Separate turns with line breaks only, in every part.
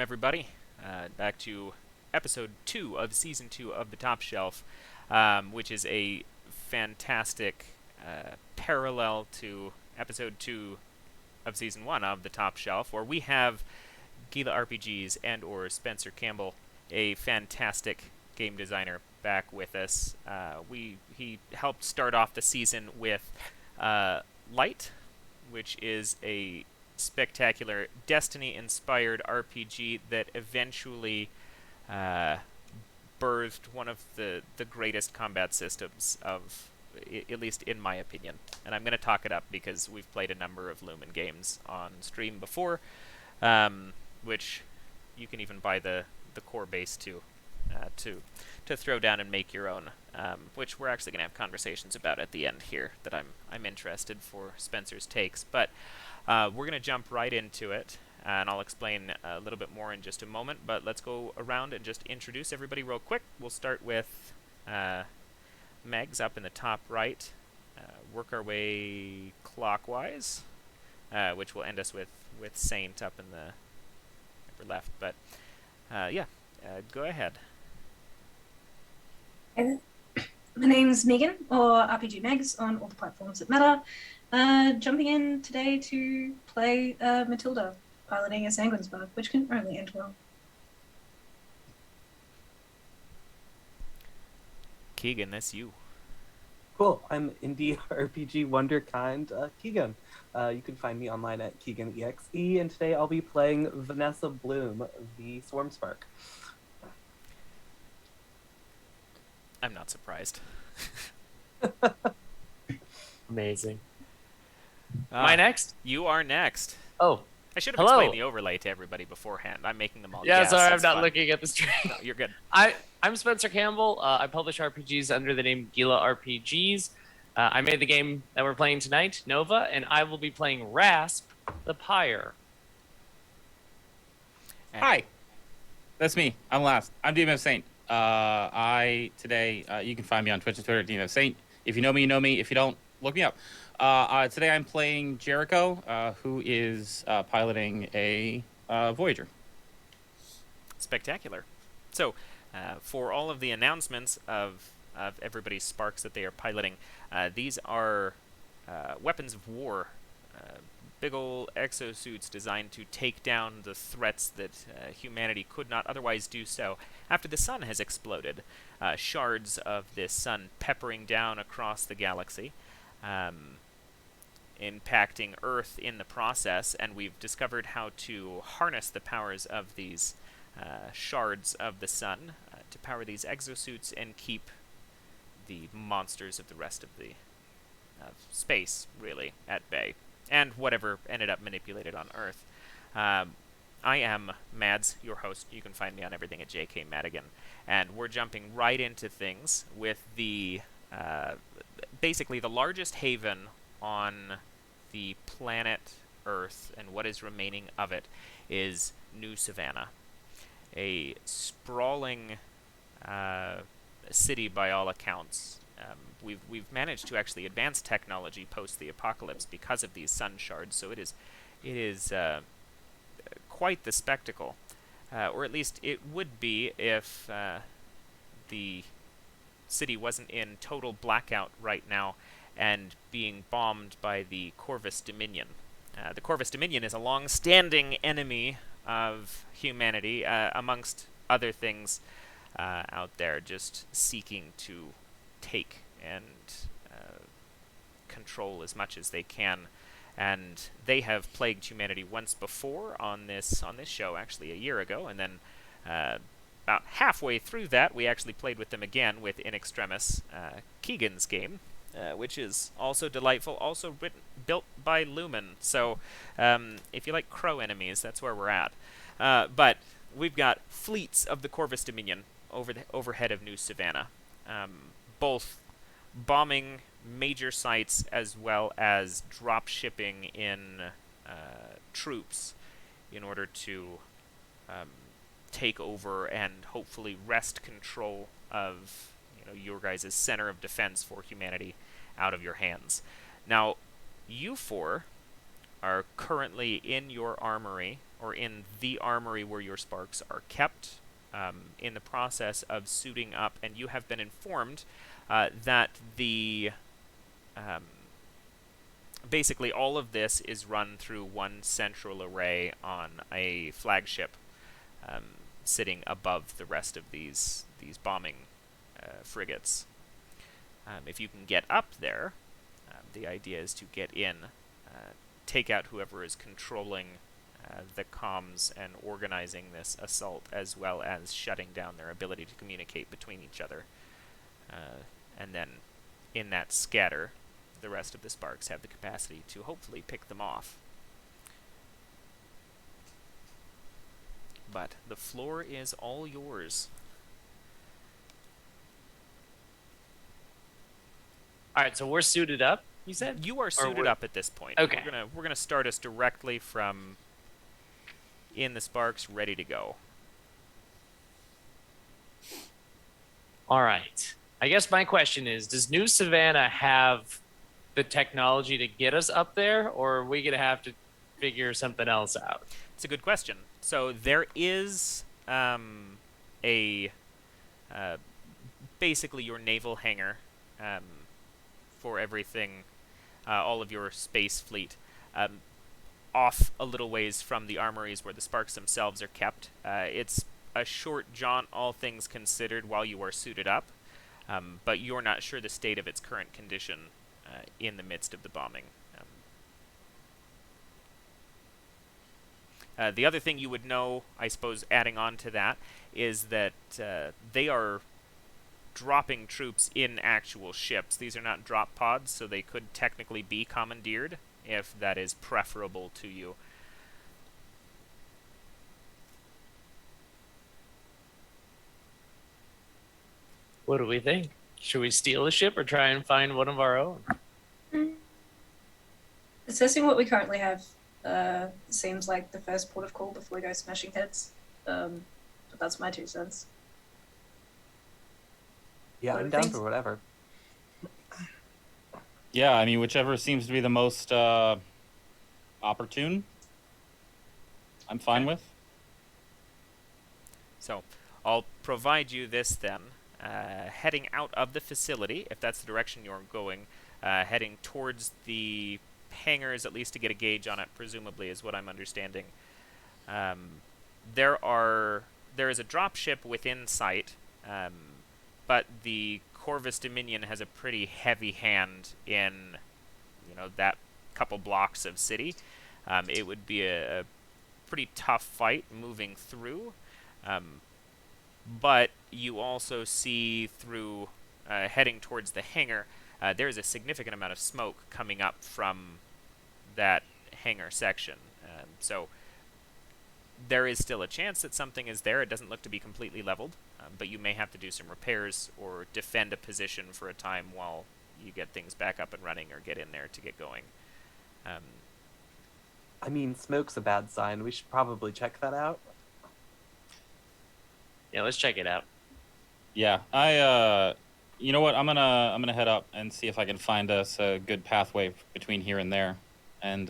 everybody. Back to episode 2 of season 2 of The Top Shelf, which is a fantastic parallel to episode 2 of season 1 of The Top Shelf, where we have Gila RPGs and/or Spencer Campbell, a fantastic game designer, back with us. He helped start off the season with Light, which is a spectacular Destiny-inspired RPG that eventually birthed one of the greatest combat systems of, at least in my opinion. And I'm going to talk it up because we've played a number of Lumen games on stream before, which you can even buy the core base to throw down and make your own, which we're actually going to have conversations about at the end here that I'm interested for Spencer's takes. But we're going to jump right into it, and I'll explain a little bit more in just a moment, but let's go around and just introduce everybody real quick. We'll start with Megs up in the top right, work our way clockwise, which will end us with Saint up in the upper left. But go ahead.
Hey, my name's Megan, or RPG Megs on all the platforms that matter. Jumping in today to play Matilda, piloting a Sanguinsburg, which can only end well.
Keegan, that's you.
Cool. I'm indie RPG Wonderkind Keegan. You can find me online at KeeganEXE, and today I'll be playing Vanessa Bloom, the Swarmspark.
I'm not surprised.
Amazing. Am I next?
You are next.
Oh,
I should have
hello.
explained the overlay to everybody beforehand. I'm making them all
Yeah,
guess.
sorry, I'm
That's
not
fine.
looking at the screen.
No, you're good.
I'm Spencer Campbell. I publish RPGs under the name Gila RPGs. I made the game that we're playing tonight, Nova, and I will be playing Rasp, the Pyre.
Hi, that's me. I'm last. I'm Demon of Saint. You can find me on Twitch and Twitter, Demon of Saint. If you know me, you know me. If you don't, look me up. Today I'm playing Jericho, who is piloting a Voyager.
Spectacular. So, for all of the announcements of everybody's sparks that they are piloting, these are weapons of war. Big ol' exosuits designed to take down the threats that humanity could not otherwise do so after the sun has exploded. Shards of this sun peppering down across the galaxy, impacting Earth in the process, and we've discovered how to harness the powers of these shards of the sun to power these exosuits and keep the monsters of the rest of the space, really, at bay. And whatever ended up manipulated on Earth. I am Mads, your host. You can find me on everything at JK Madigan. And we're jumping right into things with the basically the largest haven on the planet Earth, and what is remaining of it is New Savannah, a sprawling city by all accounts. We've managed to actually advance technology post the apocalypse because of these sun shards, so it is quite the spectacle, or at least it would be if the city wasn't in total blackout right now and being bombed by the Corvus Dominion. The Corvus Dominion is a long-standing enemy of humanity, amongst other things out there, just seeking to take and control as much as they can. And they have plagued humanity once before on this show, actually a year ago, and then about halfway through that we actually played with them again with In Extremis, Keegan's game, which is also delightful, also built by Lumen. So if you like crow enemies, that's where we're at. But we've got fleets of the Corvus Dominion overhead of New Savannah, both bombing major sites as well as drop shipping in troops in order to take over and hopefully wrest control of your guys' center of defense for humanity out of your hands. Now, you four are currently in your armory, or in the armory where your sparks are kept, in the process of suiting up, and you have been informed that the basically all of this is run through one central array on a flagship sitting above the rest of these bombing frigates. If you can get up there, the idea is to get in, take out whoever is controlling the comms and organizing this assault, as well as shutting down their ability to communicate between each other. And then in that scatter, the rest of the sparks have the capacity to hopefully pick them off. But the floor is all yours.
All right, so we're suited up, you said?
You are suited up at this point.
Okay.
We're gonna start us directly from in the sparks, ready to go.
All right. I guess my question is, does New Savannah have the technology to get us up there, or are we going to have to figure something else out?
It's a good question. So there is basically your naval hangar for everything, all of your space fleet, off a little ways from the armories where the sparks themselves are kept. It's a short jaunt, all things considered, while you are suited up, but you're not sure the state of its current condition in the midst of the bombing. The other thing you would know, I suppose, adding on to that, is that they are dropping troops in actual ships. These are not drop pods, so they could technically be commandeered, if that is preferable to you.
What do we think? Should we steal a ship or try and find one of our own?
Assessing what we currently have seems like the first port of call before we go smashing heads. But that's my 2 cents.
Yeah,
What
I'm
do
down
you think?
for whatever.
Yeah, I mean, whichever seems to be the most opportune, I'm fine with.
So I'll provide you this then. Heading out of the facility, if that's the direction you're going, heading towards the hangars, at least to get a gauge on it, presumably, is what I'm understanding. There is a dropship within sight, but the Corvus Dominion has a pretty heavy hand in, that couple blocks of city. It would be a pretty tough fight moving through. But you also see through, heading towards the hangar, there is a significant amount of smoke coming up from that hangar section. So there is still a chance that something is there. It doesn't look to be completely leveled, but you may have to do some repairs or defend a position for a time while you get things back up and running or get in there to get going.
I mean, smoke's a bad sign. We should probably check that out.
Yeah, let's check it out.
Yeah, you know what? I'm gonna head up and see if I can find us a good pathway between here and there, and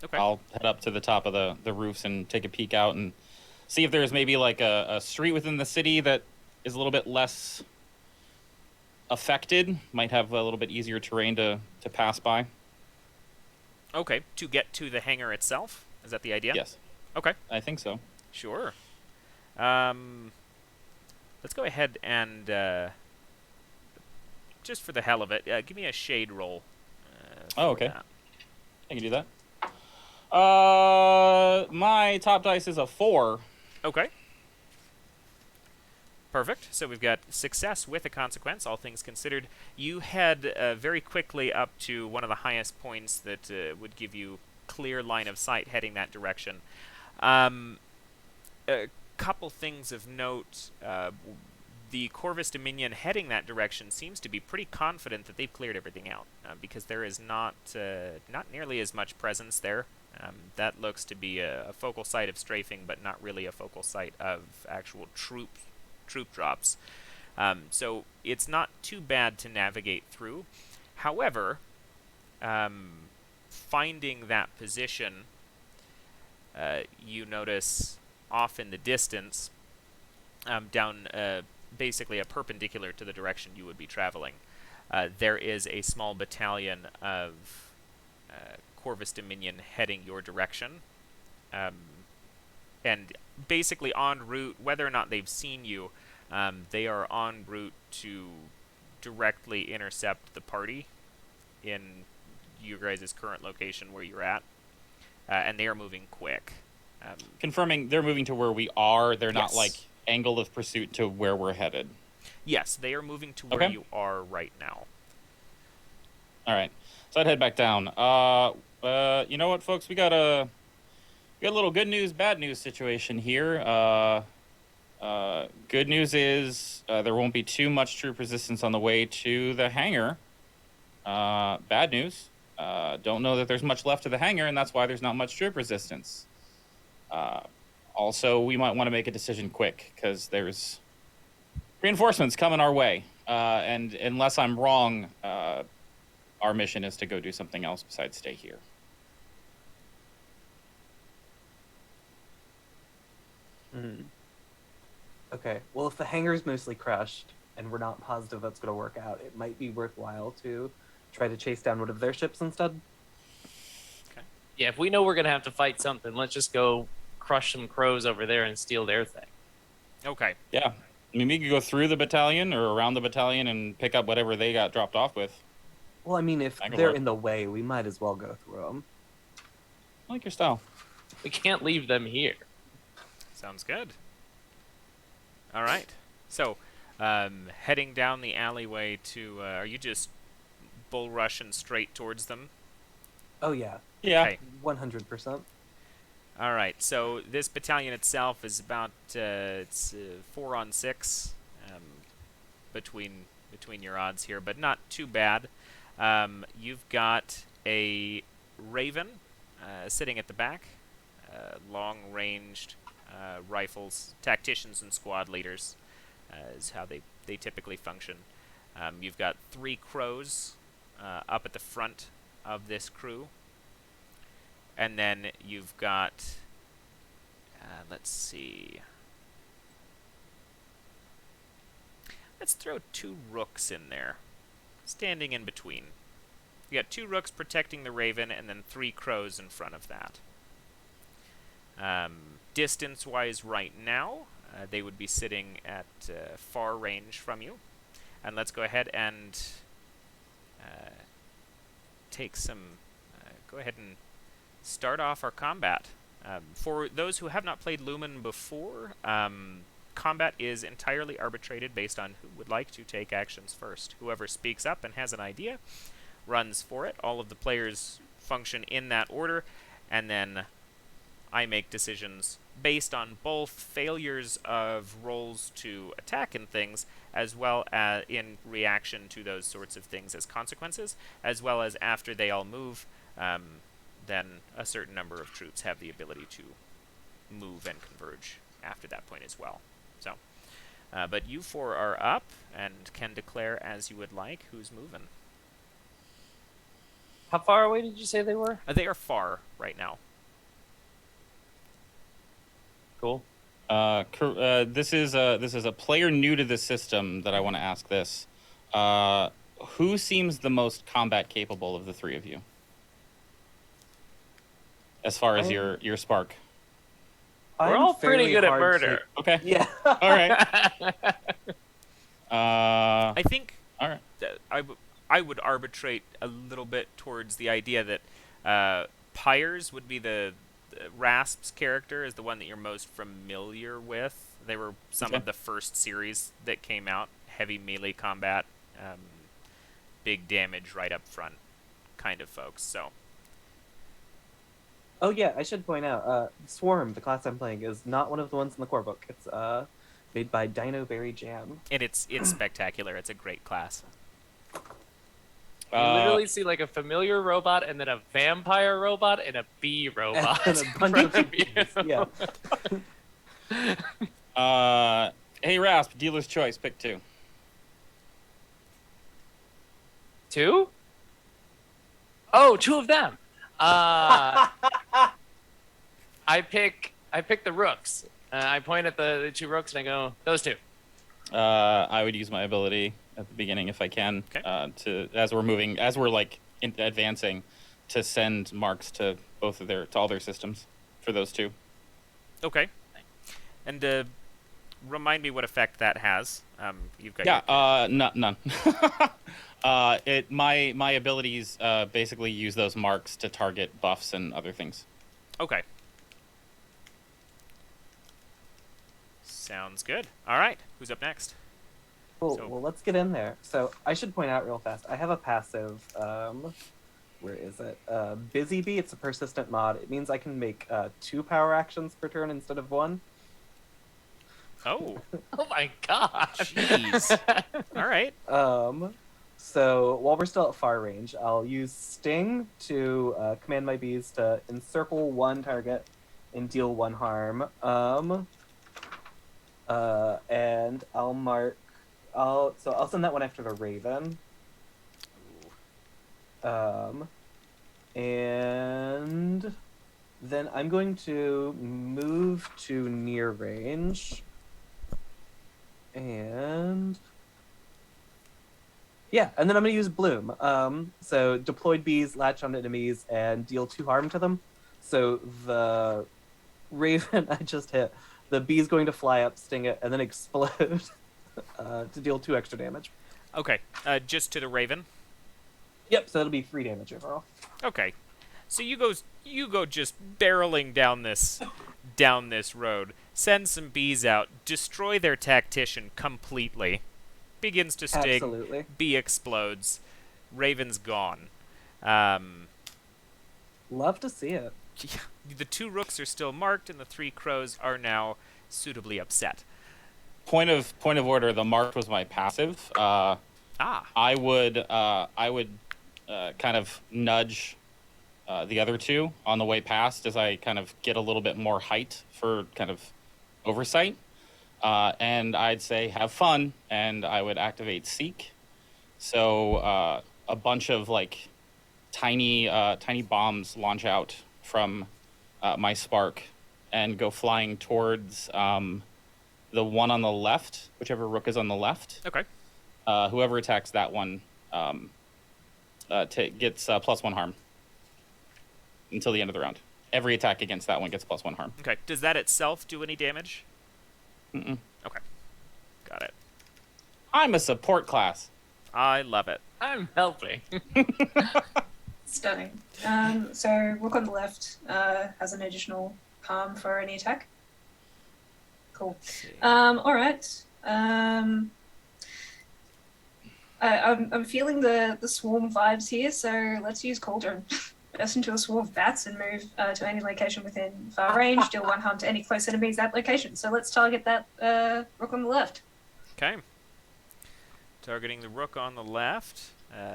Okay.
I'll head up to the top of the roofs and take a peek out and see if there's maybe like a street within the city that is a little bit less affected, might have a little bit easier terrain to pass by.
Okay, to get to the hangar itself? Is that the idea?
Yes,
Okay,
I think so.
sure. Let's go ahead and, just for the hell of it, give me a shade roll.
Oh,
for
okay.
that.
I can do that. My top dice is a 4.
Okay. Perfect. So we've got success with a consequence, all things considered. You head very quickly up to one of the highest points that would give you clear line of sight heading that direction. A couple things of note. The Corvus Dominion heading that direction seems to be pretty confident that they've cleared everything out, because there is not nearly as much presence there. That looks to be a focal site of strafing, but not really a focal site of actual troop drops. So it's not too bad to navigate through. However, finding that position, you notice off in the distance, down basically a perpendicular to the direction you would be traveling, there is a small battalion of Corvus Dominion heading your direction. And basically en route, whether or not they've seen you, they are en route to directly intercept the party in you guys' current location where you're at. And they are moving quick.
Confirming they're moving to where we are. They're not
Yes.
like angle of pursuit to where we're headed.
Yes, they are moving to where
Okay.
you are right now.
All right. So I'd head back down. You know what, folks? We got a little good news, bad news situation here. Good news is there won't be too much troop resistance on the way to the hangar. Bad news. Don't know that there's much left of the hangar, and that's why there's not much troop resistance. Also, we might want to make a decision quick, because there's reinforcements coming our way. And unless I'm wrong, our mission is to go do something else besides stay here.
Okay, well, if the hangar's mostly crushed and we're not positive that's going to work out, it might be worthwhile to try to chase down one of their ships instead.
Yeah, if we know we're gonna have to fight something, let's just go crush some crows over there and steal their thing.
Okay.
Yeah. I mean, we could go through the battalion or around the battalion and pick up whatever they got dropped off with.
Well, I mean, if
That could
they're
work.
in the way, we might as well go through them.
I like your style.
We can't leave them here.
Sounds good. All right. So, heading down the alleyway to, are you just bull rushing straight towards them?
Oh, yeah,
Yeah.
Okay.
100%.
All right. So this battalion itself is about it's 4 on 6 between your odds here, but not too bad. You've got a Raven sitting at the back, long-ranged rifles, tacticians and squad leaders is how they typically function. You've got 3 crows up at the front of this crew. And then you've got, let's see. Let's throw 2 rooks in there, standing in between. You got 2 rooks protecting the Raven, and then 3 crows in front of that. Distance-wise right now, they would be sitting at far range from you. And let's go ahead and take some, go ahead and start off our combat. For those who have not played Lumen before, combat is entirely arbitrated based on who would like to take actions first. Whoever speaks up and has an idea runs for it. All of the players function in that order, and then I make decisions based on both failures of rolls to attack and things, as well as in reaction to those sorts of things as consequences, as well as after they all move, then a certain number of troops have the ability to move and converge after that point as well. So, but you 4 are up and can declare as you would like who's moving.
How far away did you say they were?
They are far right now.
Cool.
This is a player new to the system that I want to ask this. Who seems the most combat capable of the 3 of you? As far as your spark.
We're all pretty good at murder.
Okay.
Yeah.
All right.
I think
All right.
that I would arbitrate a little bit towards the idea that Pyres would be the Rasp's character is the one that you're most familiar with. They were some of the first series that came out. Heavy melee combat, big damage right up front kind of folks. So
Oh, yeah, I should point out, Swarm, the class I'm playing, is not one of the ones in the core book. It's made by Dino Berry Jam.
and it's spectacular. It's a great class.
You literally see like a familiar robot and then a vampire robot and a bee robot.
And a bunch of bees, yeah.
Hey, Rasp, dealer's choice. Pick 2.
2? Oh, 2 of them. I pick the rooks. I point at the two rooks and I go, those two.
I would use my ability at the beginning if I can,
Okay.
as we're like advancing, to send marks to all their systems for those two.
Okay. And remind me what effect that has. You've got
None. My abilities basically use those marks to target buffs and other things.
Okay. Sounds good. All right. Who's up next?
Cool.
So-
Well, let's get in there. So I should point out real fast, I have a passive, where is it? Busy Bee, it's a persistent mod. It means I can make 2 power actions per turn instead of 1.
Oh,
Oh my god.
jeez. All right.
So while we're still at far range, I'll use Sting to command my bees to encircle 1 target and deal 1 harm. And I'll send that one after the Raven. And then I'm going to move to near range. And yeah, and then I'm going to use Bloom. So deployed bees latch on enemies and deal 2 harm to them. So the Raven I just hit, the bee's going to fly up, sting it, and then explode to deal 2 extra damage.
Okay. Just to the Raven.
Yep, so that'll be 3 damage overall.
Okay. So you go just barreling down this road. Send some bees out. Destroy their tactician completely. Begins to sting.
Absolutely.
Bee explodes. Raven's gone.
Love to see it.
The 2 rooks are still marked, and the 3 crows are now suitably upset.
Point of order. The mark was my passive. I would kind of nudge the other 2 on the way past as I kind of get a little bit more height for kind of oversight. And I'd say have fun, and I would activate Seek. So a bunch of like tiny bombs launch out from my spark and go flying towards the one on the left, whichever rook is on the left.
Okay.
Whoever attacks that one gets +1 harm until the end of the round. Every attack against that one gets +1 harm.
Okay. Does that itself do any damage?
Mm-mm.
Okay. Got it.
I'm a support class.
I love it.
I'm helping.
Stunning. So rook on the left has an additional harm for any attack. Cool. All right. I'm feeling the swarm vibes here, so let's use Cauldron. Burst into a swarm of bats and move to any location within far range. Deal 1 harm to any close enemies at location. So let's target that rook on the left.
Okay. Targeting the rook on the left.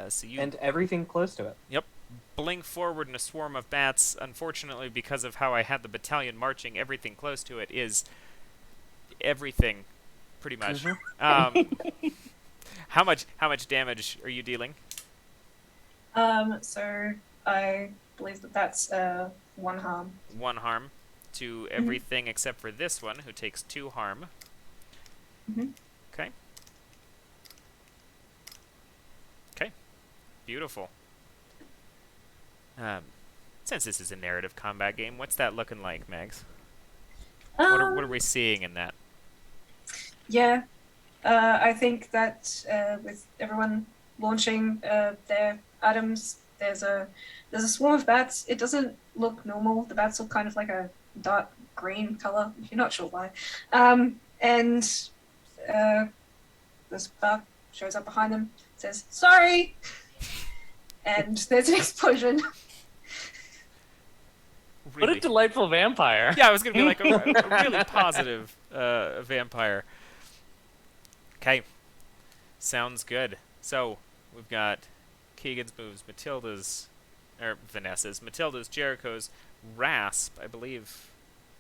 So you
And everything close to it.
blink forward in a swarm of bats. Unfortunately, because of how I had the battalion marching, everything close to it is everything, pretty much. How much damage are you dealing?
So I believe that's 1 harm.
1 harm to everything except for this one, who takes 2 harm.
Mhm.
Okay. Okay. Beautiful. Since this is a narrative combat game, what's that looking like, Megs? What are we seeing in that?
Yeah, I think that with everyone launching their items, there's a swarm of bats. It doesn't look normal. The bats look kind of like a dark green color. You're not sure why. And the spark shows up behind them. Says sorry, and there's an explosion.
What a delightful vampire.
Yeah, I was gonna be like a really positive vampire. Okay, sounds good. So we've got Keegan's moves, Vanessa's, Matilda's, Jericho's, Rasp, I believe.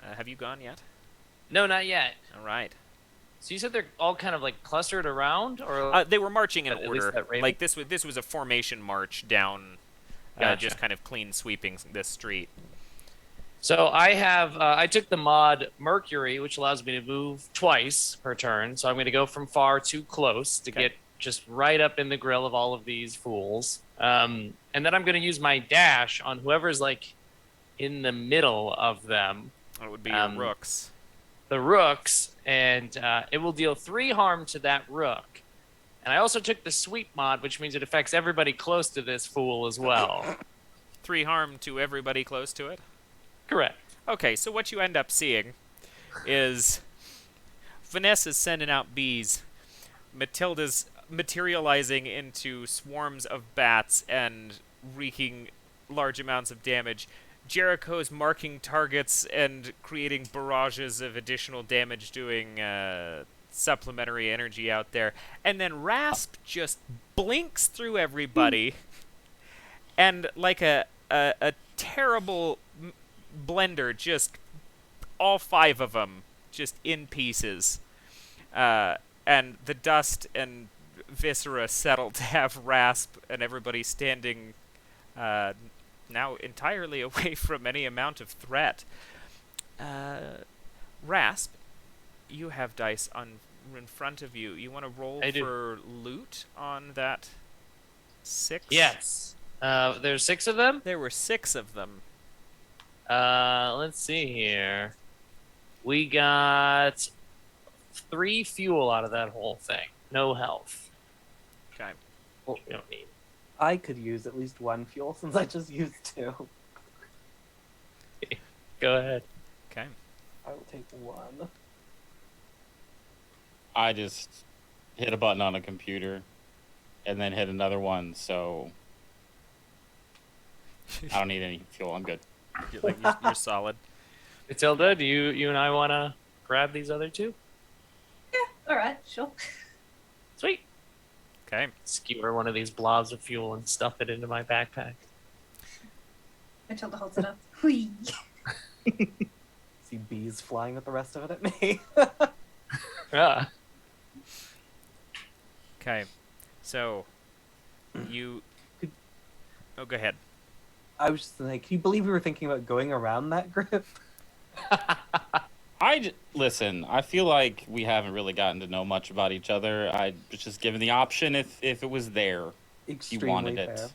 Have you gone yet?
No, not yet.
All right.
So you said they're all kind of like clustered around, or
They were marching in
At least
order.
that Raven?
Like this was a formation march down
Gotcha.
just kind of clean sweeping this street.
So I took the mod Mercury, which allows me to move twice per turn. So I'm going to go from far to close to get just right up in the grill of all of these fools. And then I'm going to use my dash on whoever's like in the middle of them.
It would be your rooks.
The rooks, and it will deal 3 harm to that rook. And I also took the sweep mod, which means it affects everybody close to this fool as well.
3 harm to everybody close to it?
Correct.
Okay, so what you end up seeing is Vanessa's sending out bees, Matilda's materializing into swarms of bats and wreaking large amounts of damage, Jericho's marking targets and creating barrages of additional damage, doing supplementary energy out there, and then Rasp just blinks through everybody, and like a terrible blender, just all 5 of them just in pieces, and the dust and viscera settle to have Rasp and everybody standing now entirely away from any amount of threat. Rasp, you have dice in front of you. You want to roll for loot on that 6?
Yes. There's 6 of them?
There were 6 of them.
Let's see here. We got 3 fuel out of that whole thing. No health.
Okay.
Well, we don't need.
I could use at least 1 fuel since I just used 2.
Go ahead.
Okay.
I will take 1.
I just hit a button on a computer and then hit another one, so I don't need any fuel. I'm good.
You're solid.
Matilda, do you and I want to grab these other 2?
Yeah, all right, sure.
Sweet.
Okay.
Skewer one of these blobs of fuel and stuff it into my backpack.
Matilda holds it up. Whee!
See bees flying with the rest of it at me.
Yeah.
Okay. So, you... Oh, go ahead.
I was just like, can you believe we were thinking about going around that group?
Listen, I feel like we haven't really gotten to know much about each other. I was just given the option if it was there.
Extremely
You wanted
fair.
it.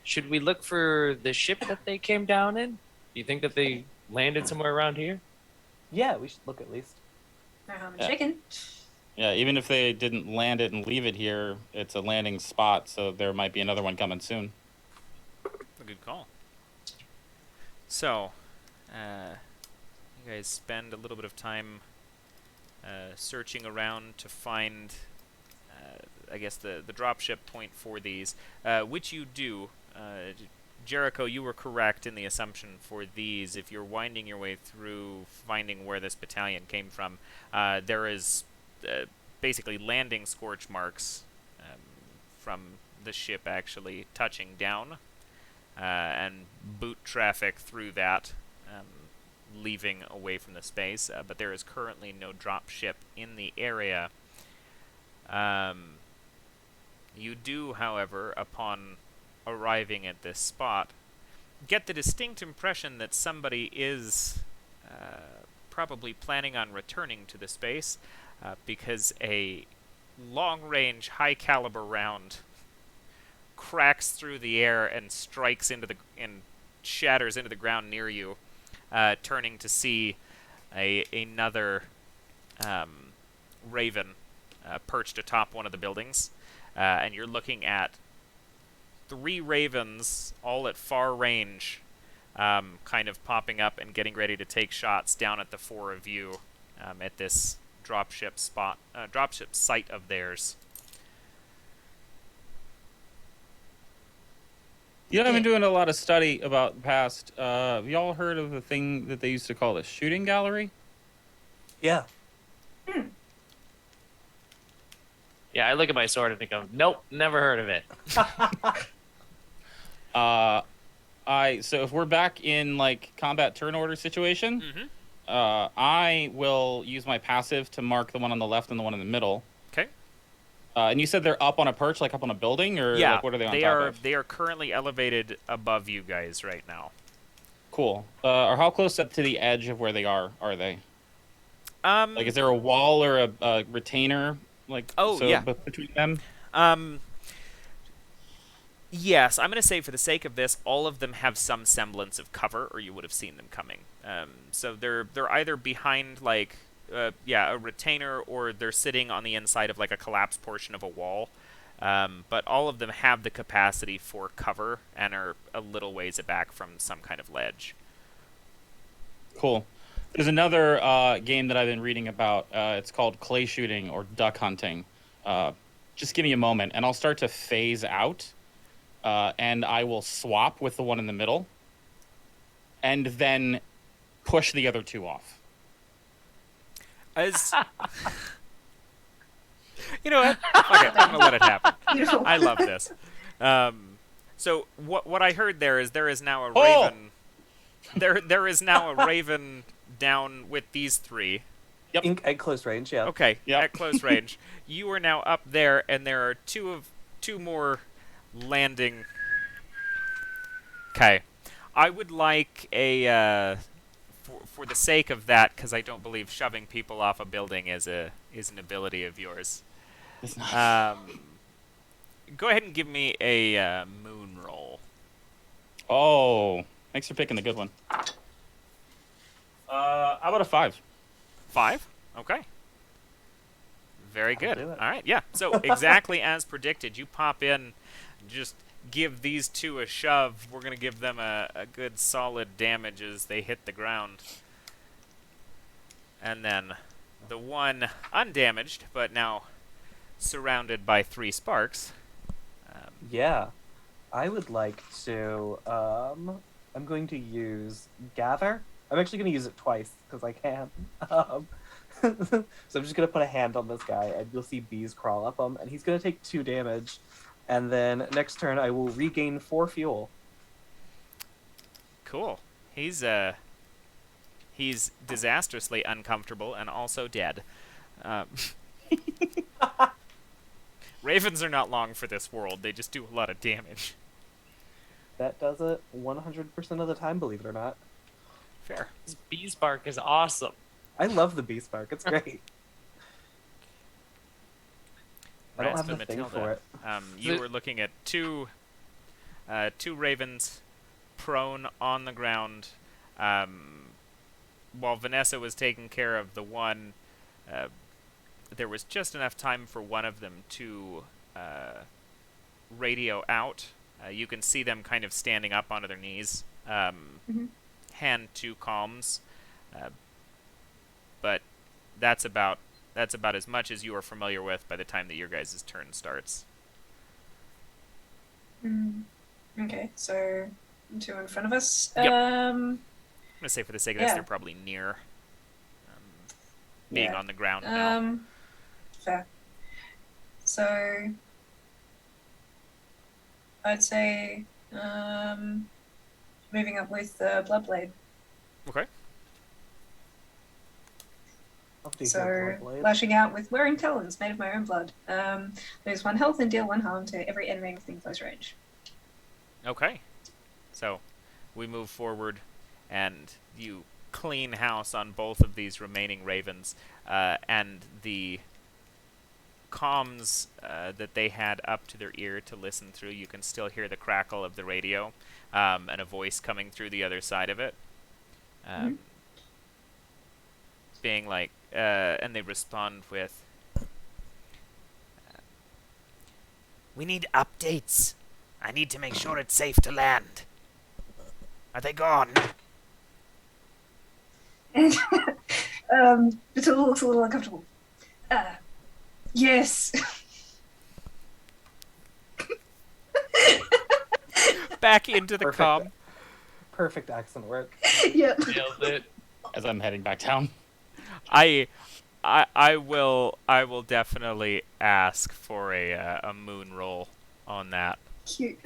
Should we look for the ship that they came down in? Do you think that they landed somewhere around here?
Yeah, we should look at least.
No harm in chicken.
Yeah, even if they didn't land it and leave it here, it's a landing spot, so there might be another one coming soon.
A good call. So, you guys spend a little bit of time searching around to find, I guess, the dropship point for these, which you do. Jericho, you were correct in the assumption for these. If you're winding your way through finding where this battalion came from, there is basically landing scorch marks from the ship actually touching down, and boot traffic through that, leaving away from the space, but there is currently no drop ship in the area. You do, however, upon arriving at this spot, get the distinct impression that somebody is probably planning on returning to the space, because a long-range, high-caliber round cracks through the air and strikes into and shatters into the ground near you, turning to see another raven perched atop one of the buildings, and you're looking at 3 ravens, all at far range, kind of popping up and getting ready to take shots down at the 4 of you at this dropship site of theirs.
You know, I've been doing a lot of study about past. Have y'all heard of the thing that they used to call the shooting gallery?
Yeah.
Yeah, I look at my sword and think, nope, never heard of it.
So if we're back in like combat turn order situation, I will use my passive to mark the one on the left and the one in the middle.
Okay.
And you said they're up on a perch, like up on a building, or
Yeah,
like, what are they on top of?
they are currently elevated above you guys right now.
Cool. Or how close up to the edge of where they are they? Like, is there a wall or a retainer, like, between them?
Yes, I'm going to say for the sake of this, all of them have some semblance of cover, or you would have seen them coming. So they're either behind, like, a retainer, or they're sitting on the inside of, like, a collapsed portion of a wall. But all of them have the capacity for cover and are a little ways back from some kind of ledge.
Cool. There's another game that I've been reading about. It's called clay shooting or duck hunting. Just give me a moment, and I'll start to phase out. And I will swap with the one in the middle, and then push the other two off.
You know what? Fuck it. I'm gonna let it happen.
Beautiful.
I love this. So what I heard there is now a raven. There is now a raven down with these three.
Yep.
At close range, yeah.
Okay.
Yep.
At close range, you are now up there, and there are two more landing. Okay. I would like a for the sake of that, because I don't believe shoving people off a building is an ability of yours.
It's not.
Go ahead and give me a moon roll.
Oh, thanks for picking the good one. How about a 5?
5? Okay. Very good.
do it.
All right, yeah. So exactly as predicted, you pop in, just give these two a shove. We're going to give them a good solid damage as they hit the ground. And then the one undamaged, but now surrounded by 3 sparks.
Yeah. I would like to, I'm going to use Gather. I'm actually going to use it twice, because I can. So I'm just going to put a hand on this guy, and you'll see bees crawl up him, and he's going to take 2 damage. And then next turn, I will regain 4 fuel.
Cool. He's disastrously uncomfortable and also dead. Ravens are not long for this world. They just do a lot of damage.
That does it 100% of the time, believe it or not.
Fair.
This bee spark is awesome.
I love the bee spark. It's great. I don't
Rasp
have
and
the thing
Matilda.
for it.
You were looking at two ravens prone on the ground, while Vanessa was taking care of the one. There was just enough time for one of them to radio out. You can see them kind of standing up onto their knees, hand to comms, but that's about as much as you are familiar with by the time that your guys' turn starts.
Okay, so 2 in front of us.
Yep. I'm gonna say for the sake of this,
Yeah.
they're probably near being
Yeah.
on the ground now.
Fair. So I'd say moving up with Bloodblade.
Okay.
So lashing out with wearing talons made of my own blood. Lose 1 health and deal 1 harm to every enemy within close range.
Okay. So we move forward, and you clean house on both of these remaining ravens, and the comms that they had up to their ear to listen through, you can still hear the crackle of the radio, and a voice coming through the other side of it, being like, and they respond with, "We need updates. I need to make sure it's safe to land. Are they gone?"
Matilda looks a little uncomfortable. Yes.
Back into the
Perfect.
comm.
Perfect accent work.
Yep.
Nailed it.
As I'm heading back down.
I will definitely ask for a moon roll on that.
Cute.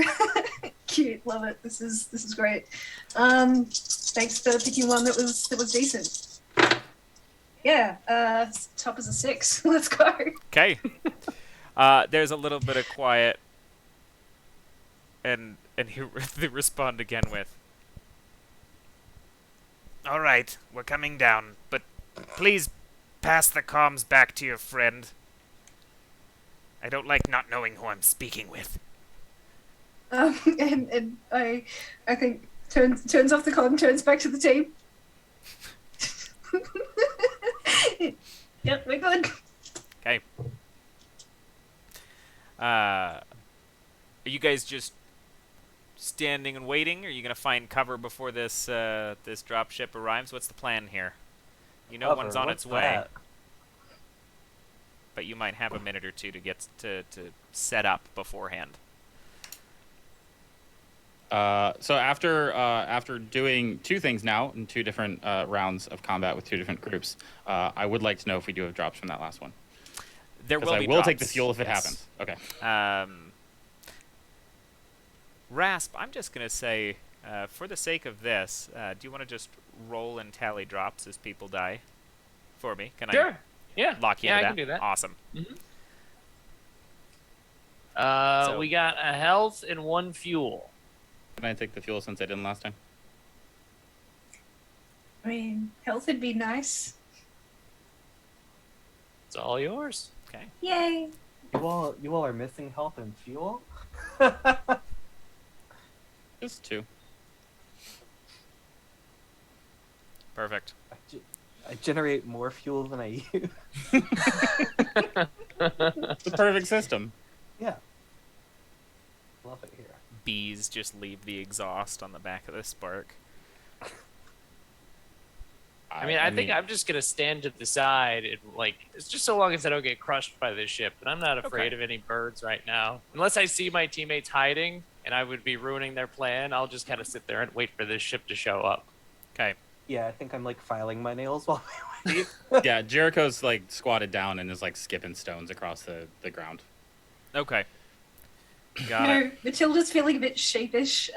Cute. Love it. This is great. Thanks for picking one that was decent. Yeah. Top is a 6. Let's go.
Okay. There's a little bit of quiet, and they respond again with, "All right, we're coming down, but please pass the comms back to your friend. I don't like not knowing who I'm speaking with."
And I think turns off the comm, turns back to the team. Yep, we're good.
Okay. Are you guys just standing and waiting? Or are you gonna find cover before this this dropship arrives? What's the plan here? You know one's on its way,
That?
but you might have a minute or two to get to set up beforehand.
So after doing two things now in two different rounds of combat with two different groups, I would like to know if we do have drops from that last one.
There will be
I will take the
drops,
fuel if it
yes.
happens. Okay.
Rasp, I'm just gonna say, for the sake of this, do you want to just roll and tally drops as people die for me? Can
Sure. Yeah.
I lock you
Yeah,
into
I can do that.
Awesome.
So we got a health and 1 fuel.
Can I take the fuel since I didn't last time?
I mean, health would be nice.
It's all yours.
Okay.
Yay!
You all are missing health and fuel?
Just 2.
Perfect.
I generate more fuel than I use.
It's the perfect system.
Yeah. Love it here.
Bees just leave the exhaust on the back of the spark.
I mean, I think I'm just gonna stand to the side and it's just so long as I don't get crushed by this ship. And I'm not afraid of any birds right now, unless I see my teammates hiding and I would be ruining their plan. I'll just kind of sit there and wait for this ship to show up.
Okay.
Yeah, I think I'm filing my nails while we wait.
Yeah, Jericho's squatted down and is skipping stones across the ground.
Okay. Got it.
Matilda's feeling a bit sheepish.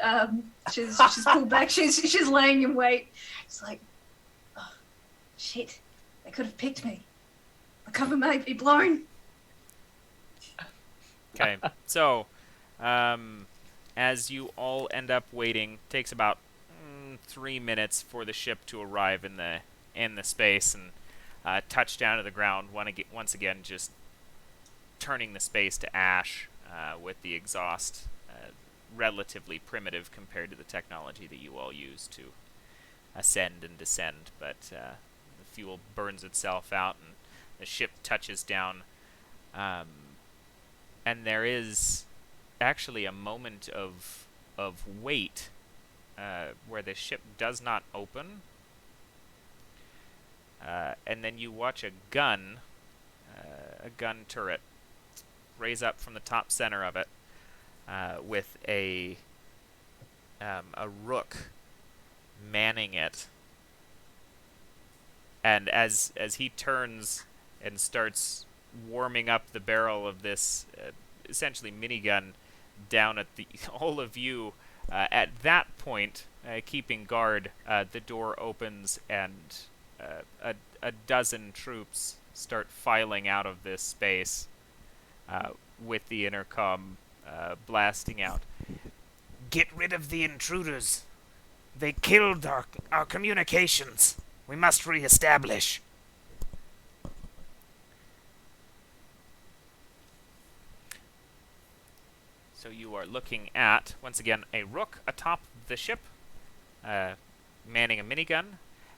She's pulled back. She's laying in wait. It's like, oh, shit! They could have picked me. The cover might be blown.
Okay. So, as you all end up waiting, takes about 3 minutes for the ship to arrive in the space and touch down to the ground. Once again, just turning the space to ash. With the exhaust relatively primitive compared to the technology that you all use to ascend and descend, but the fuel burns itself out and the ship touches down, and there is actually a moment of wait where the ship does not open, and then you watch a gun turret raise up from the top center of it with a rook manning it, and as he turns and starts warming up the barrel of this essentially minigun down at all of you, at that point, keeping guard, the door opens and a dozen troops start filing out of this space. With the intercom blasting out. "Get rid of the intruders. They killed our communications. We must reestablish." So you are looking at, once again, a rook atop the ship, manning a minigun,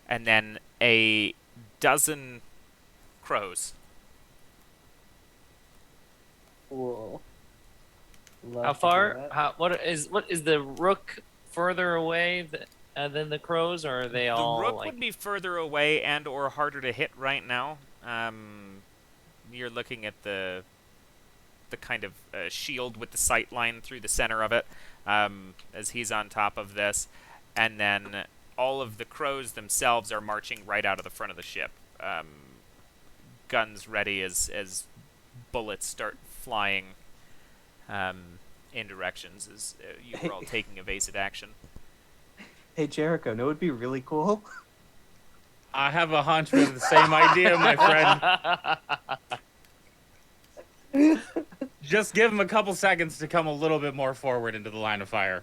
and then a dozen crows.
Cool. Love
How
to do
far?
that.
What is the rook further away than the crows, or are they all?
The rook would be further away and or harder to hit right now. You're looking at the kind of shield with the sight line through the center of it, as he's on top of this, and then all of the crows themselves are marching right out of the front of the ship, guns ready as bullets start flying in directions as you were all taking evasive action.
Hey Jericho, know what would be really cool?
I have a hunch we have the same idea, my friend. Just give him a couple seconds to come a little bit more forward into the line of fire.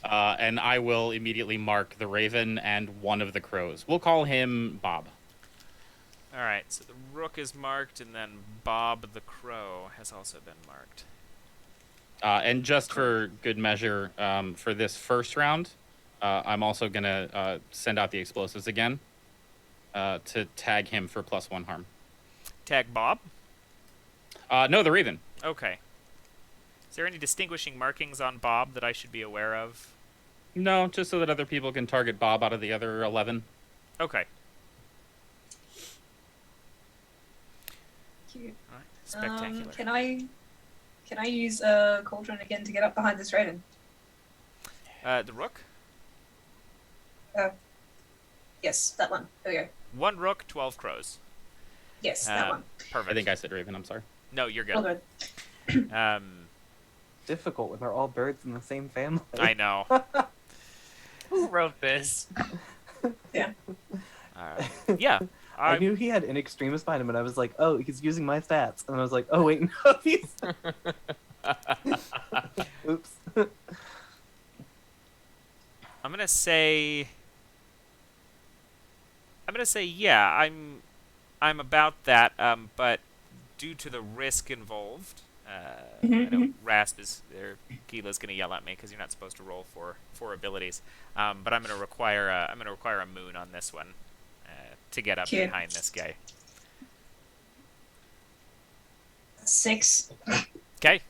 And I will immediately mark the Raven and one of the crows. We'll call him Bob.
All right, so the rook is marked, and then Bob the crow has also been marked.
And just for good measure, for this first round, I'm also going to send out the explosives again to tag him for +1 harm.
Tag Bob?
No, the Raven.
Okay. Is there any distinguishing markings on Bob that I should be aware of?
No, just so that other people can target Bob out of the other 11.
Okay.
Cute.
All right. Spectacular.
Can I use Cauldron again to get up behind this Raven?
The rook?
Yes, that one. There we go.
1 rook, 12 crows.
Yes, that one.
Perfect.
I think I said Raven, I'm sorry.
No, you're
All
good.
good.
Difficult when they're all birds in the same family.
I know.
Who wrote this?
Yeah.
Yeah.
I knew he had in extremis behind him, and I was like, oh, he's using my stats. And I was like, oh, wait, no, he's... Oops.
I'm gonna say yeah, I'm about that, but due to the risk involved, I know Rasp is there. Gila's gonna yell at me because you're not supposed to roll for abilities, but I'm gonna require a moon on this one to get up
Cute.
behind this guy.
6.
Okay,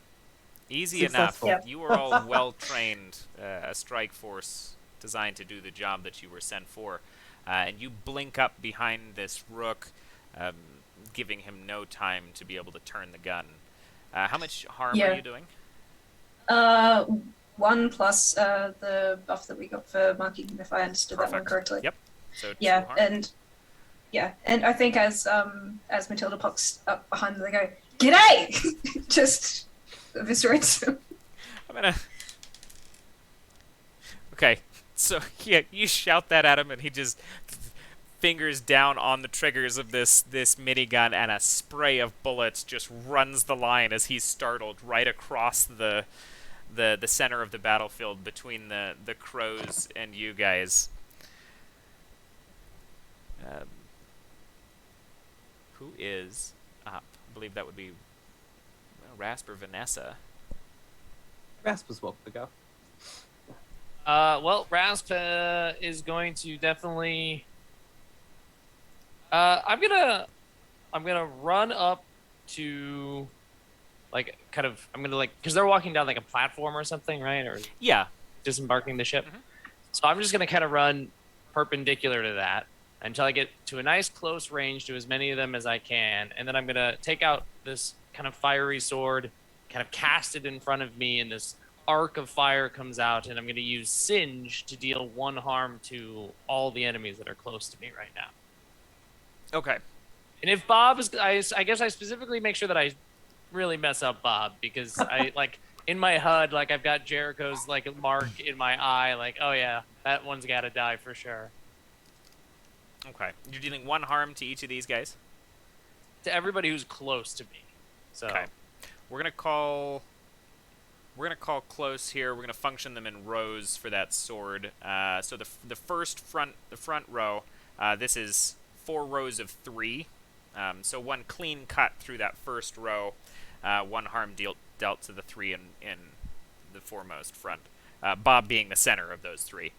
easy
Successful.
enough.
Yep.
You are all well trained, a strike force designed to do the job that you were sent for. And you blink up behind this rook, giving him no time to be able to turn the gun. How much harm are you doing?
1 plus the buff that we got for marking, if I understood that one
Perfect.
correctly.
Yep. So 2
Yeah,
harm.
and I think as Matilda pops up behind them, they go, "G'day!" Just eviscerates them.
I'm gonna. Okay, so yeah, you shout that at him, and he just fingers down on the triggers of this minigun, and a spray of bullets just runs the line as he's startled right across the center of the battlefield between the crows and you guys. Who is up? I believe that would be Rasp or Vanessa.
Rasp was welcome to go.
Well, Rasp is going to definitely. I'm gonna run up to, like, kind of. I'm gonna because they're walking down like a platform or something, right? Or
Yeah.
disembarking the ship.
Mhm.
So I'm just gonna kind of run perpendicular to that until I get to a nice close range to as many of them as I can, and then I'm gonna take out this kind of fiery sword, kind of cast it in front of me, and this arc of fire comes out, and I'm going to use Singe to deal 1 harm to all the enemies that are close to me right now.
Okay.
And if Bob is, I guess I specifically make sure that I really mess up Bob, because I in my HUD, I've got Jericho's mark in my eye, oh yeah, that one's got to die for sure.
Okay. You're dealing 1 harm to each of these guys?
To everybody who's close to me. So.
Okay. We're gonna call close here. We're gonna function them in rows for that sword. So the front row. This is 4 rows of 3. So 1 clean cut through that first row. 1 harm dealt to the 3 in the foremost front. Bob being the center of those 3.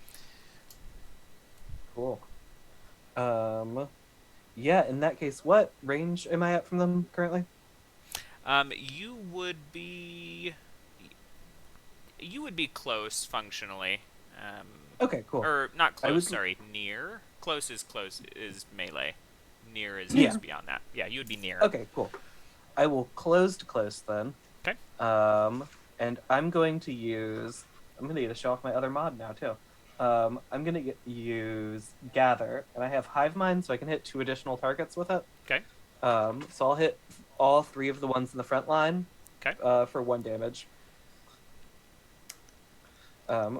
Cool. Yeah, in that case, what range am I at from them currently?
You would be close functionally.
Okay, cool.
Or not close,
was-
sorry, near. Close is melee. Near is
Yeah.
just beyond that. Yeah, you would be near.
Okay, cool. I will close to close then.
Okay.
And I'm going to get to show off my other mod now too. I'm going to use Gather, and I have Hive Mind, so I can hit 2 additional targets with it.
Okay.
So I'll hit all 3 of the ones in the front line.
Okay.
For 1 damage.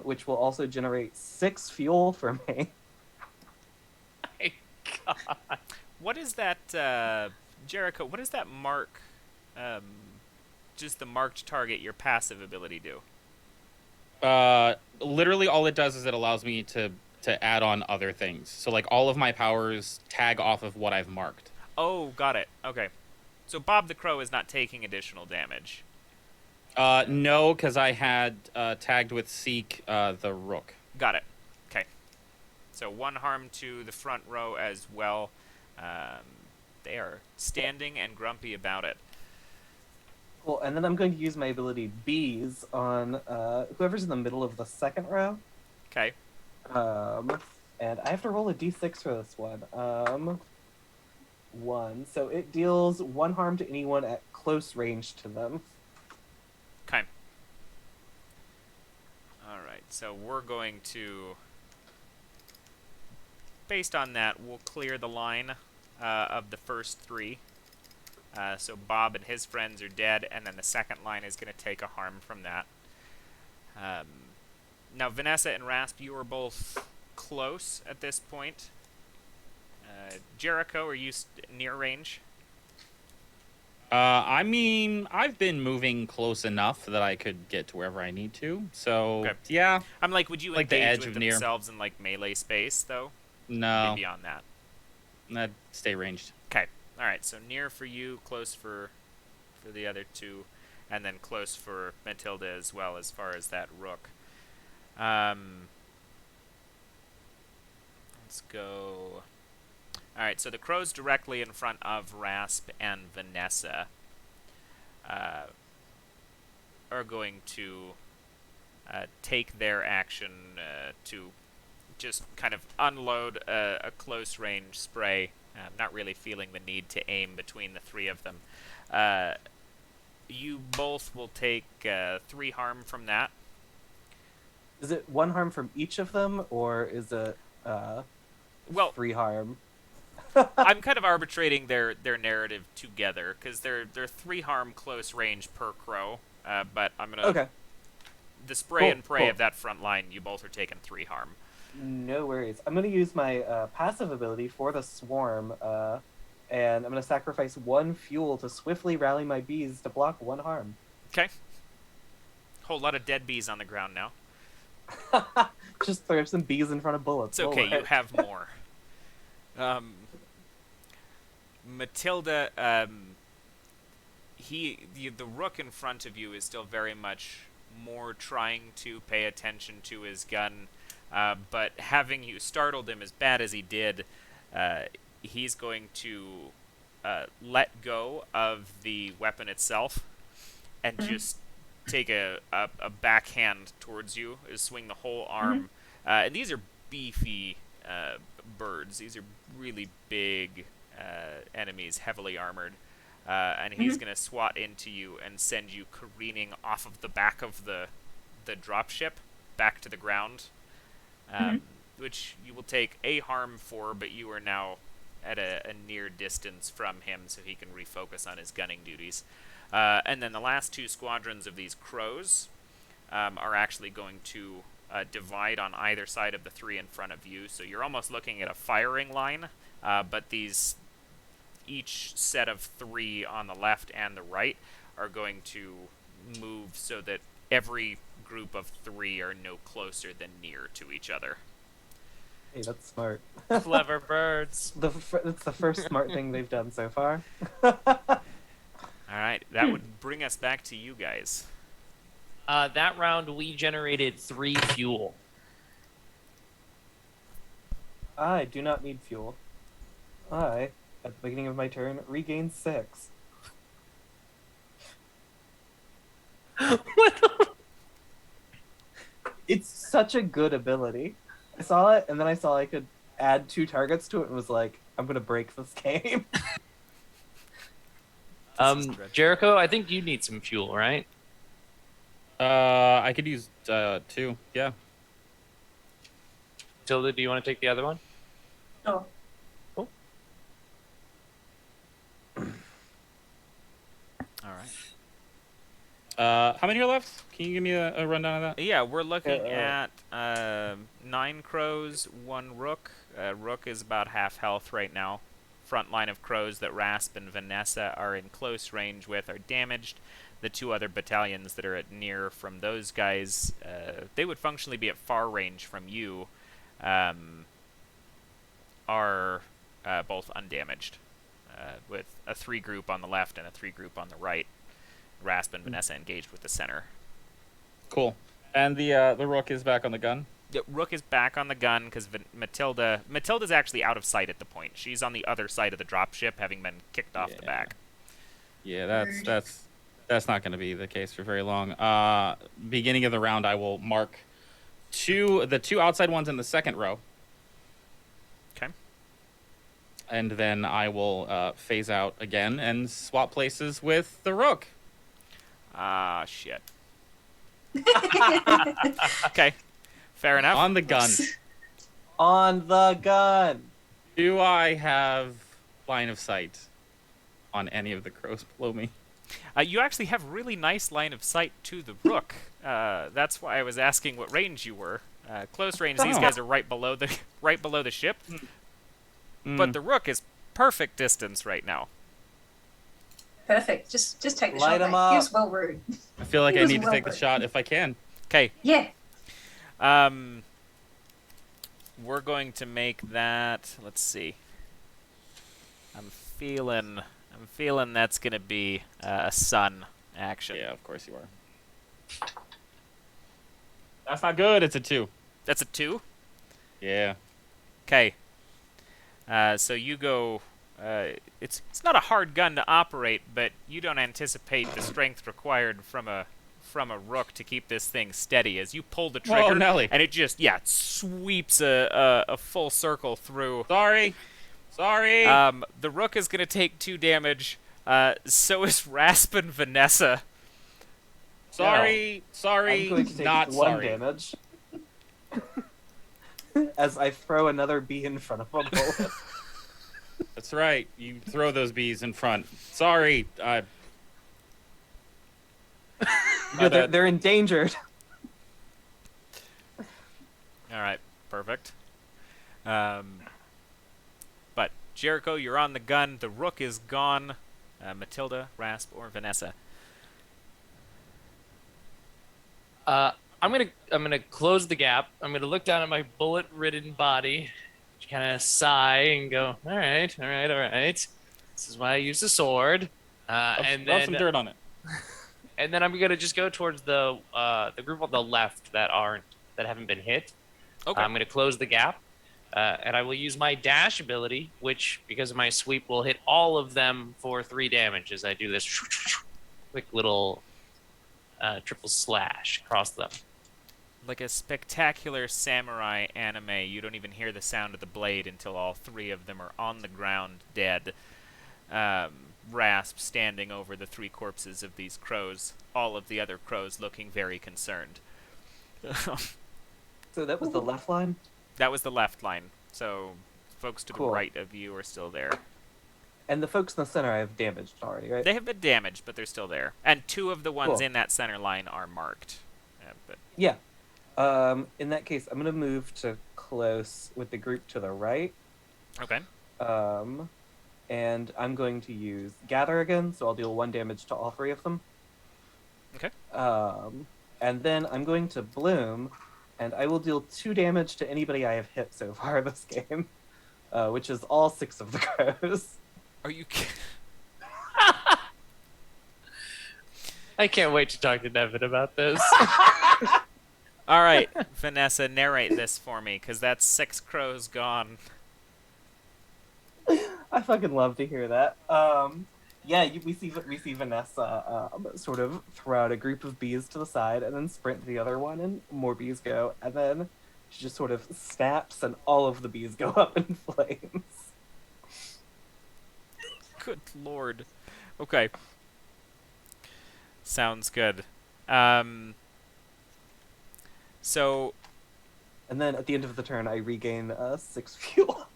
Which will also generate 6 fuel for me.
My God.
What is that, Jericho? What is that mark? does the marked target, your passive ability, do?
Literally all it does is it allows me to add on other things. So like all of my powers tag off of what I've marked.
Oh, got it. Okay. So Bob the Crow is not taking additional damage.
No, because I had tagged with Seek the Rook.
Got it. Okay. So 1 harm to the front row as well. They are standing and grumpy about it.
Cool, and then I'm going to use my ability Bees on whoever's in the middle of the second row.
Okay.
And I have to roll a d6 for this one. 1. So it deals 1 harm to anyone at close range to them.
Okay. Alright, so we're going to... Based on that, we'll clear the line of the first 3. So Bob and his friends are dead, and then the second line is going to take a harm from that. Now, Vanessa and Rasp, you are both close at this point. Jericho, are you near range?
I mean, I've been moving close enough that I could get to wherever I need to. So,
Okay.
yeah.
I'm like, would you
Like the
engage
edge
with
of near.
themselves in, like, melee space, though?
No.
Maybe beyond that.
I'd stay ranged.
Okay. Alright, so near for you, close for the other 2, and then close for Matilda as well, as far as that rook. Let's go... Alright, so the crow's directly in front of Rasp and Vanessa are going to take their action to just kind of unload a close range spray. Not really feeling the need to aim between the 3 of them. You both will take 3 harm from that.
Is it 1 harm from each of them, or is it
Well,
3 harm?
I'm kind of arbitrating their narrative together, because they're 3 harm close range per crow. But I'm gonna...
Okay.
The spray
Cool,
and pray
cool.
of that front line, you both are taking 3 harm.
No worries. I'm going to use my passive ability for the swarm, and I'm going to sacrifice 1 fuel to swiftly rally my bees to block 1 harm.
Okay. Whole lot of dead bees on the ground now.
Just throw some bees in front of bullets.
It's okay,
Roll
you
it.
have more. Matilda, the rook in front of you is still very much more trying to pay attention to his gun, but having you startled him as bad as he did, he's going to let go of the weapon itself and just take a backhand towards you, swing the whole arm. And these are beefy birds. These are really big enemies, heavily armored. And he's going to swat into you and send you careening off of the back of the dropship back to the ground, which you will take a harm for, but you are now at a near distance from him, so he can refocus on his gunning duties. And then the last 2 squadrons of these crows are actually going to divide on either side of the 3 in front of you, so you're almost looking at a firing line, but each set of 3 on the left and the right are going to move so that every group of 3 are no closer than near to each other.
Hey, that's smart.
Clever birds.
It's the first smart thing they've done so far.
Alright, that would bring us back to you guys.
That round, we generated 3 fuel.
I do not need fuel. I, at the beginning of my turn, regain 6.
What the...
It's such a good ability. I saw it, and then I saw I could add 2 targets to it, and was like, I'm gonna break this game.
Jericho, I think you need some fuel, right?
I could use 2. Yeah.
Tilda, do you want to take the other one?
Oh,
Cool.
Alright.
How many are left? Can you give me a rundown of that?
Yeah, we're looking at 9 crows, 1 rook. Rook is about half health right now. Front line of crows that Rasp and Vanessa are in close range with are damaged. the two other battalions that are at near from those guys, they would functionally be at far range from you, are both undamaged, with a 3 group on the left and a 3 group on the right. Rasp and Vanessa engaged with the center.
And the Rook is back on the gun?
The Rook is back on the gun because Matilda's actually out of sight at the point. She's on the other side of the dropship, having been kicked off the back.
Yeah, that's not going to be the case for very long. Beginning of the round, I will mark the two outside ones in the second row.
Okay.
And then I will phase out again and swap places with the Rook.
Ah, shit. Okay. Fair enough.
On the gun.
On the gun.
Do I have line of sight on any of the crows below me?
You actually have really nice line of sight to the Rook. That's why I was asking what range you were. Close range, these guys are right below the ship. But the Rook is perfect distance right now.
Perfect. Just take the
Light
shot.
him
Mate.
up.
He was well rude.
I feel like
He
I
was
need to
well
take the
rude.
shot if I can.
Okay.
Yeah.
We're going to make that. Let's see. I'm feeling that's gonna be a sun action.
Yeah, of course you are. That's not good. It's a 2.
That's a 2.
Yeah.
Okay. So you go. It's not a hard gun to operate, but you don't anticipate the strength required from a Rook to keep this thing steady as you pull the trigger.
Oh, Nelly.
And it just it sweeps a full circle through.
Sorry.
The Rook is gonna take 2 damage. So is Rasp and Vanessa.
Sorry.
I'm going to take
Not
1
sorry.
damage. As I throw another bee in front of a bullet.
That's right. You throw those bees in front. Sorry.
They're endangered.
All right, perfect. But Jericho, you're on the gun. The Rook is gone. Matilda, Rasp, or Vanessa.
I'm gonna close the gap. I'm gonna look down at my bullet-ridden body, kind of sigh and go, all right. This is why I use the sword. And
Rub
then
some dirt on it.
And then I'm gonna just go towards the group on the left that haven't been hit.
Okay.
I'm gonna close the gap, and I will use my dash ability, which because of my sweep will hit all of them for 3 damage as I do this quick little triple slash across them.
Like a spectacular samurai anime, you don't even hear the sound of the blade until all 3 of them are on the ground dead. Rasp standing over the 3 corpses of these crows, all of the other crows looking very concerned.
So that was the left line?
That was the left line, so folks to
Cool.
the right of you are still there.
And the folks in the center I have damaged already, right?
They have been damaged, but they're still there. And 2 of the ones
Cool.
in that center line are marked. But
Yeah. In that case, I'm going to move to close with the group to the right.
okay.
And I'm going to use Gather again, so I'll deal 1 damage to all 3 of them.
Okay.
And then I'm going to Bloom, and I will deal 2 damage to anybody I have hit so far this game, which is all 6 of the crows.
Are you kidding?
I can't wait to talk to Nevin about this.
All right, Vanessa, narrate this for me, because that's 6 crows gone.
I fucking love to hear that. We see Vanessa sort of throw out a group of bees to the side and then sprint to the other one, and more bees go, and then she just sort of snaps, and all of the bees go up in flames.
Good lord. Okay. Sounds good. So,
And then at the end of the turn, I regain 6 fuel.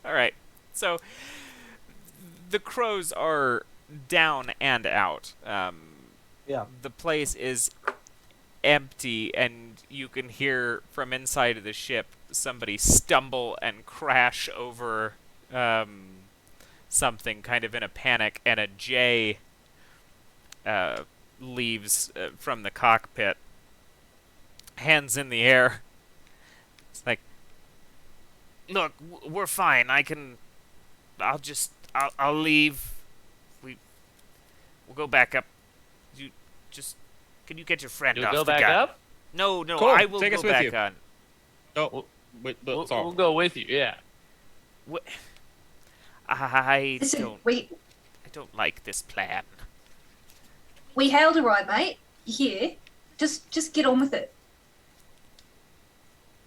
all right. So, the crows are down and out.
Yeah.
The place is empty, and you can hear from inside of the ship somebody stumble and crash over something kind of in a panic, and a jay leaves from the cockpit, hands in the air. It's like, look, we're fine. I'll leave. We'll go back up. Can you get your friend
You'll
off
go
the
back
gun?
up?
No,
Cool.
I will
Take
go
us with
back
you.
on.
Oh, wait,
We'll
sorry.
go with you. Yeah.
I
Listen,
I don't like this plan.
we hailed a ride, mate. You hear? Just get on with it.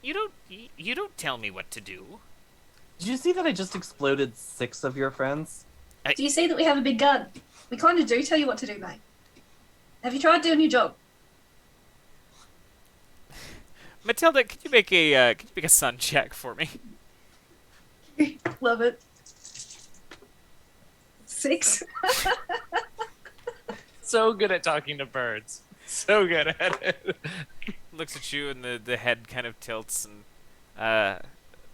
You don't tell me what to do.
Did you see that I just exploded 6 of your friends?
Do you see that we have a big gun? We kind of do tell you what to do, mate. Have you tried doing your job?
Matilda, could you make a sun check for me?
Love it. 6.
So good at talking to birds. So good at it.
Looks at you, and the head kind of tilts and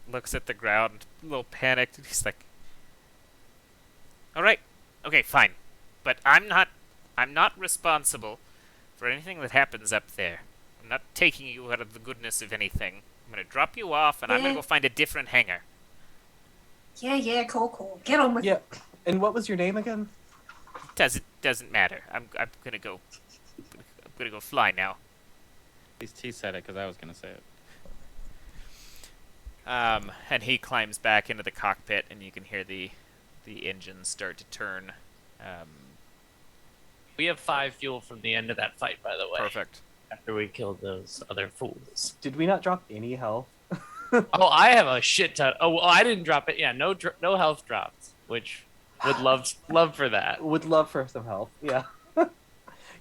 looks at the ground, a little panicked. And he's like, "All right, okay, fine, but I'm not responsible for anything that happens up there. I'm not taking you out of the goodness of anything. I'm gonna drop you off, and I'm gonna
Yeah.
go find a different hangar."
Yeah, cool. Get on with it.
Yeah. And what was your name again?
Doesn't matter. I'm gonna go fly now.
At least he said it because I was gonna say it.
And he climbs back into the cockpit, and you can hear the engines start to turn.
We have 5 fuel from the end of that fight, by the way.
Perfect.
After we killed those other fools.
Did we not drop any health?
Oh, I have a shit ton. Oh, well, I didn't drop it. Yeah, no health drops, which would love for that.
Would love for some health. Yeah.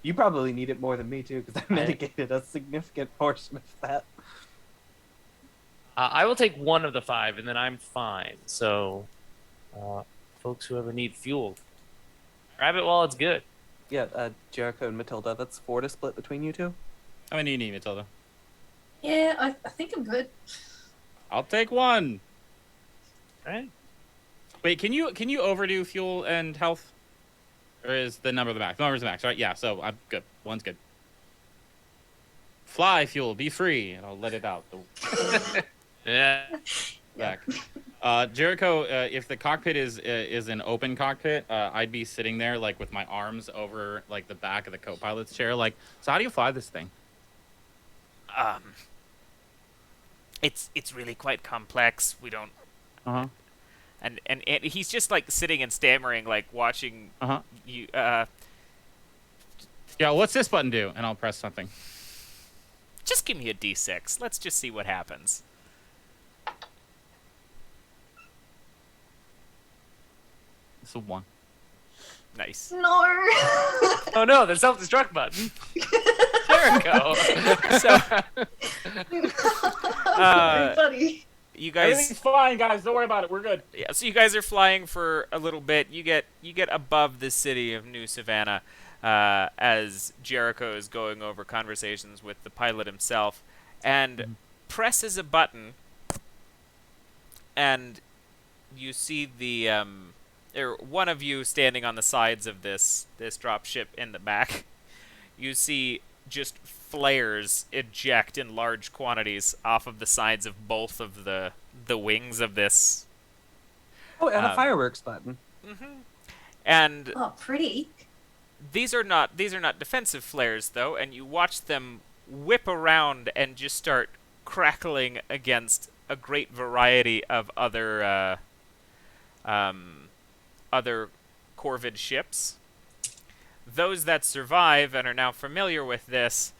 You probably need it more than me too, because I mitigated a significant portion of that.
I will take 1 of the 5, and then I'm fine. So, folks who ever need fuel, grab it while it's good.
Yeah, Jericho and Matilda, that's 4 to split between you two.
How many do you need, Matilda?
Yeah, I think I'm good.
I'll take 1.
All right.
Wait, can you overdo fuel and health? Or is the number the max? The number's the max, right? Yeah, so I'm good. 1's good. Fly, fuel, be free, and I'll let it out.
Yeah.
Back. Jericho, if the cockpit is an open cockpit, I'd be sitting there like with my arms over like the back of the co-pilot's chair. Like, so how do you fly this thing?
It's really quite complex. We don't.
Uh-huh.
And he's just like sitting and stammering, like watching you.
Yeah, what's this button do? And I'll press something.
Just give me a D6. Let's just see what happens.
It's a 1.
Nice.
No.
Oh no, the self-destruct button. Jericho.
So,
Very funny.
you guys.
Everything's fine, guys. Don't worry about it. We're good.
Yeah, so you guys are flying for a little bit. You get above the city of New Savannah as Jericho is going over conversations with the pilot himself, and presses a button, and you see one of you standing on the sides of this drop ship in the back. You see just flares eject in large quantities off of the sides of both of the wings of this.
Oh, and a fireworks button.
And
Oh, pretty.
these are not defensive flares though, and you watch them whip around and just start crackling against a great variety of other Corvid ships. Those that survive and are now familiar with this,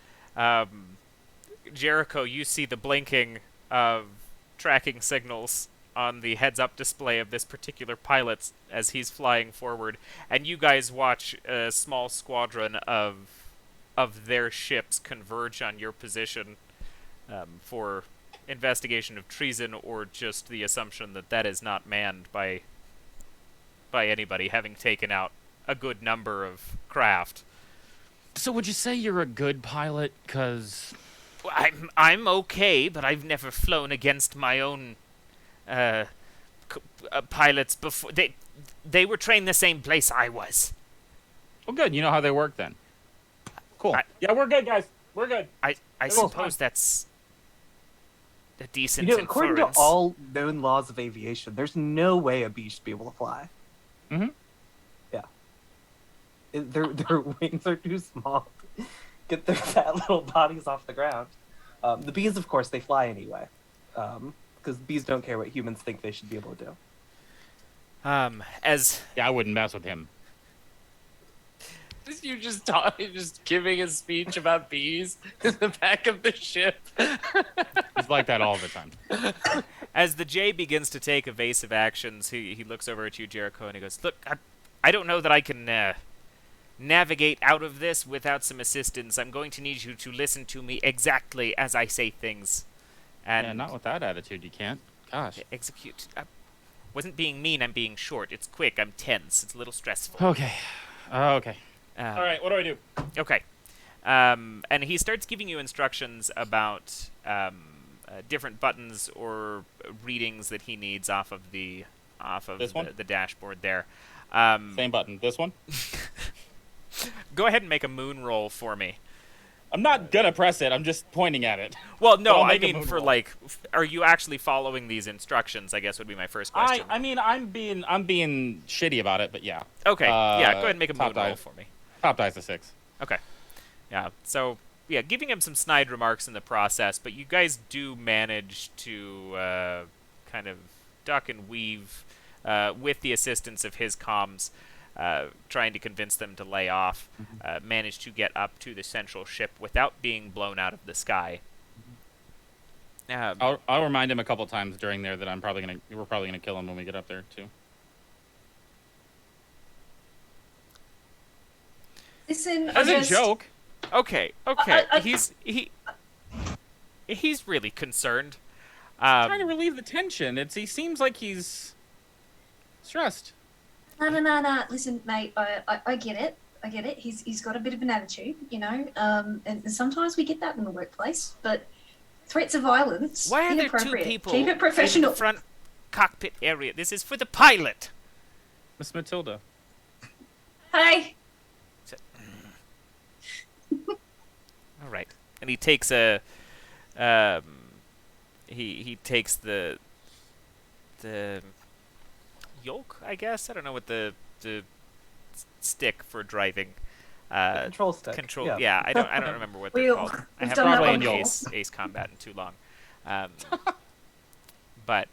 Jericho, you see the blinking of tracking signals on the heads-up display of this particular pilot as he's flying forward, and you guys watch a small squadron of their ships converge on your position for investigation of treason, or just the assumption that that is not manned by anybody, having taken out a good number of craft.
So would you say you're a good pilot? Cause
I'm okay, but I've never flown against my own pilots before. They were trained the same place I was.
Well, good. You know how they work then. Cool. Yeah, we're good, guys. We're good.
I suppose that's a decent
according to
inference.
all known laws of aviation, there's no way a bee should be able to fly.
Mm-hmm.
Yeah. Their wings are too small to get their fat little bodies off the ground. The bees, of course, they fly anyway. Because bees don't care what humans think they should be able to do.
I wouldn't mess with him.
You just giving a speech about bees in the back of the ship.
He's like that all the time.
As the J begins to take evasive actions, he looks over at you, Jericho, and he goes, "Look, I don't know that I can navigate out of this without some assistance. I'm going to need you to listen to me exactly as I say things. And
Yeah, not with that attitude, you can't. Gosh.
execute. I wasn't being mean, I'm being short. It's quick, I'm tense. It's a little stressful."
Okay. Okay.
All
right, what do I do?
Okay. And he starts giving you instructions about different buttons or readings that he needs off of the dashboard there.
Same button. This one?
Go ahead and make a moon roll for me.
I'm not gonna press it. I'm just pointing at it.
Well, no,
I'll
I
make a
mean
moon
for
roll.
like, are you actually following these instructions? I guess would be my first question.
I mean, I'm being shitty about it, but yeah.
Okay. Yeah. Go ahead and make a
top
moon roll
dive.
for me.
Top die's a 6.
Okay. Yeah. So yeah, giving him some snide remarks in the process, but you guys do manage to kind of duck and weave with the assistance of his comms, trying to convince them to lay off. Manage to get up to the central ship without being blown out of the sky.
I'll remind him a couple times during there that we're probably gonna kill him when we get up there too.
Listen,
As a joke.
Okay. He's really concerned.
Trying to relieve the tension. He seems like he's stressed.
No. Listen, mate, I get it. I get it. He's got a bit of an attitude, you know, and sometimes we get that in the workplace. But threats of violence,
Why are there two
inappropriate.
people
Keep it
in
professional.
the front cockpit area? This is for the pilot.
Miss Matilda.
Hey,
All right. And he takes he takes the yoke, I guess. I don't know what the stick for driving.
Control stick.
Control. Yeah, I don't remember what they're
Wheel.
called. I
We've
haven't
done that
played
one
Ace Combat in too long. But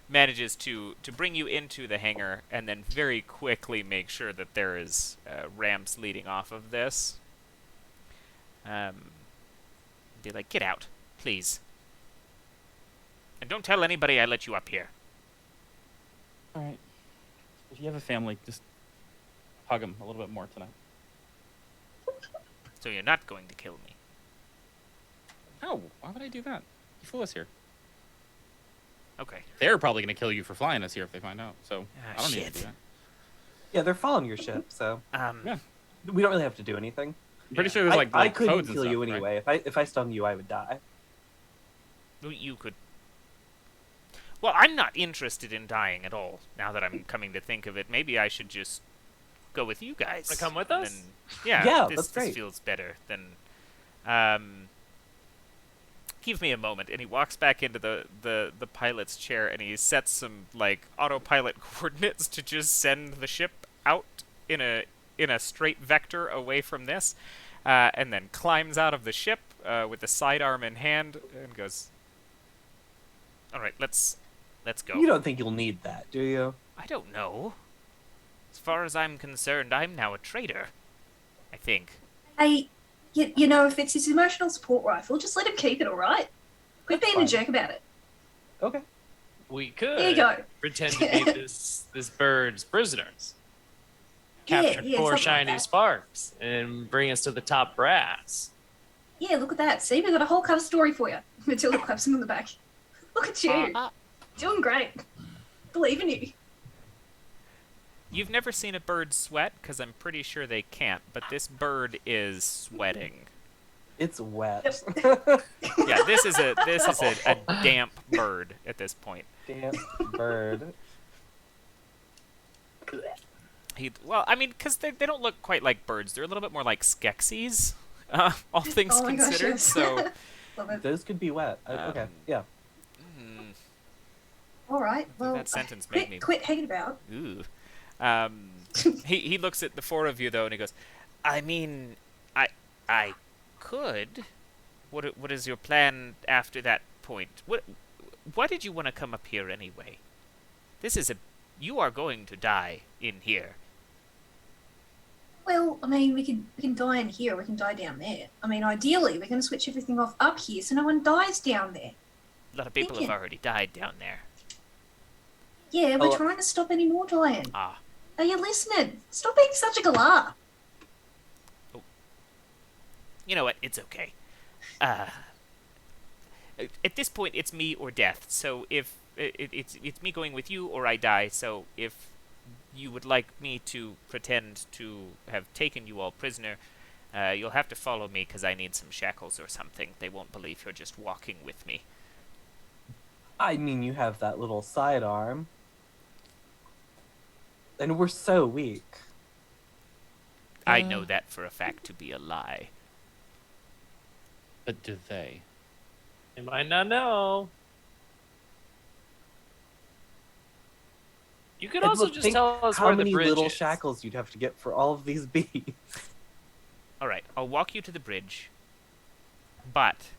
manages to bring you into the hangar and then very quickly make sure that there is ramps leading off of this. Be like, get out, please. And don't tell anybody I let you up here.
All right. If you have a family, just hug him a little bit more tonight.
So you're not going to kill me.
No, why would I do that? You flew us here.
Okay.
They're probably going to kill you for flying us here if they find out. So I don't need to
shit.
do that.
Yeah, they're following your ship, so
Yeah.
we don't really have to do anything.
I'm pretty sure there's like
I
codes
couldn't
and
kill
stuff,
you
right?
anyway. If I stung you, I would die.
You could. Well, I'm not interested in dying at all. Now that I'm coming to think of it, maybe I should just go with you guys.
Wanna come with
and
us?
then- yeah,
Yeah,
this,
that's
this
great.
feels better than. Give me a moment, and he walks back into the pilot's chair, and he sets some like autopilot coordinates to just send the ship out in a straight vector away from this, and then climbs out of the ship with the sidearm in hand and goes. All right, let's go.
You don't think you'll need that, do you?
I don't know. As far as I'm concerned, I'm now a traitor. I think.
hey, you know, if it's his emotional support rifle, just let him keep it, all right? Quit being a
fine.
jerk about it.
Okay.
We could
There you go.
pretend to be this bird's prisoners. Capture
yeah,
4
something like
shiny
that.
sparks and bring us to the top brass.
Yeah, look at that. See, we got a whole cover story for you. Matilda claps him on the back. Look at you. Doing great. Believe in you.
You've never seen a bird sweat, because I'm pretty sure they can't, but this bird is sweating.
It's wet.
Yeah, this is a damp bird at this point.
Damn bird.
Well, I mean, because they don't look quite like birds. They're a little bit more like Skeksis, all things
Oh my gosh,
considered.
yes.
So,
Love it.
Those could be wet. Okay, yeah.
All right. Well,
that sentence made me...
quit hanging about.
Ooh. He looks at the four of you, though, and he goes, I mean, I could. What is your plan after that point? Why did you want to come up here anyway? You are going to die in here.
Well, I mean, we can die in here. We can die down there. I mean, ideally, we're going to switch everything off up here so no one dies down there.
A lot of people have already died down there.
Yeah, we're trying to stop any more dying.
Ah.
Are you listening? Stop being such a galah.
Oh. You know what? It's okay. At this point, it's me or death. So if it's me going with you or I die. So if you would like me to pretend to have taken you all prisoner, you'll have to follow me because I need some shackles or something. They won't believe you're just walking with me.
I mean, you have that little sidearm. And we're so weak.
I know that for a fact to be a lie.
But do they?
They might not know. You could
And
also
look,
just
think
tell us
how
where the
many
bridge
little
is.
shackles you'd have to get for all of these bees.
All right, I'll walk you to the bridge, but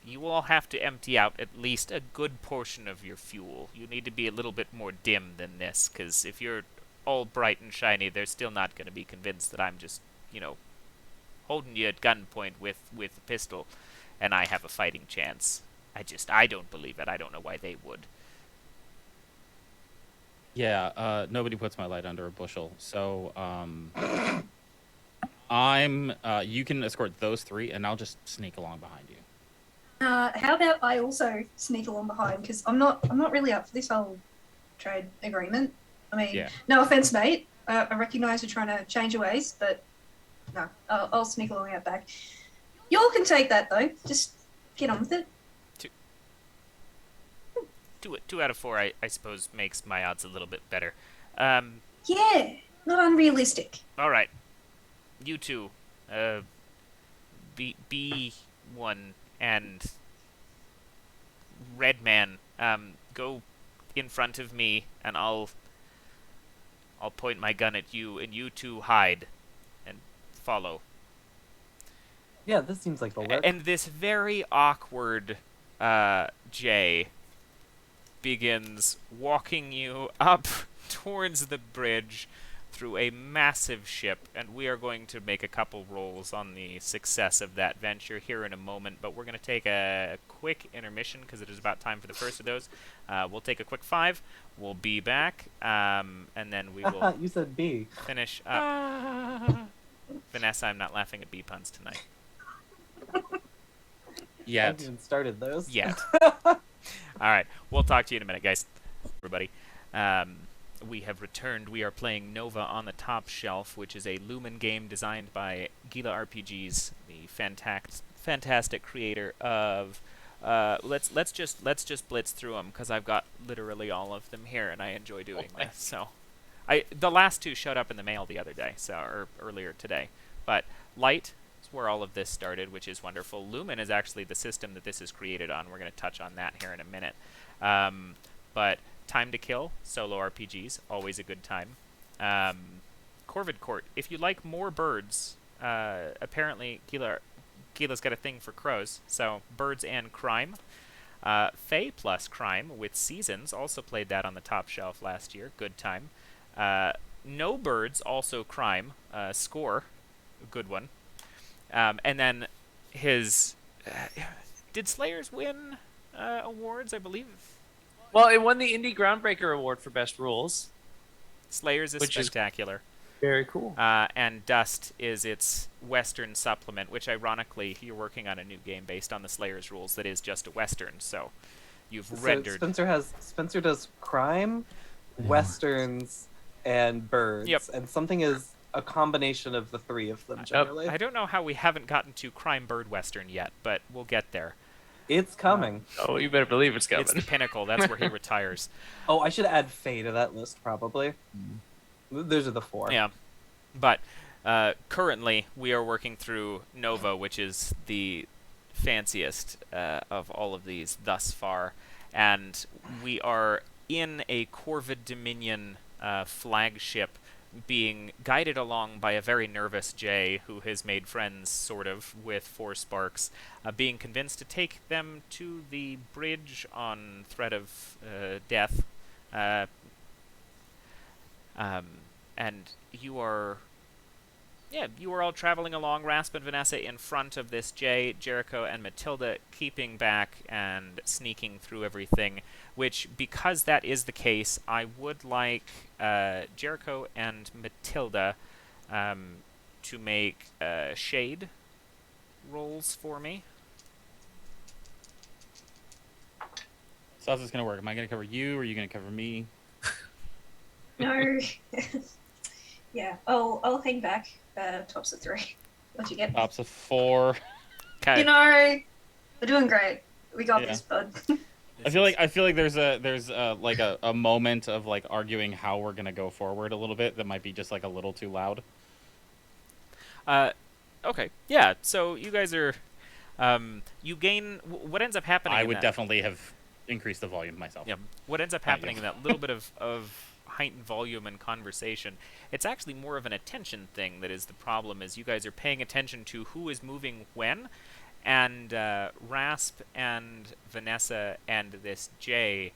you all have to empty out at least a good portion of your fuel. You need to be a little bit more dim than this, because if you're all bright and shiny, they're still not going to be convinced that I'm just, holding you at gunpoint with a pistol, and I have a fighting chance. I don't believe it. I don't know why they would.
Yeah, nobody puts my light under a bushel. So, you can escort those three, and I'll just sneak along behind you.
How about I also sneak along behind, because I'm not really up for this whole trade agreement. I mean, No offense, mate. I recognise you're trying to change your ways, but no, I'll sneak along out back. Y'all can take that though. Just get on with it.
Two out of four, I suppose, makes my odds a little bit better.
Yeah, not unrealistic.
All right, you two, B1 and Red Man, go in front of me, and I'll point my gun at you, and you two hide and follow.
Yeah, this seems like the work.
And this very awkward Jay begins walking you up towards the bridge through a massive ship, and we are going to make a couple rolls on the success of that venture here in a moment, but we're going to take a quick intermission because it is about time for the first of those. We'll take a quick 5. We'll be back, and then we will
You said B.
finish up. Vanessa, I'm not laughing at B puns tonight.
I
Yet.
haven't even started those.
Yet. All right, we'll talk to you in a minute, guys. Everybody. We have returned. We are playing Nova on the Top Shelf, which is a Lumen game designed by Gila RPGs, the fantastic creator of. Let's just blitz through them because I've got literally all of them here, and I enjoy doing this. So, the last 2 showed up in the mail the other day, or earlier today. But Light is where all of this started, which is wonderful. Lumen is actually the system that this is created on. We're going to touch on that here in a minute. But Time to Kill, solo RPGs, always a good time. Corvid Court, if you like more birds, apparently Gila's got a thing for crows, so birds and crime. Fae plus crime with Seasons, also played that on the Top Shelf last year, good time. No birds, also crime, Score, a good one. And then his... did Slayers win awards, I believe?
Well, it won the Indie Groundbreaker Award for Best Rules.
Slayers is spectacular.
Very cool.
And Dust is its Western supplement, which ironically, you're working on a new game based on the Slayers rules that is just a Western, so you've rendered...
Spencer does crime, Westerns, and birds.
Yep.
And something is a combination of the 3 of them, generally.
I don't know how we haven't gotten to Crime Bird Western yet, but we'll get there.
It's coming.
Oh, you better believe it's coming.
It's the pinnacle. That's where he retires.
Oh, I should add Faye to that list, probably. Those are the 4.
Yeah. But currently, we are working through Nova, which is the fanciest of all of these thus far. And we are in a Corvus Dominion flagship being guided along by a very nervous Jay who has made friends, sort of, with 4 Sparks, being convinced to take them to the bridge on threat of death. And you are all traveling along, Rasp and Vanessa in front of this Jay, Jericho and Matilda keeping back and sneaking through everything, which, because that is the case, I would like Jericho and Matilda to make shade rolls for me.
So how's this going to work? Am I going to cover you, or are you going to cover me?
No. Yeah, I'll hang back. Tops of 3. What you get?
Tops of 4.
Okay.
You know, we're doing great. We got
Yeah.
this, bud.
I feel like there's like a moment of like arguing how we're gonna go forward a little bit that might be just like a little too loud.
Okay. Yeah. So you guys are, you gain. What ends up happening?
I
in
would
that,
definitely have increased the volume myself.
Yeah. What ends up
Not
happening
you.
in that little bit of heightened volume and conversation, it's actually more of an attention thing that is the problem, is you guys are paying attention to who is moving when, and Rasp and Vanessa and this Jay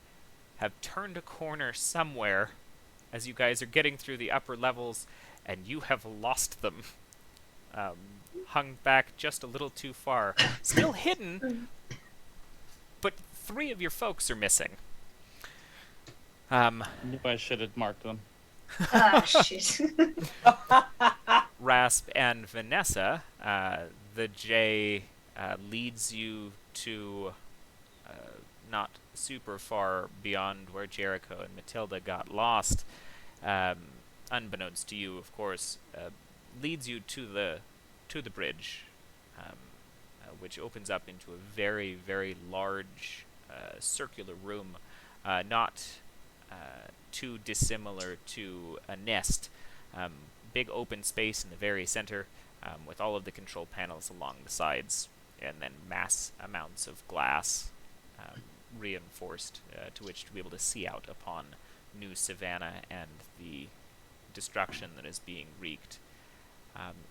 have turned a corner somewhere as you guys are getting through the upper levels, and you have lost them. Hung back just a little too far. Still hidden, but 3 of your folks are missing.
Knew I should have marked them.
Ah, shit.
Rasp and Vanessa, the J leads you to not super far beyond where Jericho and Matilda got lost, unbeknownst to you, of course, leads you to the bridge, which opens up into a very, very large circular room, not too dissimilar to a nest. Big open space in the very center, with all of the control panels along the sides, and then mass amounts of glass reinforced to which to be able to see out upon New Savannah and the destruction that is being wreaked.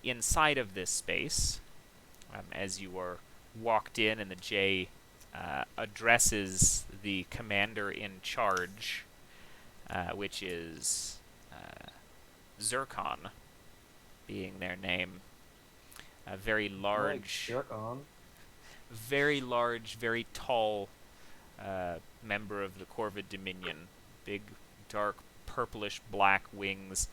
Inside of this space, as you are walked in and the J addresses the commander in charge, which is Zircon, being their name. A very large, very large, very tall member of the Corvus Dominion. Big, dark, purplish black wings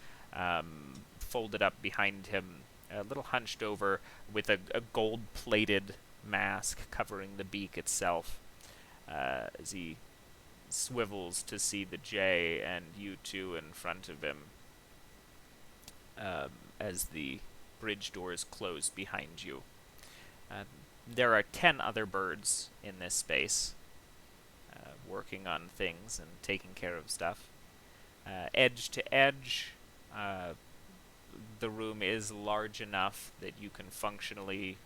folded up behind him, a little hunched over, with a gold-plated mask covering the beak itself, as he swivels to see the J and you two in front of him, as the bridge doors close behind you. There are 10 other birds in this space, working on things and taking care of stuff. Edge to edge, the room is large enough that you can functionally,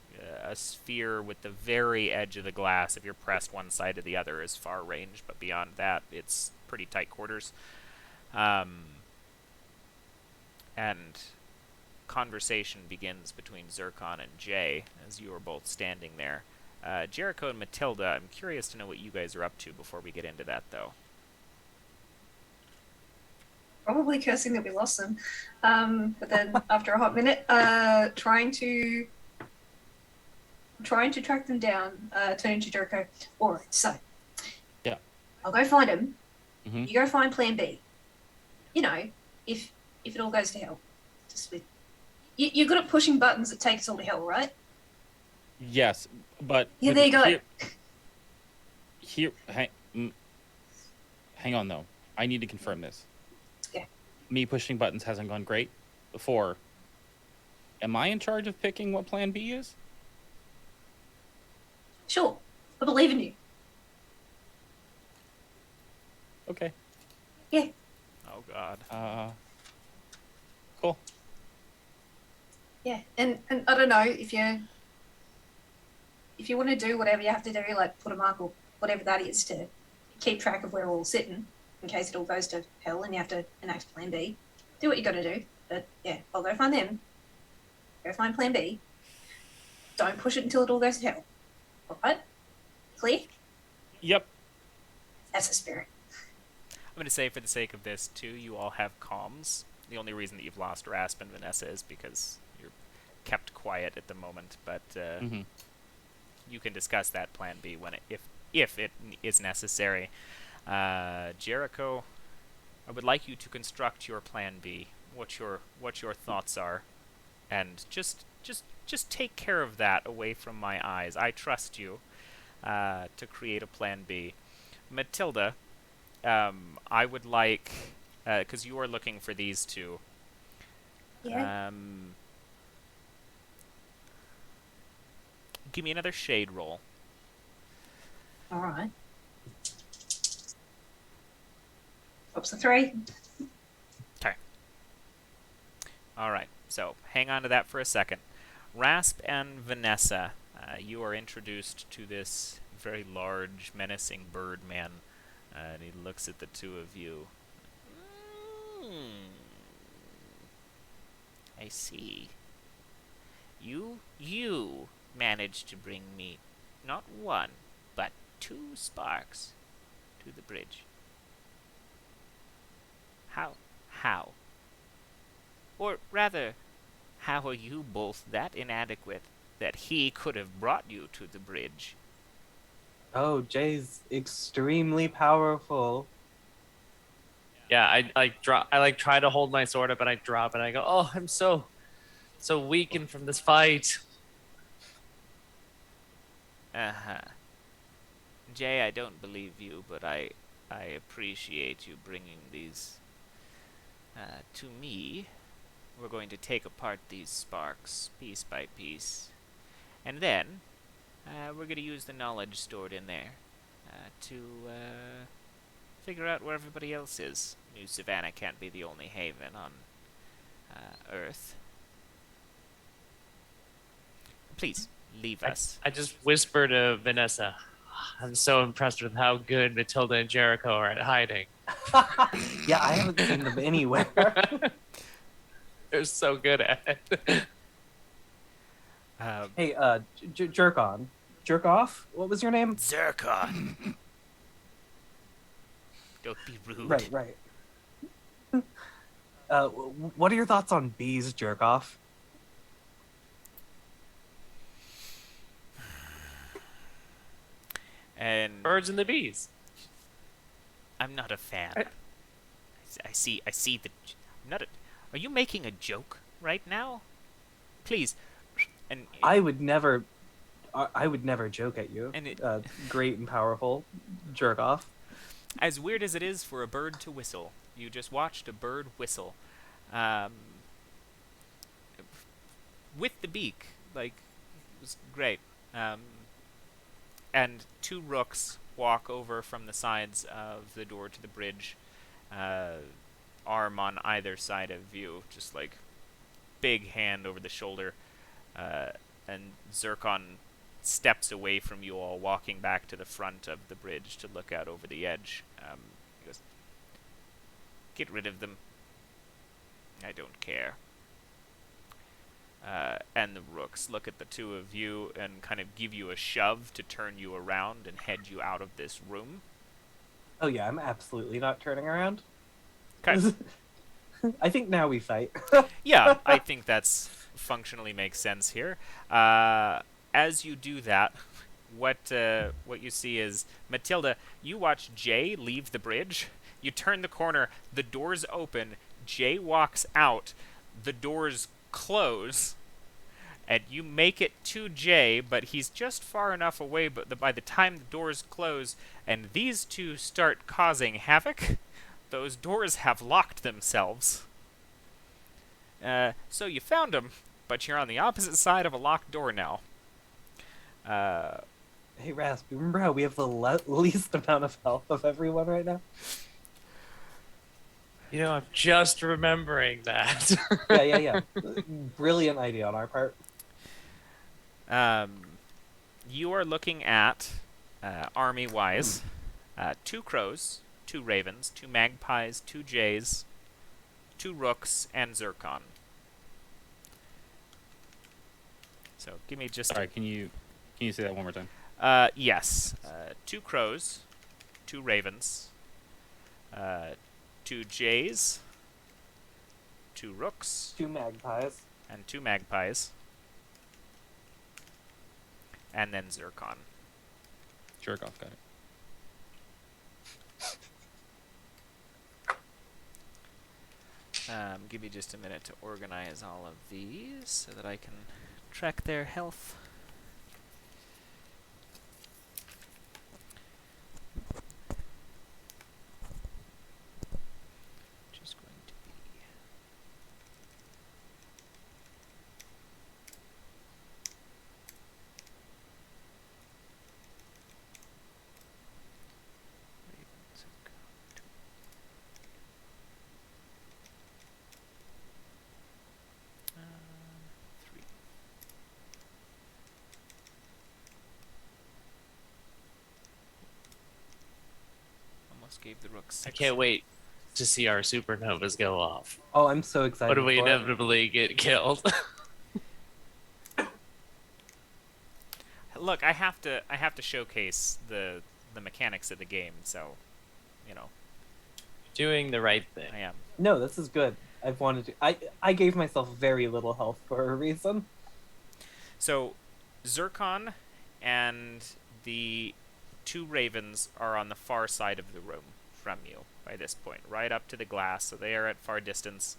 a sphere with the very edge of the glass, if you're pressed one side to the other, is far range, but beyond that, it's pretty tight quarters. And conversation begins between Zircon and Jay as you are both standing there. Jericho and Matilda, I'm curious to know what you guys are up to before we get into that, though.
Probably cursing that we lost them. But then after a hot minute, trying to track them down, turning to Jericho. Alright, so.
Yeah.
I'll go find him.
Mm-hmm.
You go find plan B. You know, if it all goes to hell. Just with you're good at pushing buttons that take us all to hell, right?
Yes, but
Yeah, there you go.
Hang on though. I need to confirm this.
Yeah.
Me pushing buttons hasn't gone great before. Am I in charge of picking what plan B is?
Sure. I believe in you.
Okay.
Yeah.
Oh, God.
Cool.
Yeah, and I don't know if you want to do whatever you have to do, like put a mark or whatever that is to keep track of where we're all sitting in case it all goes to hell and you have to enact Plan B. Do what you got to do. But yeah, I'll go find them. Go find Plan B. Don't push it until it all goes to hell. All right? Clear?
Yep.
That's the spirit.
I'm going to say, for the sake of this, too, you all have comms. The only reason that you've lost Rasp and Vanessa is because you're kept quiet at the moment, but you can discuss that Plan B when if it is necessary. Jericho, I would like you to construct your Plan B. What your thoughts are, and just take care of that away from my eyes. I trust you to create a Plan B. Matilda, I would like, because you are looking for these two.
Yeah.
Give me another shade roll.
All right. Oops, a 3.
Okay. All right. So hang on to that for a second. Rasp and Vanessa, you are introduced to this very large, menacing bird man, and he looks at the two of you. I see. You managed to bring me not one, but 2 sparks to the bridge. How? Or rather, how are you both that inadequate that he could have brought you to the bridge?
Oh, Jay's extremely powerful.
Yeah, I try to hold my sword up and I drop and I go, oh, I'm so weakened from this fight.
Jay, I don't believe you, but I appreciate you bringing these to me. We're going to take apart these sparks piece by piece, and then we're going to use the knowledge stored in there to figure out where everybody else is. New Savannah can't be the only haven on Earth. Please, leave us.
I just whisper to Vanessa, I'm so impressed with how good Matilda and Jericho are at hiding.
Yeah, I haven't seen them anywhere.
They're so good at it.
Hey, jerk on. Jerk off? What was your name?
Zircon! Don't be rude.
Right. What are your thoughts on bees, jerk off?
And
Birds and the bees.
I'm not a fan. I see the. I'm not a. Are you making a joke right now? Please. And
I would never joke at you.
And
Great and powerful jerk off.
As weird as it is for a bird to whistle, you just watched a bird whistle, with the beak. Like, it was great. And 2 rooks walk over from the sides of the door to the bridge, arm on either side of you, just like big hand over the shoulder, and Zircon steps away from you all, walking back to the front of the bridge to look out over the edge. He goes, "Get rid of them. I don't care." And the rooks look at the two of you and kind of give you a shove to turn you around and head you out of this room.
Oh yeah, I'm absolutely not turning around.
Okay.
I think now we fight.
Yeah, I think that's functionally makes sense here. As you do that, what you see is, Matilda, you watch Jay leave the bridge. You turn the corner, the doors open, Jay walks out, the doors close, and you make it to Jay, but he's just far enough away but by the time the doors close and these two start causing havoc, those doors have locked themselves. So you found them, but you're on the opposite side of a locked door now.
Hey Rasp, remember how we have the least amount of health of everyone right now?
You know, I'm just remembering that.
Yeah. Brilliant idea on our part.
You are looking at, army-wise, 2 crows, 2 ravens, 2 magpies, 2 jays, 2 rooks, and zircon. So give me just...
Sorry, can you say that one more time?
Yes. 2 crows, 2 ravens, 2 jays, 2 rooks,
2 magpies.
and 2 magpies, and then zircon.
Jerk off, got it.
Give me just a minute to organize all of these so that I can track their health. Just going to be... Ravens have gone to... three. Almost gave the rook 6.
I can't wait to see our supernovas go off.
Oh, I'm so excited.
What do we
for it.
inevitably get killed?
Look, I have to showcase the mechanics of the game, so you know,
Doing the right thing.
I am.
No, this is good. I've wanted to. I gave myself very little health for a reason.
So, Zircon and the 2 ravens are on the far side of the room from you by this point, right up to the glass, so they are at far distance.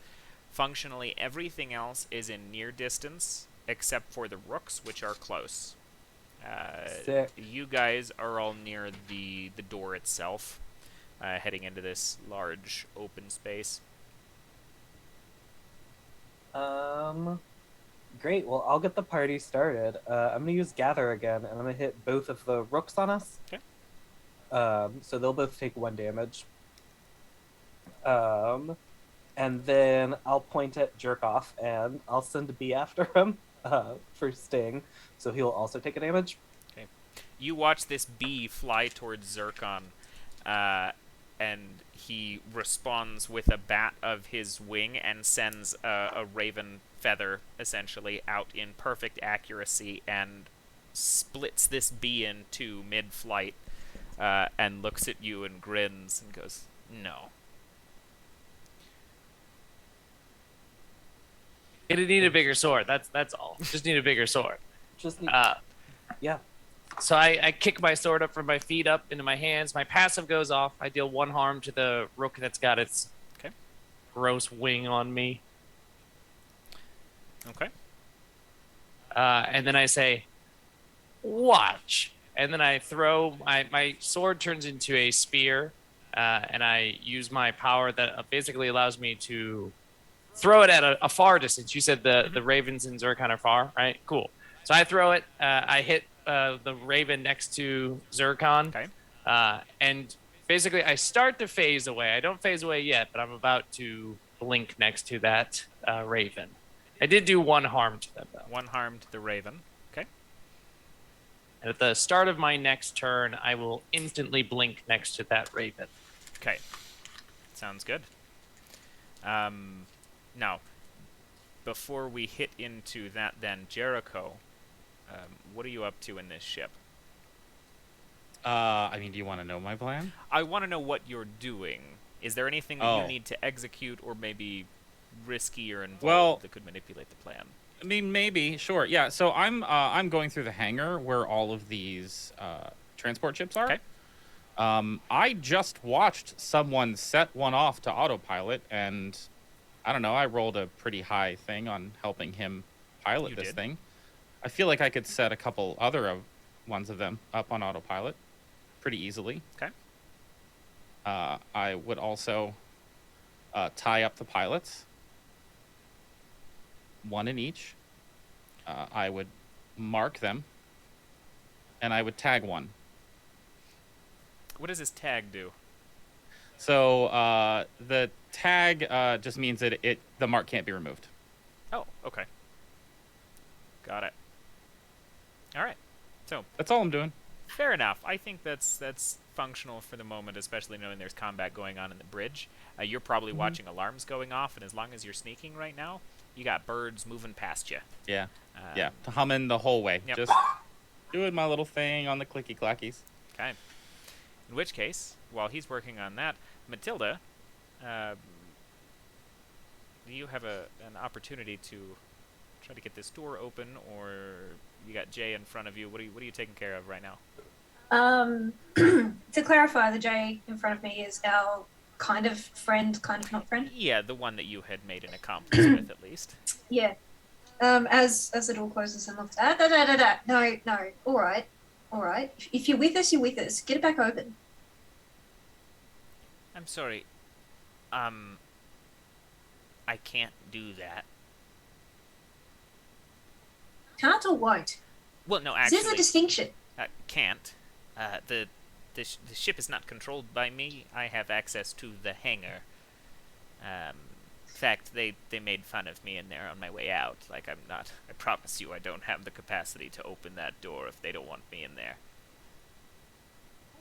Functionally, everything else is in near distance, except for the rooks, which are close.
Sick.
You guys are all near the door itself, heading into this large open space.
Great. Well, I'll get the party started. I'm gonna use gather again, and I'm gonna hit both of the rooks on us.
Okay.
So they'll both take 1 damage. And then I'll point at Jerk Off, and I'll send a bee after him for sting, so he'll also take a damage.
Okay. You watch this bee fly towards Zircon, and he responds with a bat of his wing and sends a raven feather, essentially, out in perfect accuracy and splits this bee in 2 mid-flight, and looks at you and grins and goes, "No."
Gonna need a bigger sword. That's all. Just need a bigger sword.
Just need, yeah.
So I kick my sword up from my feet up into my hands. My passive goes off. I deal 1 harm to the rook that's got its gross wing on me.
Okay.
And then I say, "Watch." And then I throw my sword turns into a spear, and I use my power that basically allows me to throw it at a far distance. You said the ravens and Zircon are far, right? Cool. So I throw it. I hit the raven next to Zircon.
Okay.
And basically I start to phase away. I don't phase away yet, but I'm about to blink next to that raven. I did do 1 harm to them, though.
1 harm to the raven. Okay.
And at the start of my next turn, I will instantly blink next to that raven.
Okay. Sounds good. Now, before we hit into that then, Jericho, what are you up to in this ship?
I mean, do you want to know my plan?
I want to know what you're doing. Is there anything that you need to execute or maybe risky or involved that could manipulate the plan?
I mean, maybe, sure. Yeah, so I'm going through the hangar where all of these transport ships are.
Okay.
I just watched someone set one off to autopilot, and I don't know, I rolled a pretty high thing on helping him pilot this thing. I feel like I could set a couple other ones of them up on autopilot pretty easily.
Okay.
I would also tie up the pilots, 1 in each. I would mark them, and I would tag 1.
What does this tag do?
So the Tag just means that the mark can't be removed.
Oh, okay. Got it. All right. So
That's all I'm doing.
fair enough. I think that's functional for the moment, especially knowing there's combat going on in the bridge. You're probably watching alarms going off, and as long as you're sneaking right now, you got birds moving past you.
Yeah. Humming the whole way.
Yep.
Just doing my little thing on the clicky clackies.
Okay. In which case, while he's working on that, Matilda, you have an opportunity to try to get this door open, or you got Jay in front of you. What are you taking care of right now?
To clarify, the J in front of me is our kind of friend, kind of not friend.
Yeah, the one that you had made an accomplice with, at least.
Yeah. As the door closes and looks, no, all right. If you're with us, you're with us. Get it back open.
I'm sorry. I can't do that.
Can't or won't?
Well, no, actually,
There's a distinction.
Can't. The ship is not controlled by me. I have access to the hangar. In fact, they made fun of me in there on my way out. Like, I'm not. I promise you, I don't have the capacity to open that door if they don't want me in there.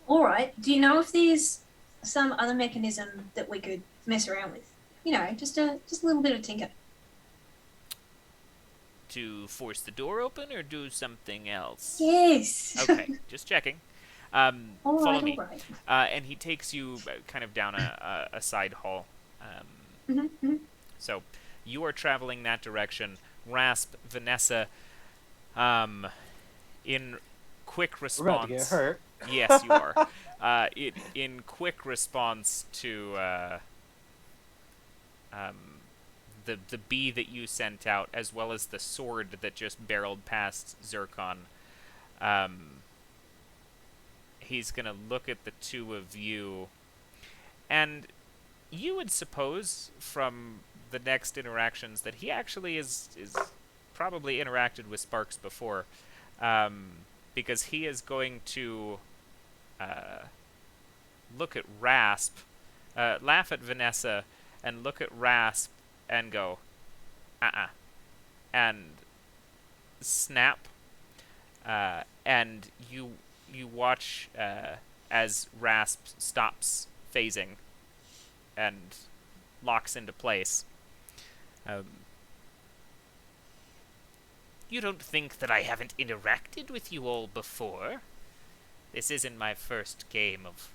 All right. Do you know if there's some other mechanism that we could mess around with? You know, just a little bit of tinker.
To force the door open or do something else?
Yes.
Okay, just checking. Follow me.
All right.
And he takes you kind of down a side hall. So you are traveling that direction. Rasp, Vanessa, in quick response.
We're about to get hurt.
Yes, you are. In quick response to the bee that you sent out, as well as the sword that just barreled past Zircon, he's gonna look at the two of you, and you would suppose from the next interactions that he actually is probably interacted with Sparks before, because he is going to look at Rasp, laugh at Vanessa, and look at Rasp and go, and snap, and you watch as Rasp stops phasing and locks into place. You don't think that I haven't interacted with you all before? This isn't my first game of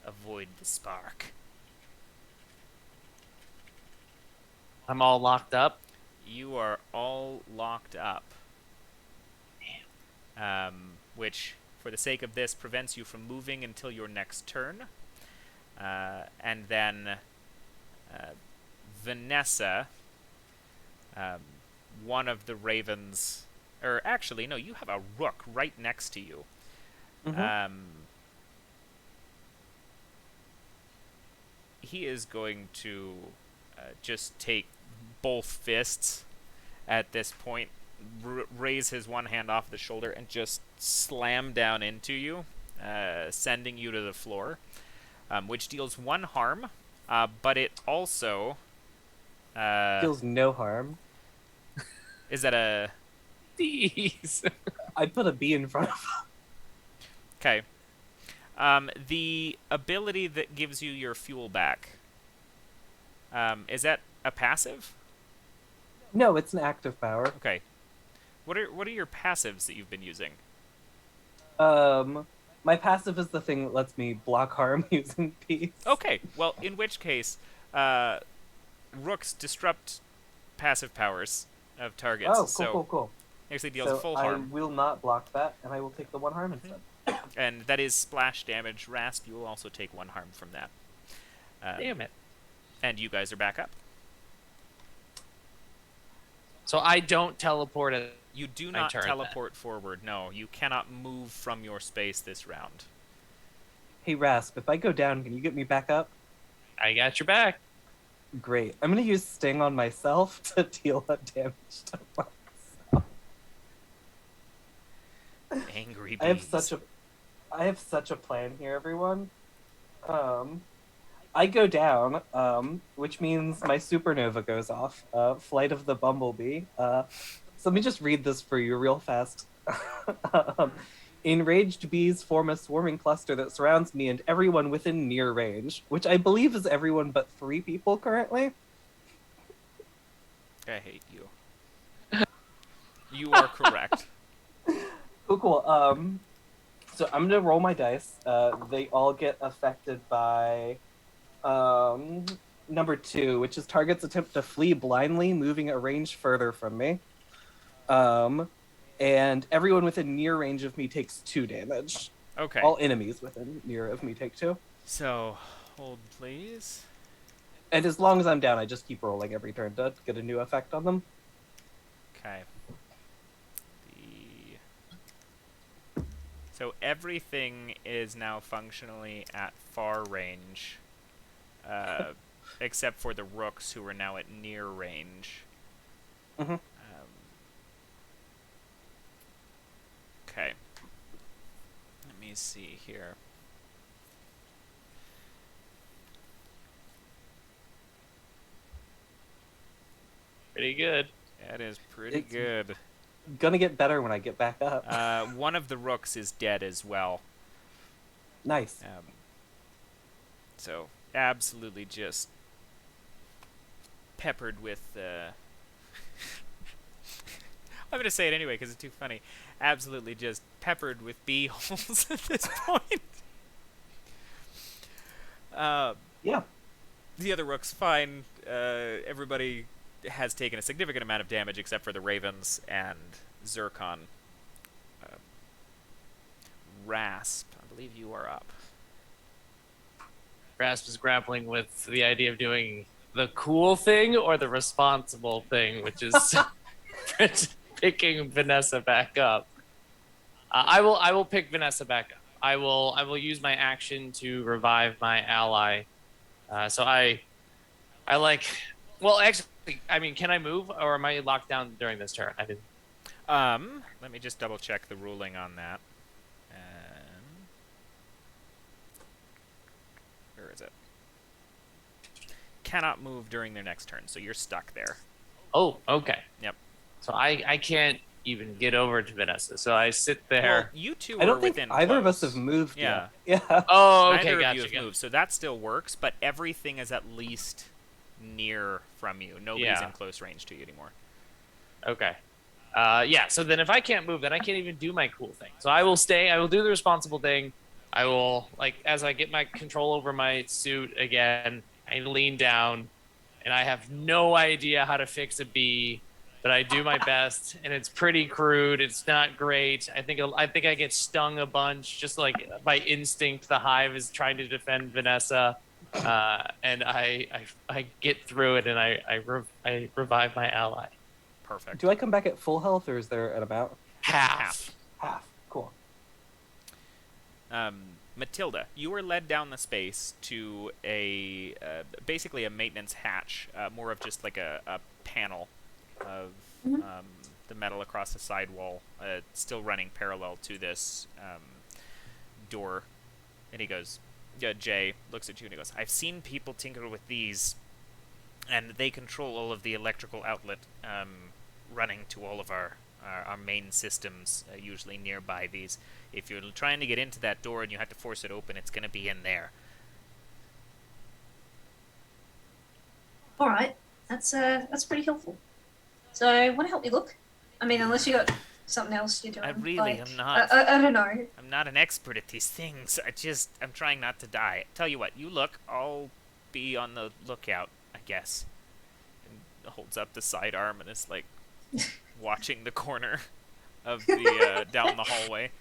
Avoid the Spark.
I'm all locked up.
You are all locked up. Which, for the sake of this, prevents you from moving until your next turn. And then Vanessa, one of the ravens, or actually, no, you have a rook right next to you. He is going to just take both fists at this point, raise his one hand off the shoulder, and just slam down into you, sending you to the floor, which deals 1 harm, but it also...
Deals no harm.
Is that a...
Jeez.
I'd put a B in front of him.
Okay. The ability that gives you your fuel back, is that a passive?
No, it's an active power.
Okay. What are your passives that you've been using?
My passive is the thing that lets me block harm using peace.
Okay. Well, in which case, rooks disrupt passive powers of targets.
Oh, cool.
Actually deals
So
full
I
harm.
will not block that, and I will take the 1 harm instead.
And that is splash damage. Rasp, you will also take 1 harm from that.
Damn it.
And you guys are back up.
So I don't teleport it.
You do not
turn
teleport forward. No, you cannot move from your space this round.
Hey, Rasp, if I go down, can you get me back up?
I got your back.
Great. I'm going to use Sting on myself to deal damage to myself.
Angry bees.
I have such a plan here, everyone. I go down, which means my supernova goes off. Flight of the Bumblebee. So let me just read this for you real fast. Enraged bees form a swarming cluster that surrounds me and everyone within near range, which I believe is everyone but 3 people currently.
I hate you. You are correct.
Cool. So I'm gonna roll my dice. They all get affected by number 2, which is targets attempt to flee blindly, moving a range further from me. And everyone within near range of me takes 2 damage.
Okay.
All enemies within near of me take 2.
So, hold please.
And as long as I'm down, I just keep rolling every turn to get a new effect on them.
Okay. So everything is now functionally at far range, except for the rooks, who are now at near range.
Mm-hmm.
Okay. Let me see here.
Pretty good.
That is pretty good.
Gonna get better when I get back up.
One of the rooks is dead as well.
Nice.
So, absolutely just peppered with... I'm going to say it anyway because it's too funny. Absolutely just peppered with bee holes at this point.
Yeah.
The other rook's fine. Everybody has taken a significant amount of damage except for the ravens and Zircon. Rasp, I believe you are up.
Rasp is grappling with the idea of doing the cool thing or the responsible thing, which is picking Vanessa back up. I will pick Vanessa back up. I will use my action to revive my ally. So I like. Well, actually, I mean, can I move or am I locked down during this turn? I didn't.
Let me just double check the ruling on that. Where is it? Cannot move during their next turn, so you're stuck there.
Oh, okay.
Yep.
So I can't even get over to Vanessa, so I sit there.
Well, you two
I
are
don't think
within
either of
close.
us have moved
Yeah.
yet. Yeah.
Oh, okay,
Neither
gotcha.
of you have moved, so that still works, but everything is at least near from you. Nobody's in close range to you anymore.
Okay. Yeah, so then if I can't move, then I can't even do my cool thing. So I will stay, I will do the responsible thing. I will, like, as I get my control over my suit again, I lean down, and I have no idea how to fix a bee, but I do my best, and it's pretty crude. It's not great. I think I get stung a bunch, just like by instinct. The hive is trying to defend Vanessa, and I get through it, and I revive my ally.
Perfect.
Do I come back at full health, or is there an amount?
Half.
Cool.
Matilda, you were led down the space to a basically a maintenance hatch, more of just like a panel of the metal across the sidewall, still running parallel to this door. And he goes, Jay looks at you and he goes, I've seen people tinker with these, and they control all of the electrical outlet running to all of our main systems, usually nearby these. If you're trying to get into that door and you have to force it open, it's going to be in there.
All right, that's pretty helpful. So, want to help me look? I mean, unless you got something else you're doing.
I really
like,
am not.
I don't know.
I'm not an expert at these things. I'm trying not to die. Tell you what, you look, I'll be on the lookout, I guess. And holds up the sidearm and is like watching the corner of the down the hallway.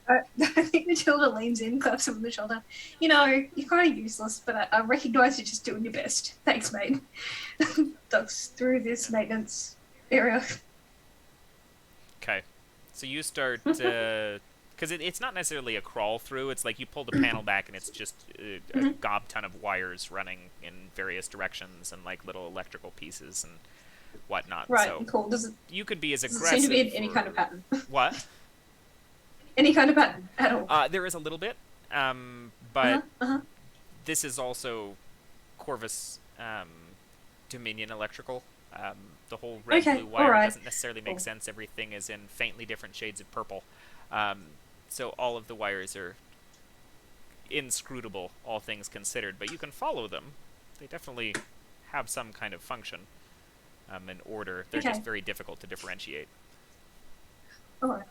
I think Matilda leans in, claps him on the shoulder. You know, you're kind of useless, but I recognise you're just doing your best. Thanks, mate. Ducks through this maintenance area.
Okay. So you start, because it's not necessarily a crawl through, it's like you pull the panel back and it's just a gob ton of wires running in various directions and like little electrical pieces and whatnot.
Right,
so
cool.
you could be as
Does
aggressive.
it seem to be in any kind of pattern?
What?
Any kind of pattern at all?
There is a little bit, but this is also Corvus Dominion electrical. The whole red-blue wire doesn't necessarily make sense. Everything is in faintly different shades of purple. So all of the wires are inscrutable, all things considered. But you can follow them. They definitely have some kind of function and order. They're just very difficult to differentiate.
Alright.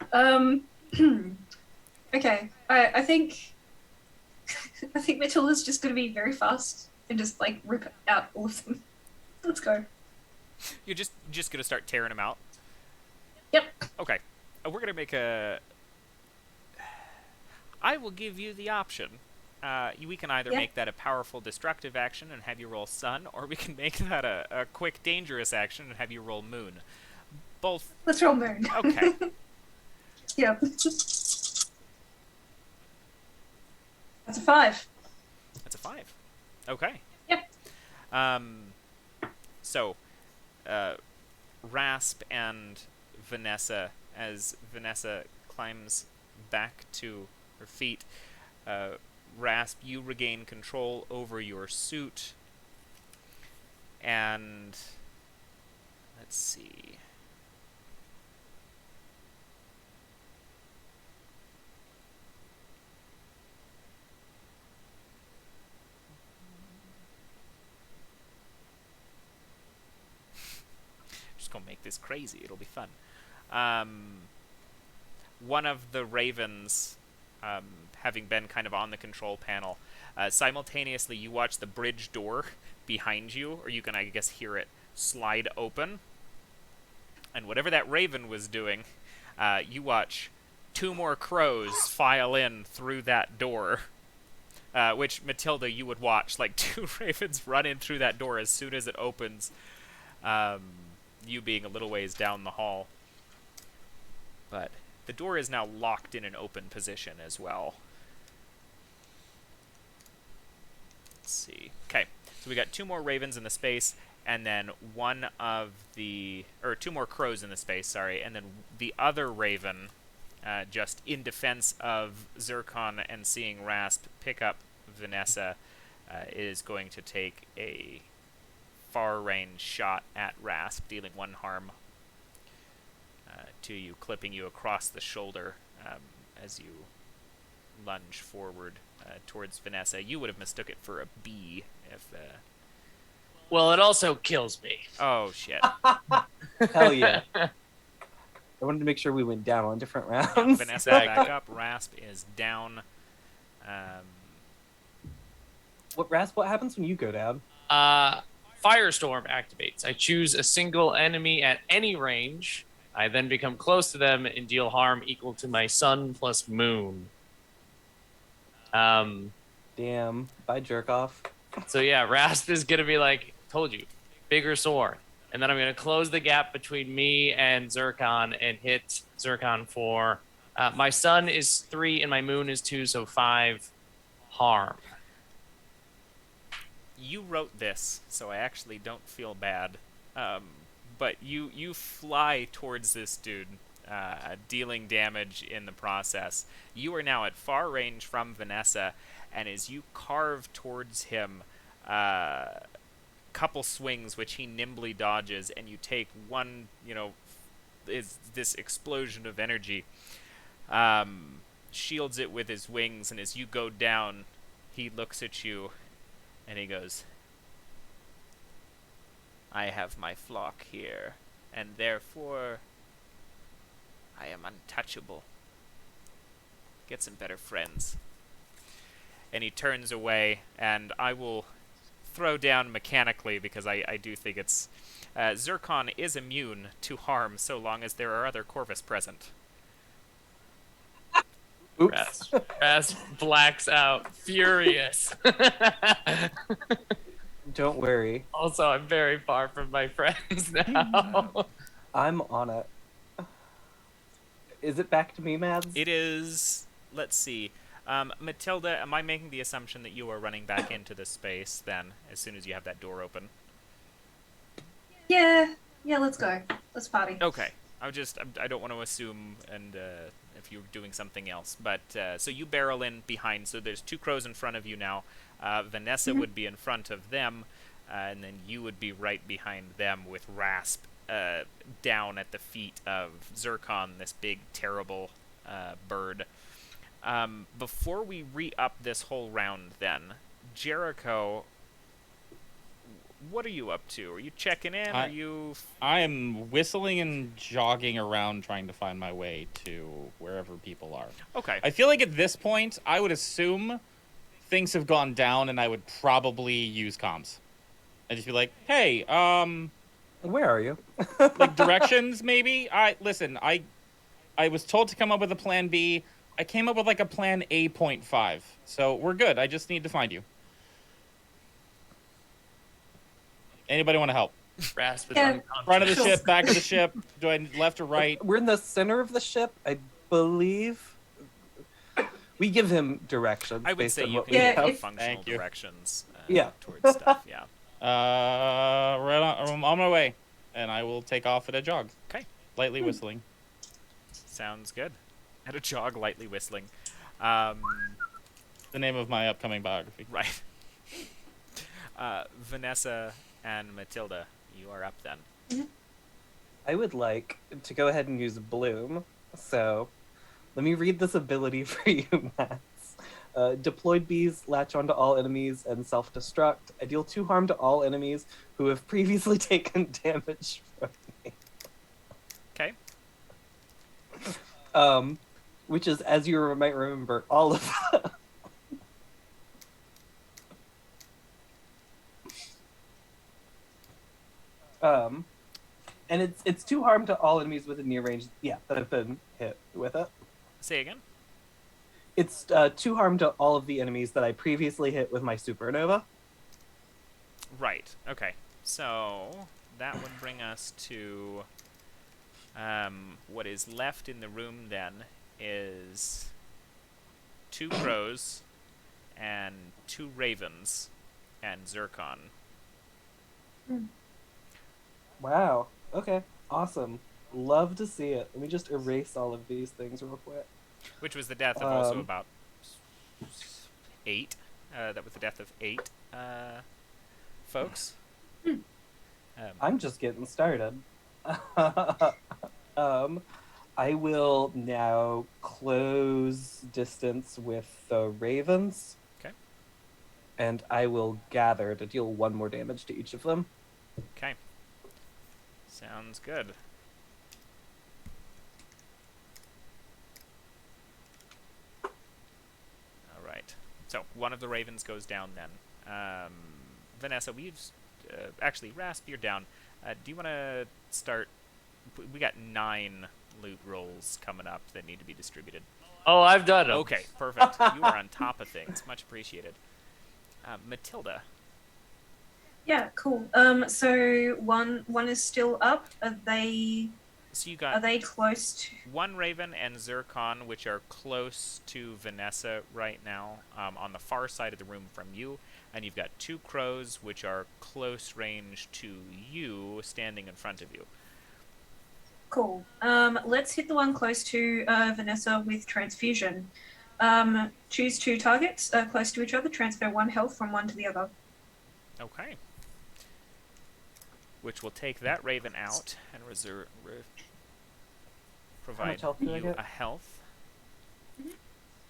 Okay. I think I think Matilda's just gonna be very fast and just like rip out all of them. Let's go.
You're just gonna start tearing them out?
Yep.
Okay. We're gonna make a... I will give you the option. We can either make that a powerful destructive action and have you roll sun, or we can make that a quick dangerous action and have you roll moon. Both...
Let's roll moon.
Okay.
Yep. That's a 5.
That's a 5. Okay.
Yep.
So, Rasp and Vanessa, as Vanessa climbs back to her feet, Rasp, you regain control over your suit, and let's see. Gonna make this crazy. It'll be fun. One of the ravens, having been kind of on the control panel, simultaneously you watch the bridge door behind you, or you can, I guess, hear it slide open. And whatever that raven was doing, you watch 2 more crows file in through that door. Which, Matilda, you would watch, like 2 ravens run in through that door as soon as it opens. You being a little ways down the hall. But the door is now locked in an open position as well. Let's see. Okay, so we got 2 more ravens in the space, and then 2 more crows in the space, sorry, and then the other raven, just in defense of Zircon and seeing Rasp pick up Vanessa, is going to take a far-range shot at Rasp, dealing 1 harm to you, clipping you across the shoulder as you lunge forward towards Vanessa. You would have mistook it for a bee if...
Well, it also kills me.
Oh, shit.
Hell yeah. I wanted to make sure we went down on different rounds.
Yeah, Vanessa back up. Rasp is down.
What happens when you go down?
Firestorm activates. I choose a single enemy at any range. I then become close to them and deal harm equal to my sun plus moon.
Damn. Bye, jerk off.
So yeah, Rasp is going to be like, told you, bigger sword. And then I'm going to close the gap between me and Zircon and hit Zircon for... my sun is 3 and my moon is 2, so 5 harm.
You wrote this, so I actually don't feel bad. But you fly towards this dude, dealing damage in the process. You are now at far range from Vanessa, and as you carve towards him, couple swings which he nimbly dodges, and you take one, is this explosion of energy, shields it with his wings, and as you go down, he looks at you, and he goes, I have my flock here, and therefore I am untouchable. Get some better friends. And he turns away, and I will throw down mechanically because I do think it's... Zircon is immune to harm so long as there are other Corvus present.
Oops.
Rasp blacks out, furious.
Don't worry.
Also, I'm very far from my friends now.
I'm on it. Is it back to me, Mads?
It is... Let's see. Matilda, am I making the assumption that you are running back into the space then, as soon as you have that door open?
Yeah, let's go. Let's party.
Okay. I don't want to assume, and if you're doing something else. But, so you barrel in behind, so there's 2 crows in front of you now. Vanessa would be in front of them, and then you would be right behind them with Rasp down at the feet of Zircon, this big, terrible bird. Before we re-up this whole round, then, Jericho, what are you up to? Are you checking in? Are you...
I am whistling and jogging around trying to find my way to wherever people are.
Okay.
I feel like at this point, I would assume things have gone down and I would probably use comms. I'd just be like, hey,
Where are you?
like directions maybe? I was told to come up with a plan B. I came up with like a plan A.5. So we're good. I just need to find you. Anybody want to help?
Rasp is
Yeah.
unconscious.
Front of the ship, back of the ship. Do I left or right?
We're in the center of the ship, I believe. We give him directions.
I would
based
say
on
you
what
can
we
Yeah,
give
have.
if-
functional
Thank you.
directions
Yeah.
towards stuff, yeah.
Right on my way. And I will take off at a jog.
Okay.
Lightly whistling.
Sounds good. At a jog, lightly whistling.
The name of my upcoming biography.
Right. Vanessa and Matilda, you are up then.
I would like to go ahead and use Bloom. So let me read this ability for you, Max. Deployed bees latch onto all enemies and self-destruct. I deal 2 harm to all enemies who have previously taken damage from me.
Okay.
Which is, as you might remember, all of and it's 2 harm to all enemies within near range. Yeah, that have been hit with it.
Say again?
It's 2 harm to all of the enemies that I previously hit with my supernova.
Right. Okay. So that would bring us to what is left in the room then is 2 crows and 2 ravens and Zircon.
Wow. Okay. Awesome. Love to see it. Let me just erase all of these things real quick.
Which was the death of also about 8. That was the death of 8 folks.
I'm just getting started. I will now close distance with the ravens.
Okay.
And I will gather to deal 1 more damage to each of them.
Okay. Sounds good. All right. So one of the ravens goes down then. Vanessa, actually, Rasp, you're down. Do you want to start? We got 9 loot rolls coming up that need to be distributed.
Oh, I've done them.
Okay, perfect. You are on top of things. Much appreciated. Matilda.
Yeah, cool. So one is still up. Are they
So you got
close to?
1 raven and Zircon, which are close to Vanessa right now, on the far side of the room from you, and you've got 2 crows, which are close range to you, standing in front of you.
Cool. Let's hit the one close to Vanessa with transfusion. Choose 2 targets close to each other. Transfer 1 health from one to the other.
Okay. Which will take that raven out and provide
health do I
you
get?
a health.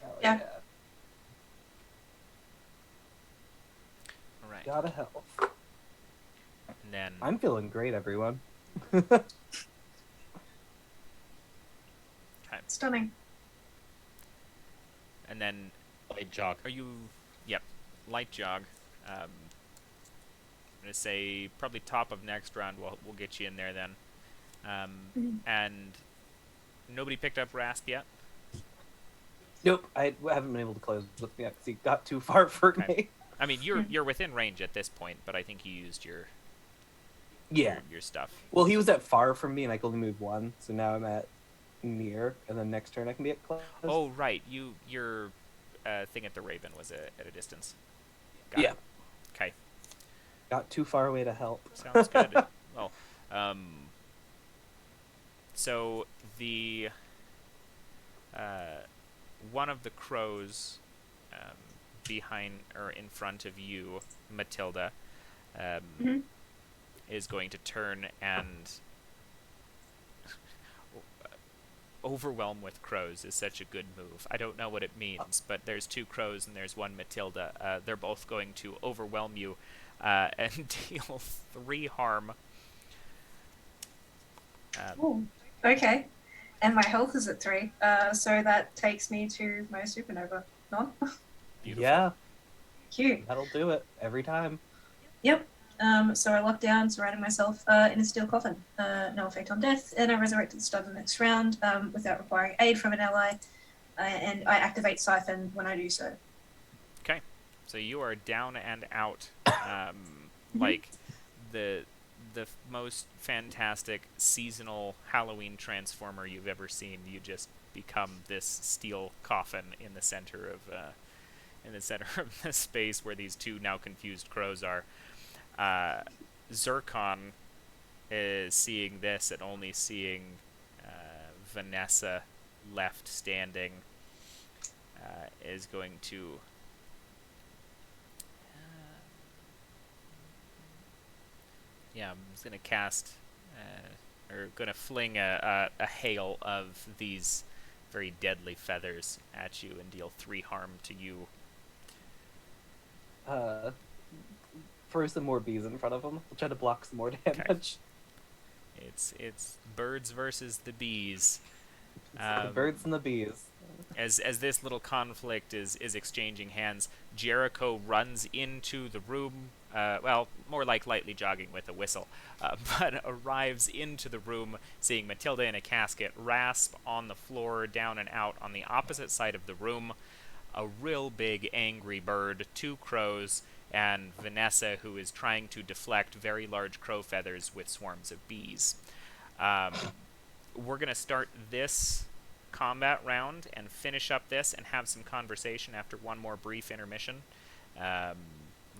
Hell
Yeah.
All right.
Gotta help.
And then
I'm feeling great, everyone.
Stunning.
and then
Light jog.
are you? Yep. Light jog. I'm gonna say probably top of next round. We'll get you in there then. And nobody picked up Rasp yet.
Nope, I haven't been able to close with me yet because he got too far for
Okay.
me.
I mean, you're within range at this point, but I think you used your
Yeah.
your stuff.
Well, he was at far from me, and I could only move 1, so now I'm at near, and then next turn I can be at close.
Oh right, your thing at the Raven was at a distance. Got
Yeah.
it. Okay.
Got too far away to help.
Sounds good. Well, so the one of the crows behind or in front of you, Matilda, is going to turn and overwhelm with crows is such a good move. I don't know what it means, but there's 2 crows and there's 1 Matilda. They're both going to overwhelm you and deal 3 harm.
Oh, okay. And my health is at 3, so that takes me to my supernova. No?
Beautiful.
Yeah,
Cute.
that'll do it every time.
Yep. So I lock down, surrounding myself in a steel coffin. No effect on death, and I resurrect at the start of the next round without requiring aid from an ally, and I activate Siphon when I do so.
Okay, so you are down and out, like the most fantastic seasonal Halloween transformer you've ever seen. You just become this steel coffin in the center of the space where these 2 now confused crows are. Zircon is seeing this and only seeing Vanessa left standing, is going to I'm just going to cast or going to fling a hail of these very deadly feathers at you and deal 3 harm to you.
Throw some more bees in front of them. We'll try to block some more damage.
It's birds versus the bees.
The birds and the bees.
As this little conflict is exchanging hands, Jericho runs into the room. Well, more like lightly jogging with a whistle, but arrives into the room, seeing Matilda in a casket, Rasp on the floor, down and out on the opposite side of the room, a real big angry bird, 2 crows, and Vanessa, who is trying to deflect very large crow feathers with swarms of bees. We're going to start this combat round and finish up this and have some conversation after one more brief intermission.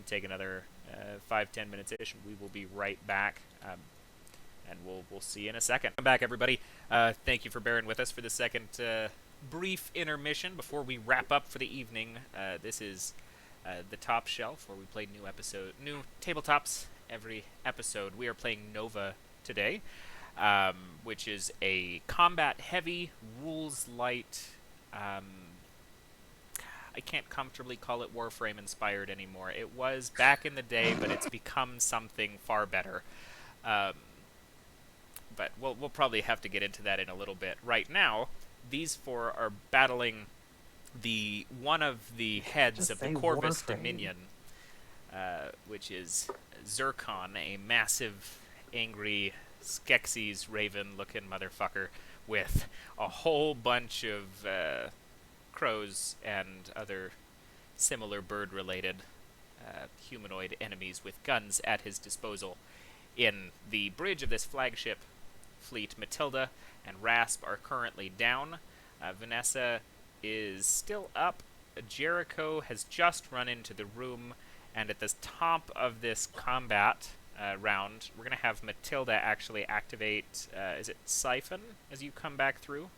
Take another 5-10 minutes-ish, and we will be right back. And we'll see you in a second. Come back, everybody. Thank you for bearing with us for the second brief intermission before we wrap up for the evening. This is the Top Shelf, where we play new tabletops every episode. We are playing Nova today, which is a combat-heavy, rules-light. I can't comfortably call it Warframe-inspired anymore. It was back in the day, but it's become something far better. But we'll probably have to get into that in a little bit. Right now, these 4 are battling one of the heads of the Corvus Dominion, which is Zircon, a massive, angry, Skeksis raven-looking motherfucker with a whole bunch of crows and other similar bird-related humanoid enemies with guns at his disposal. In the bridge of this flagship fleet, Matilda and Rasp are currently down. Vanessa is still up. Jericho has just run into the room, and at the top of this combat round, we're going to have Matilda actually activate, is it Siphon, as you come back through?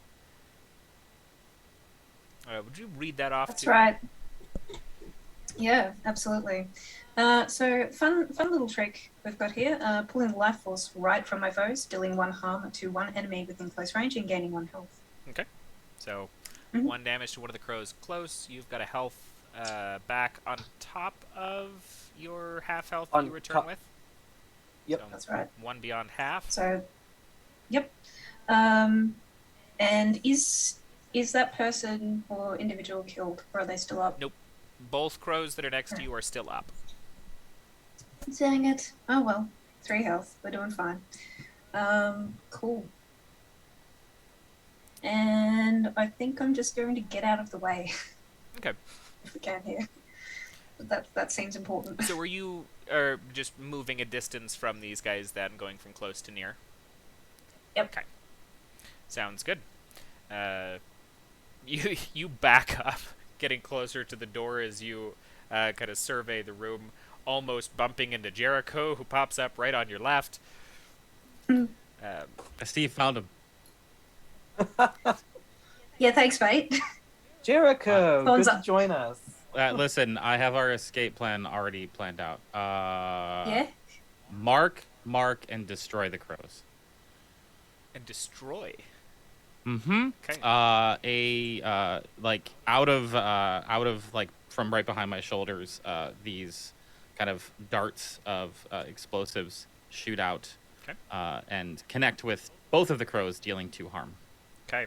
Would you read that off?
That's right. Yeah, absolutely. So fun little trick we've got here. Pulling the life force right from my foes, dealing 1 harm to 1 enemy within close range and gaining 1 health.
Okay. So 1 damage to one of the crows close. You've got a health back on top of your half health that you return with.
Yep,
so
that's right.
1 beyond half.
So, yep. And is that person or individual killed, or are they still up?
Nope. Both crows that are next to you are still up.
Dang it. Oh well. 3 health. We're doing fine. Cool. And I think I'm just going to get out of the way.
Okay.
If we can here. That seems important.
So were you just moving a distance from these guys then, going from close to near?
Yep.
Okay. Sounds good. You back up, getting closer to the door as you kind of survey the room, almost bumping into Jericho, who pops up right on your left.
Steve found him.
Yeah, thanks, mate.
Jericho, good
Phone's
to
up.
join us.
Listen, I have our escape plan already planned out.
Yeah.
Mark, and destroy the crows.
And destroy.
Mm-hmm.
Okay.
Like out of like from right behind my shoulders, these kind of darts of explosives shoot out, and connect with both of the crows, dealing 2 harm.
Okay.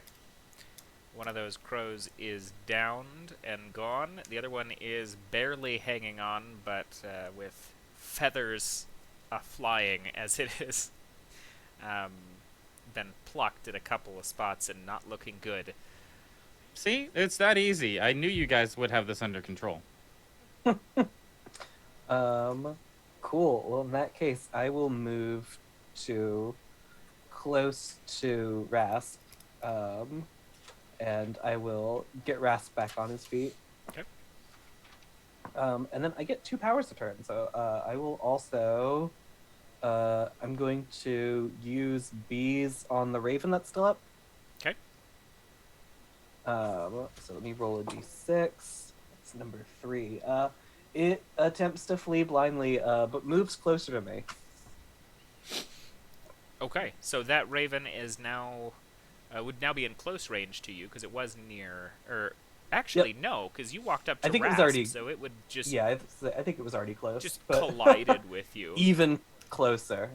One of those crows is downed and gone. The other one is barely hanging on, but with feathers flying as it is. Been plucked in a couple of spots and not looking good.
See, it's that easy. I knew you guys would have this under control.
Cool. Well, in that case, I will move to close to Rasp, and I will get Rasp back on his feet.
Okay.
And then I get 2 powers a turn, so I will also. I'm going to use bees on the raven that's still up.
Okay.
So let me roll a d6. That's number 3. It attempts to flee blindly, but moves closer to me.
Okay, so that raven is now would now be in close range to you because it was near. Or actually, no, because you walked up to
I think
Rasp,
it was already.
so it would just
Yeah, I think it was already close.
just
but
collided with you.
even closer.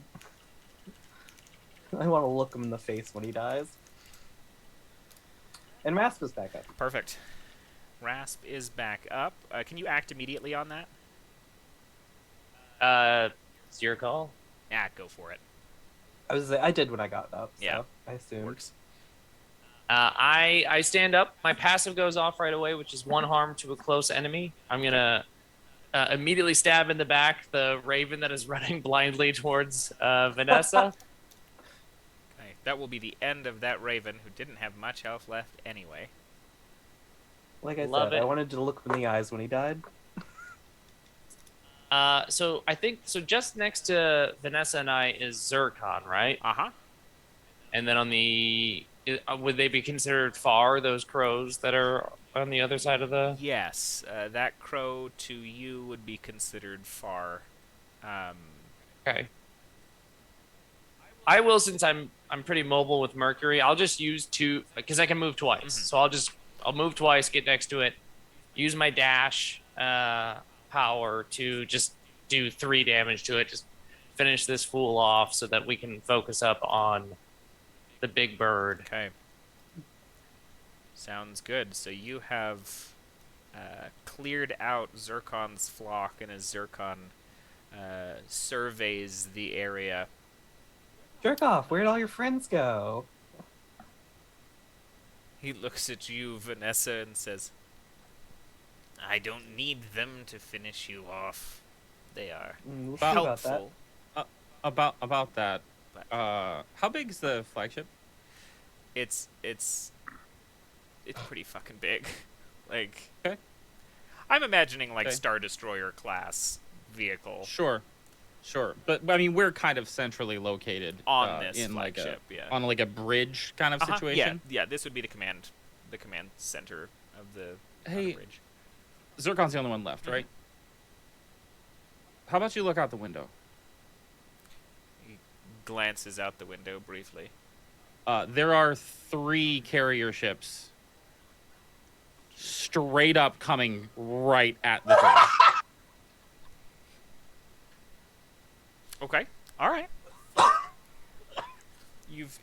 I want to look him in the face when he dies. And Rasp is back up.
Perfect. Rasp is back up. Can you act immediately on that?
It's your call.
Yeah, go for it.
I did when I got up. So
Yeah.
I assumed.
Works.
I stand up. My passive goes off right away, which is 1 harm to a close enemy. I'm gonna immediately stab in the back the raven that is running blindly towards Vanessa.
Okay, that will be the end of that raven who didn't have much health left anyway.
Like I
Love
said,
it.
I wanted to look him in the eyes when he died.
So I think just next to Vanessa and I is Zircon, right?
Uh-huh.
And then on the would they be considered far, those crows that are on the other side of the?
Yes, that crow to you would be considered far.
Okay. I will, since I'm pretty mobile with Mercury. I'll just use 2 because I can move twice.
Mhm.
So I'll move twice, get next to it, use my dash power to just do 3 damage to it. Just finish this fool off so that we can focus up on the big bird.
Okay. Sounds good. So you have cleared out Zircon's flock, and as Zircon surveys the area,
Jerk off. Where'd all your friends go?
he looks at you, Vanessa, and says, "I don't need them to finish you off. They are
We'll see about that.
helpful."
About that. How big is the flagship?
It's pretty fucking big. Like,
Okay.
I'm imagining like
Okay.
Star Destroyer class vehicle
Sure. But I mean, we're kind of centrally located
on this
in
flagship.
on like a bridge kind of
Uh-huh,
situation.
Yeah. This would be the command center of the
Hey,
bridge.
Zircon's the only one left, right? How about you look out the window?
He glances out the window briefly.
There are 3 carrier ships straight up coming right at the bridge.
Okay. All right. You've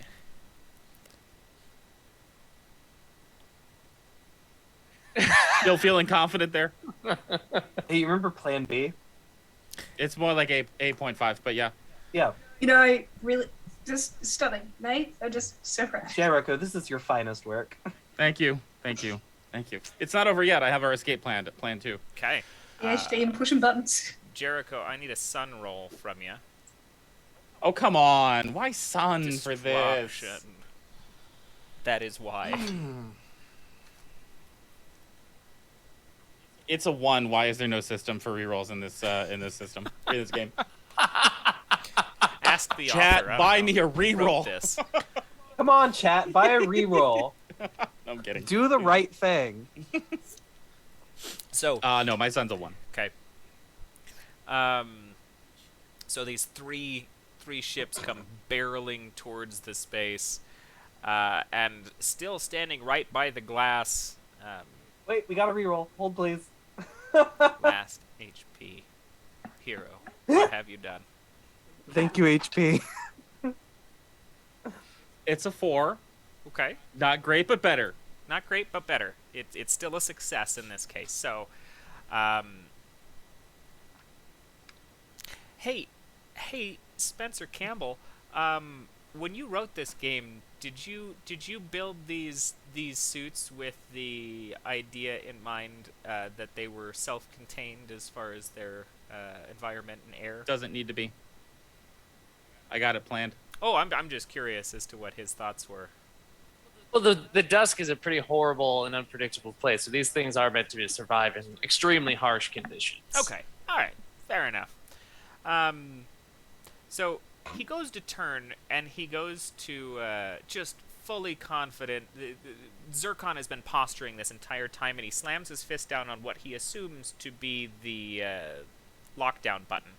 Still feeling confident there?
Hey, you remember Plan B?
It's more like 8.5, but yeah.
Yeah.
You know, I really just stunning, mate. I'm just so proud.
Jericho, this is your finest work.
Thank you. It's not over yet. I have our escape plan too.
okay.
Yeah, staying pushing buttons.
Jericho, I need a sun roll from you.
Oh, come on. Why sun for this?
Destruction. That is why.
It's a 1. Why is there no system for rerolls in this system in this game?
Ask the
Chat,
author. I don't
buy
know
me a
who wrote
reroll.
This.
Come on, chat. Buy a reroll.
I'm kidding.
Do the right thing.
So
No, my son's a 1.
okay. So these three ships come barreling towards the space, and still standing right by the glass.
Wait, we gotta reroll. Hold, please.
Last HP hero. What have you done?
Thank you, HP.
It's a 4.
Okay.
Not great, but better.
Not great, but better. It's still a success in this case. So, hey, Spencer Campbell. When you wrote this game, did you build these suits with the idea in mind that they were self-contained as far as their environment and air?
Doesn't need to be. I got it planned.
Oh, I'm just curious as to what his thoughts were.
Well, the dusk is a pretty horrible and unpredictable place, so these things are meant to survive in extremely harsh conditions.
Okay, all right, fair enough. So he goes to turn, and he goes to just fully confident. Zircon has been posturing this entire time, and he slams his fist down on what he assumes to be the lockdown button.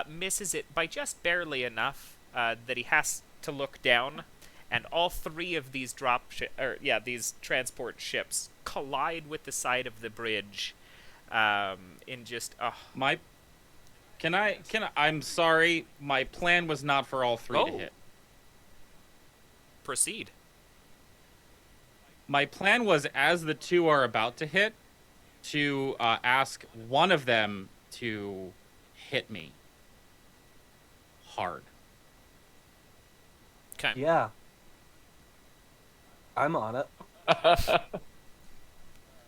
Misses it by just barely enough that he has to look down, and all three of these these transport ships collide with the side of the bridge. In just
I'm sorry, my plan was not for all three to hit.
Proceed.
My plan was, as the two are about to hit, to ask one of them to hit me hard.
Okay.
Yeah. I'm on it.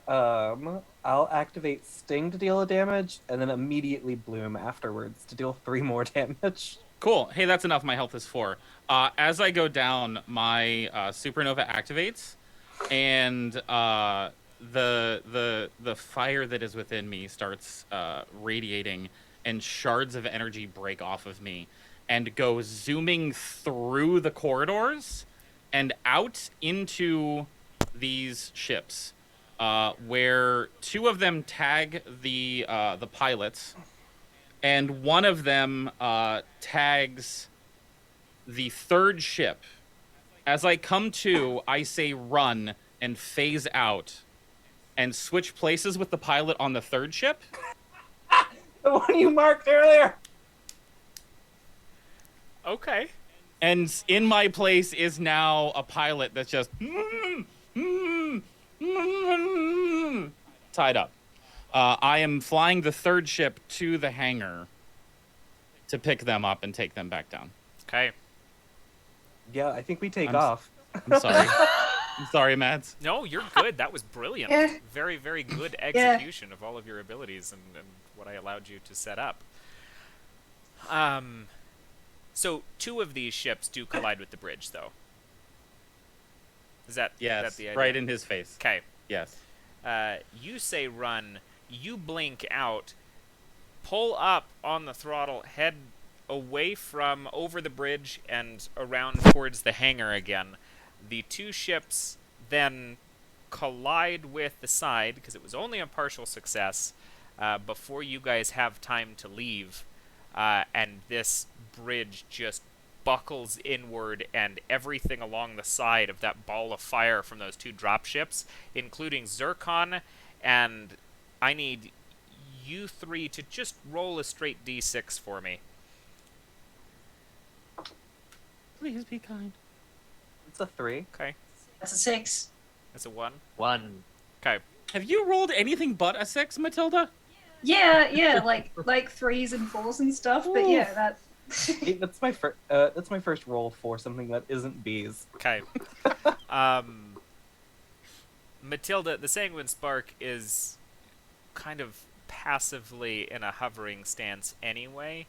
I'll activate Sting to deal a damage, and then immediately Bloom afterwards to deal 3 more damage.
Cool. Hey, that's enough. My health is 4. As I go down, my supernova activates, and the fire that is within me starts radiating, and shards of energy break off of me and go zooming through the corridors and out into these ships, where 2 of them tag the pilots, and one of them tags the 3rd ship. As I come to, I say run and phase out and switch places with the pilot on the 3rd ship.
The one you marked earlier!
Okay.
And in my place is now a pilot that's just tied up. I am flying the 3rd ship to the hangar to pick them up and take them back down.
Okay.
Yeah, I think we take off.
I'm sorry. I'm sorry, Mads.
No, you're good. That was brilliant.
Yeah.
Very, very good execution of all of your abilities and what I allowed you to set up. So 2 of these ships do collide with the bridge, though. Is that the idea?
Right in his face.
Okay.
Yes.
You say run. You blink out. Pull up on the throttle. Head away from over the bridge and around towards the hangar again. The 2 ships then collide with the side, because it was only a partial success, before you guys have time to leave. And this bridge just buckles inward, and everything along the side of that ball of fire from those 2 drop ships, including Zircon, and I need you 3 to just roll a straight d6 for me.
Please be kind.
It's a 3.
Okay.
That's a 6.
That's a 1.
1.
Okay.
Have you rolled anything but a 6, Matilda?
Yeah, like 3s and 4s and stuff. But yeah, that.
Hey, that's my first roll for something that isn't bees.
Okay. Matilda, the Sanguine Spark is kind of passively in a hovering stance anyway.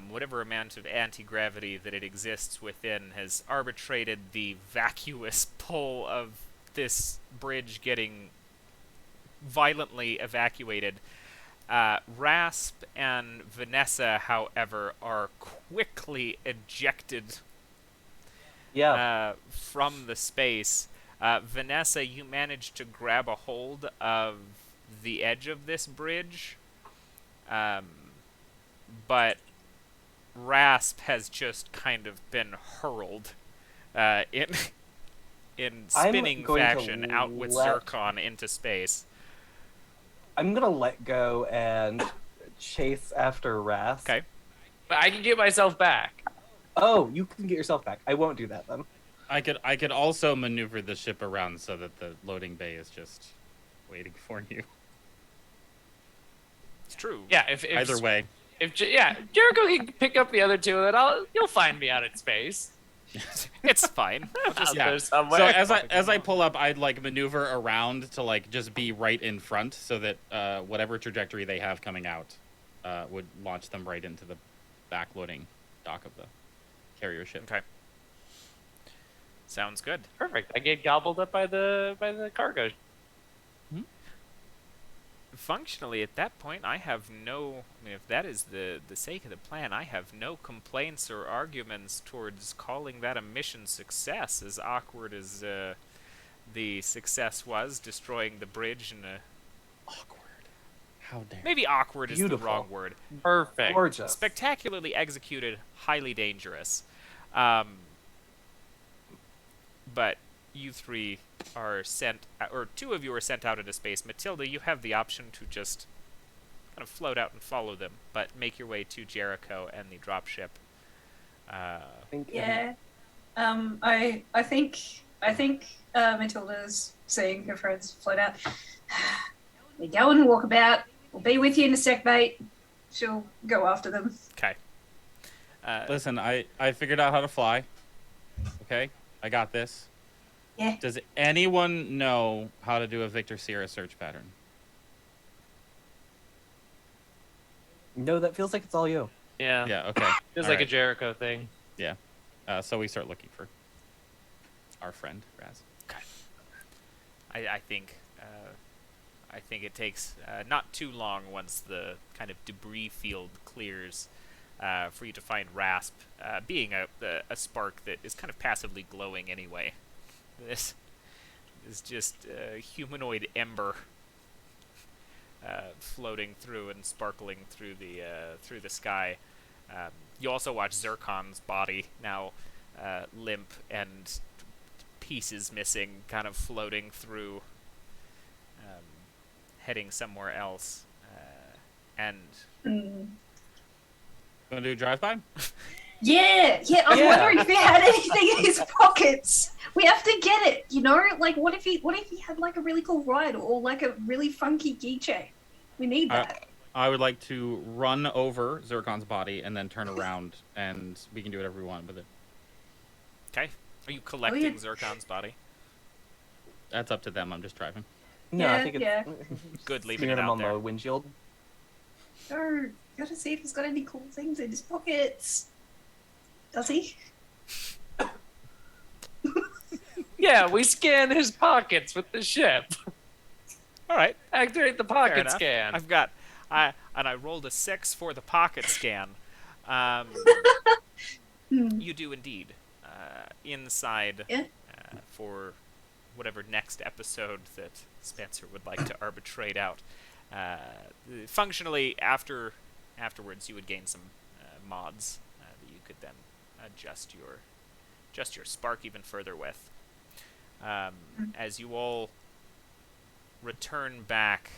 Whatever amount of anti-gravity that it exists within has arbitrated the vacuous pull of this bridge getting violently evacuated. Rasp and Vanessa, however, are quickly ejected from the space. Vanessa, you manage to grab a hold of the edge of this bridge, but Rasp has just kind of been hurled in spinning fashion out with Zircon into space.
I'm gonna let go and chase after Rasp.
Okay.
But I can get myself back.
Oh, you can get yourself back. I won't do that then.
I could also maneuver the ship around so that the loading bay is just waiting for you.
It's true.
Yeah, if
Either way.
Jericho can pick up the other two, and you'll find me out in space.
It's fine.
Out
Yeah.
there
So
somewhere.
as I pull up, I'd like maneuver around to like just be right in front, so that whatever trajectory they have coming out would launch them right into the backloading dock of the carrier ship.
Okay. Sounds good.
Perfect. I get gobbled up by the cargo.
Functionally, at that point, I have no... I mean, if that is the sake of the plan, I have no complaints or arguments towards calling that a mission success, as awkward as the success was, destroying the bridge in a...
Awkward. How dare.
Maybe awkward is the
Beautiful.
wrong word.
Perfect.
Gorgeous.
Spectacularly executed, highly dangerous. But you three are sent, or two of you are sent out into space. Matilda, you have the option to just kind of float out and follow them, but make your way to Jericho and the dropship.
Yeah. I think Matilda's seeing her friends float out. We go and walk about. We'll be with you in a sec, mate. She'll go after them.
Okay.
Listen, I figured out how to fly. Okay? I got this.
Yeah.
Does anyone know how to do a Victor Sierra search pattern?
No, that feels like it's all you.
Yeah.
Yeah, okay.
Feels
All
like a
right.
Jericho thing.
Yeah. So we start looking for our friend, Raz.
I think it takes not too long once the kind of debris field clears for you to find Rasp, being a spark that is kind of passively glowing anyway. This is just a humanoid ember floating through and sparkling through the sky. You also watch Zircon's body now limp and pieces missing, kind of floating through, heading somewhere else. And
Mm-hmm.
Gonna do a drive-by?
Yeah. I was wondering if he had anything in his pockets. We have to get it, you know? Like, what if he had like a really cool ride or like a really funky keychain? We need that.
I would like to run over Zircon's body and then turn around, and we can do whatever we want with it.
Okay. Are you collecting Zircon's body?
That's up to them. I'm just driving.
No, I think it's
Good, leaving
smearing
it
him
out
on
there.
the windshield.
Oh, gotta see if he's got any cool things in his pockets. Does he?
Yeah, we scan his pockets with the ship.
All right.
Activate the
Fair
pocket
enough.
scan.
I rolled a 6 for the pocket scan. You do indeed. Inside for whatever next episode that Spencer would like to arbitrate out. Functionally, afterwards, you would gain some mods that you could then adjust your spark even further with. As you all return back,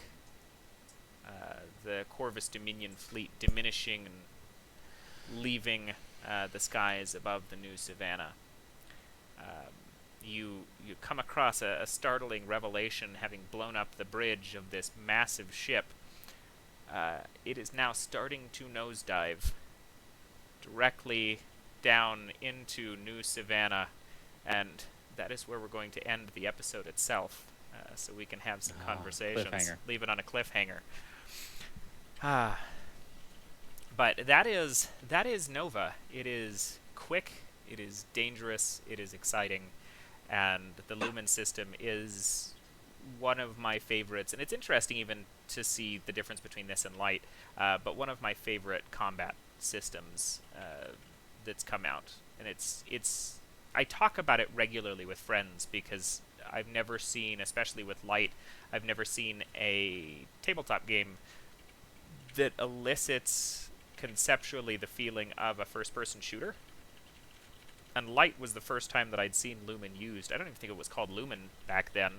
the Corvus Dominion fleet diminishing and leaving the skies above the new Savannah. You come across a startling revelation, having blown up the bridge of this massive ship. It is now starting to nosedive directly down into New Savannah, and that is where we're going to end the episode itself, so we can have some conversations.
Cliffhanger.
Leave it on a cliffhanger. But that is Nova. It is quick, it is dangerous, it is exciting, and the Lumen system is one of my favorites. And it's interesting even to see the difference between this and Light, but one of my favorite combat systems that's come out. And it's I talk about it regularly with friends because I've never seen, especially with light, I've never seen a tabletop game that elicits conceptually the feeling of a first-person shooter. And light was the first time that I'd seen Lumen used. I don't even think it was called Lumen back then,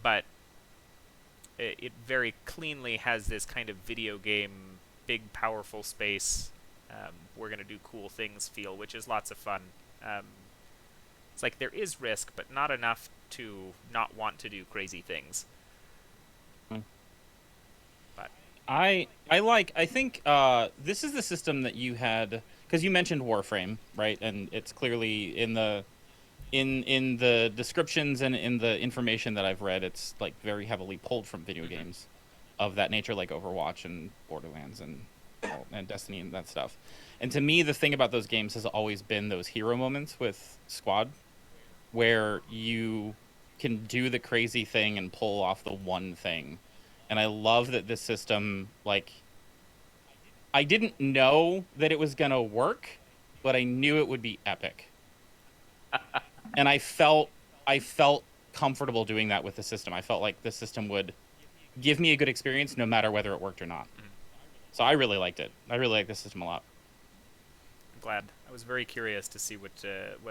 but it very cleanly has this kind of video game, big, powerful space, we're going to do cool things feel, which is lots of fun. It's like there is risk, but not enough to not want to do crazy things. But
I think this is the system that you had, because you mentioned Warframe, right? And it's clearly in the descriptions and in the information that I've read, it's like very heavily pulled from video games of that nature, like Overwatch and Borderlands and Destiny and that stuff. And to me, the thing about those games has always been those hero moments with Squad, where you can do the crazy thing and pull off the one thing. And I love that this system, like, I didn't know that it was going to work, but I knew it would be epic. And I felt comfortable doing that with the system. I felt like the system would give me a good experience no matter whether it worked or not. So I really liked it. I really like this system a lot.
I'm glad. I was very curious to see what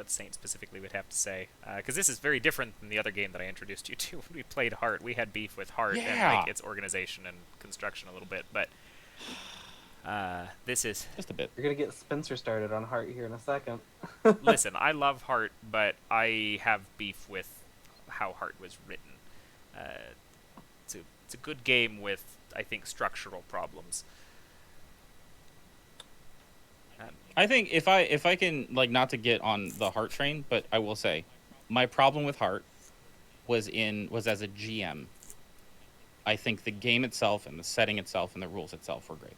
Saint specifically would have to say, because this is very different than the other game that I introduced you to. When we played Heart, we had beef with Heart and like its organization and construction a little bit, but this is
just a bit.
You're gonna get Spencer started on Heart here in a second.
Listen, I love Heart, but I have beef with how Heart was written. It's a good game with, I think, structural problems.
I think if I can, like, not to get on the Heart train, but I will say my problem with Heart was as a GM. I think the game itself and the setting itself and the rules itself were great.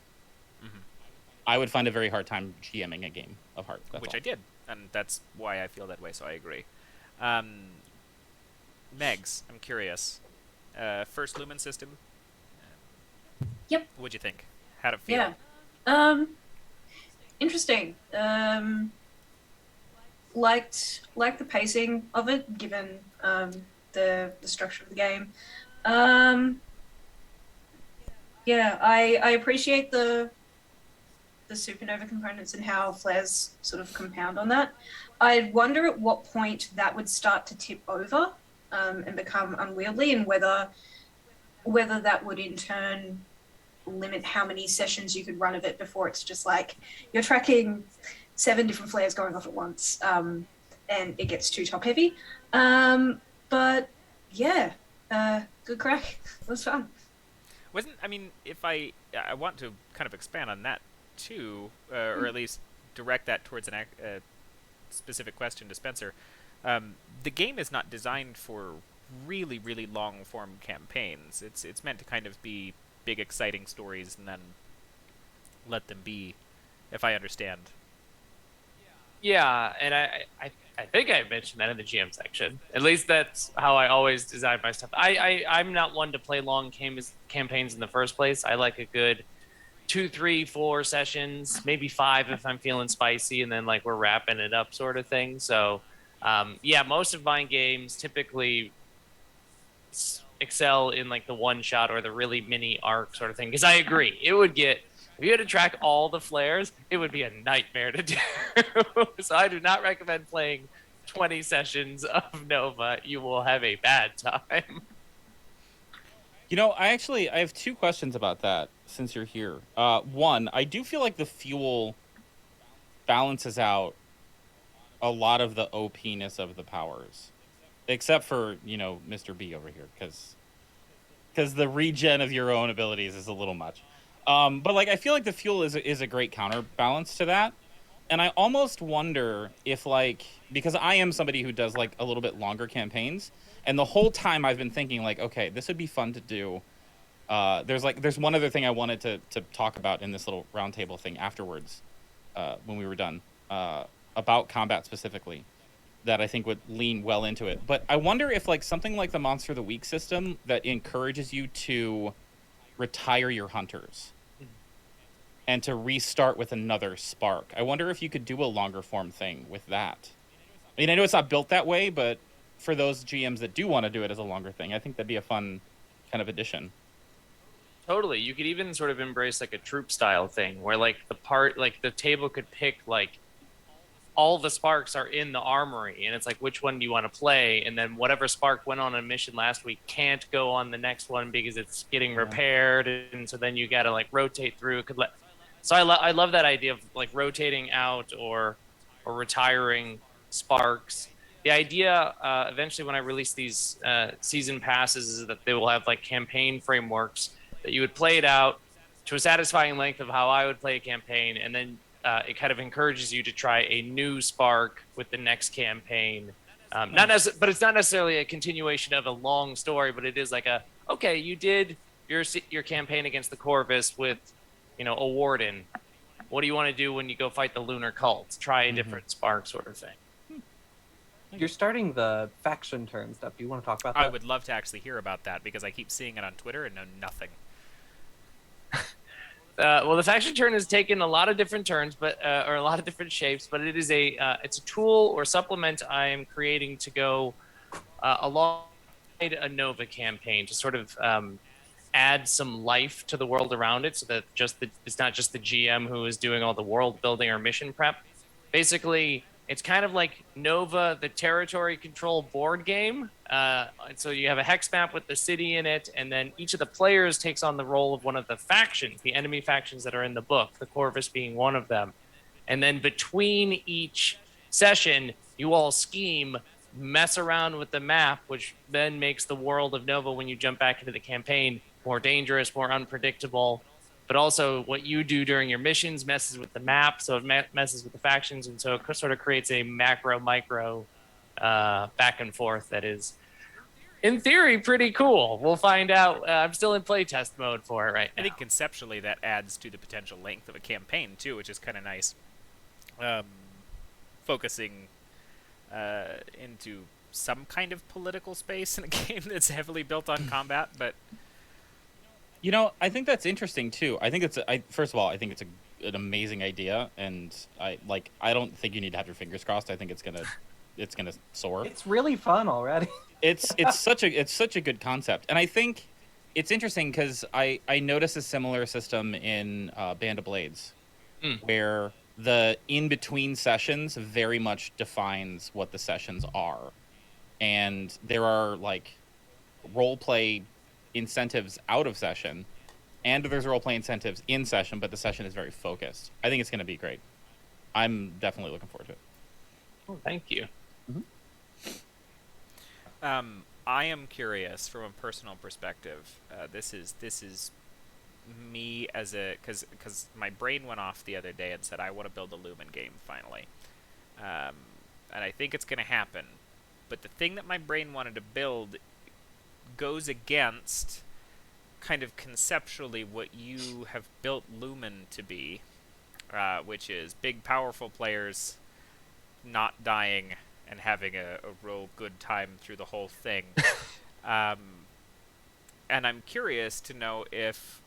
I would find a very hard time GMing a game of Heart.
Which I did, and that's why I feel that way, so I agree. Megs, I'm curious. First Lumen system?
Yep.
What'd you think? How'd it feel?
Yeah. Interesting. Liked the pacing of it, given the structure of the game. Yeah, I appreciate the supernova components and how flares sort of compound on that. I wonder at what point that would start to tip over and become unwieldy, and whether that would in turn limit how many sessions you could run of it before it's just like you're tracking 7 different flares going off at once, and it gets too top heavy. But yeah, good crack. It was fun.
If I want to kind of expand on that too, or at least direct that towards a specific question to Spencer. The game is not designed for really, really long form campaigns. It's meant to kind of be big, exciting stories and then let them be, if I understand.
Yeah, and I think I mentioned that in the GM section. At least that's how I always design my stuff. I'm not one to play long campaigns in the first place. I like a good 2, 3, 4 sessions, maybe 5 if I'm feeling spicy, and then like we're wrapping it up sort of thing. So yeah, most of my games typically excel in like the one shot or the really mini arc sort of thing. Because I agree, it would get, if you had to track all the flares, it would be a nightmare to do. So I do not recommend playing 20 sessions of Nova. You will have a bad time.
You know, I have 2 questions about that since you're here. One, I do feel like the fuel balances out a lot of the OP-ness of the powers. Except for, Mr. B over here, because the regen of your own abilities is a little much. But like, I feel like the fuel is a great counterbalance to that. And I almost wonder if, like, because I am somebody who does like a little bit longer campaigns, and the whole time I've been thinking like, okay, this would be fun to do. There's one other thing I wanted to talk about in this little roundtable thing afterwards, when we were done, about combat specifically, that I think would lean well into it. But I wonder if like something like the Monster of the Week system that encourages you to retire your hunters and to restart with another spark. I wonder if you could do a longer form thing with that. I mean, I know it's not built that way, but for those GMs that do want to do it as a longer thing, I think that'd be a fun kind of addition.
Totally. You could even sort of embrace like a troop style thing where like the table could pick like all the sparks are in the armory and it's like which one do you want to play, and then whatever spark went on a mission last week can't go on the next one because it's getting repaired, and so then you got to like rotate through. So I love that idea of like rotating out or retiring sparks. The idea eventually when I release these season passes is that they will have like campaign frameworks that you would play it out to a satisfying length of how I would play a campaign, and then it kind of encourages you to try a new spark with the next campaign. But it's not necessarily a continuation of a long story, but it is like okay, you did your campaign against the Corvus with, a warden. What do you want to do when you go fight the lunar cult? Try a different spark sort of thing.
You're starting the faction turn stuff. Do you want to talk about that?
I would love to actually hear about that because I keep seeing it on Twitter and know nothing.
Well, the faction turn has taken a lot of different turns, or a lot of different shapes. But it is it's a tool or supplement I am creating to go alongside a Nova campaign to sort of add some life to the world around it, so that it's not just the GM who is doing all the world building or mission prep. Basically, it's kind of like Nova, the territory control board game. So you have a hex map with the city in it, and then each of the players takes on the role of one of the factions, the enemy factions that are in the book, the Corvus being one of them. And then between each session, you all scheme, mess around with the map, which then makes the world of Nova, when you jump back into the campaign, more dangerous, more unpredictable. But also what you do during your missions messes with the map, so it messes with the factions, and so it sort of creates a macro-micro back and forth that is, in theory, pretty cool. We'll find out. I'm still in playtest mode for it right now.
I think conceptually that adds to the potential length of a campaign, too, which is kind of nice. Focusing into some kind of political space in a game that's heavily built on combat, but...
I think that's interesting too. I think first of all, I think it's an amazing idea, and I don't think you need to have your fingers crossed. I think it's gonna soar.
It's really fun already.
It's such a good concept, and I think it's interesting because I noticed a similar system in Band of Blades, where the in between sessions very much defines what the sessions are, and there are like role play incentives out of session, and there's roleplay incentives in session, but the session is very focused. I think it's going to be great. I'm definitely looking forward to it.
Oh, thank you.
I am curious from a personal perspective. This is me as because my brain went off the other day and said I want to build a Lumen game finally, and I think it's going to happen. But the thing that my brain wanted to build goes against kind of conceptually what you have built Lumen to be, which is big, powerful players not dying and having a real good time through the whole thing. And I'm curious to know if,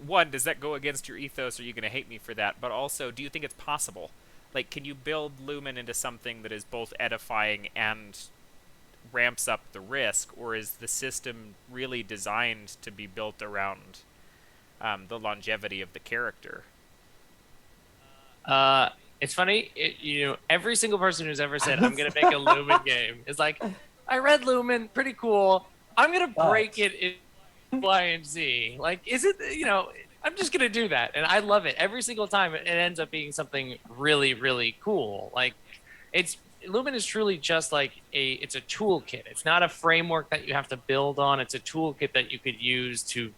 one, does that go against your ethos? Are you going to hate me for that? But also, do you think it's possible? Like, can you build Lumen into something that is both edifying and ramps up the risk, or is the system really designed to be built around the longevity of the character?
It's funny, every single person who's ever said I'm gonna make a Lumen game is like, I read Lumen, pretty cool, I'm gonna break it in Y and Z. Like, is it, I'm just gonna do that, and I love it. Every single time it ends up being something really, really cool. Like, Lumen is truly just like it's a toolkit. It's not a framework that you have to build on. It's a toolkit that you could use to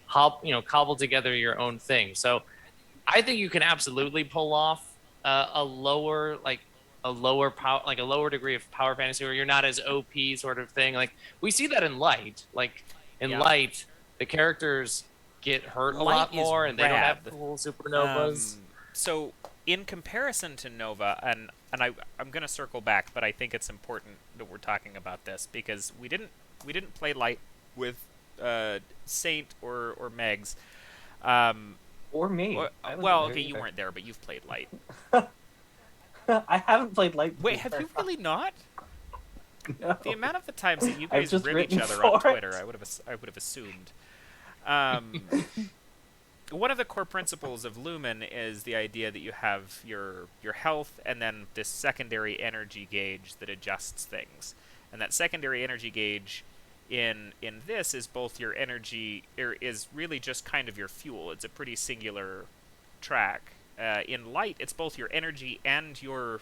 cobble together your own thing. So I think you can absolutely pull off a lower degree of power fantasy where you're not as OP sort of thing. Like, we see that in Light. Like, in Light, the characters get hurt a lot more, and they don't have cool supernovas.
So in comparison to Nova, and I'm going to circle back, but I think it's important that we're talking about this because we didn't play Light with Saint or Megs.
Or me.
Okay, you weren't there, but you've played Light.
I haven't played Light.
Wait, have you really not?
No.
The amount of the times that you
I've
guys
just
rib each
written
other on
for it.
Twitter, I would have assumed. One of the core principles of Lumen is the idea that you have your health and then this secondary energy gauge that adjusts things. And that secondary energy gauge in this is both your energy, is really just kind of your fuel. It's a pretty singular track. In Light, it's both your energy and your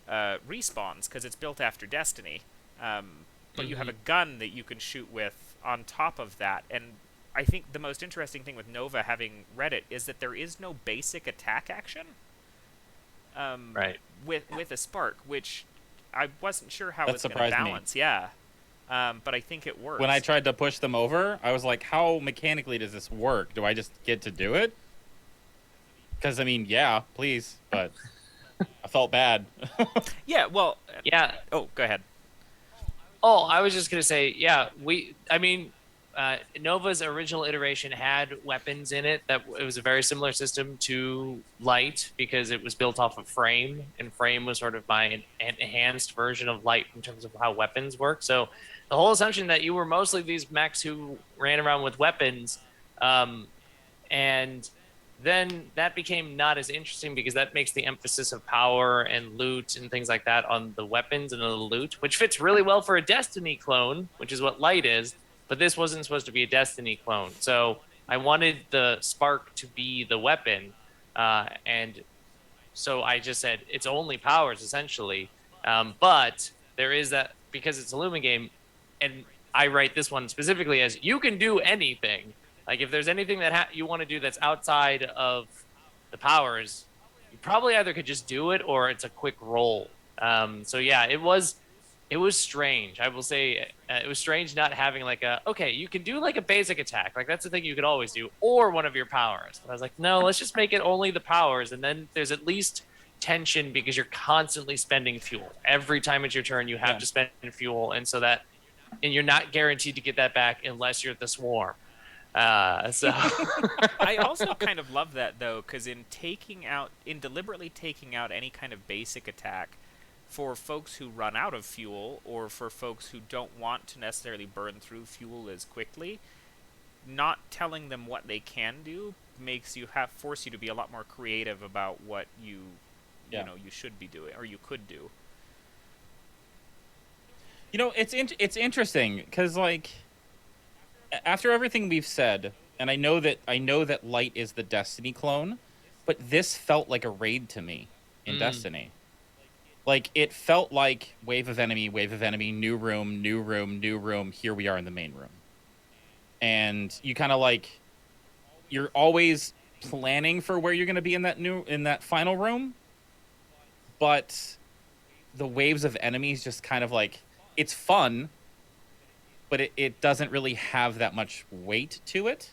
respawns, because it's built after Destiny. But you have a gun that you can shoot with on top of that. And I think the most interesting thing with Nova, having read it, is that there is no basic attack action.
Right.
With a spark, which I wasn't sure how
That
it's going to
surprised me.
balance. Yeah. But I think it works.
When I tried to push them over, I was like, how mechanically does this work? Do I just get to do it? Because, I mean, yeah, please, but I felt bad.
Yeah, well...
Yeah.
Oh, go ahead.
Oh, I was just going to say, yeah, Nova's original iteration had weapons in it. That it was a very similar system to Light because it was built off of Frame, and Frame was sort of my enhanced version of Light in terms of how weapons work. So the whole assumption that you were mostly these mechs who ran around with weapons, and then that became not as interesting because that makes the emphasis of power and loot and things like that on the weapons and the loot, which fits really well for a Destiny clone, which is what Light is. But this wasn't supposed to be a Destiny clone. So I wanted the spark to be the weapon. And so I just said, it's only powers, essentially. But there is that, because it's a Lumen game, and I write this one specifically as, you can do anything. Like, if there's anything that you want to do that's outside of the powers, you probably either could just do it or it's a quick roll. So yeah, it was strange. I will say it was strange not having like okay, you can do like a basic attack. Like that's the thing you could always do, or one of your powers. But I was like, no, let's just make it only the powers. And then there's at least tension because you're constantly spending fuel. Every time it's your turn, you have to spend fuel. And you're not guaranteed to get that back unless you're the swarm. So
I also kind of love that though, because in deliberately taking out any kind of basic attack, for folks who run out of fuel, or for folks who don't want to necessarily burn through fuel as quickly, not telling them what they can do makes you force you to be a lot more creative about what you should be doing or you could do.
You know, it's interesting because like after everything we've said, and I know that Light is the Destiny clone, but this felt like a raid to me in Destiny. Like, it felt like wave of enemy, new room, here we are in the main room. And you kind of like, you're always planning for where you're going to be in that final room, but the waves of enemies just kind of like, it's fun, but it doesn't really have that much weight to it.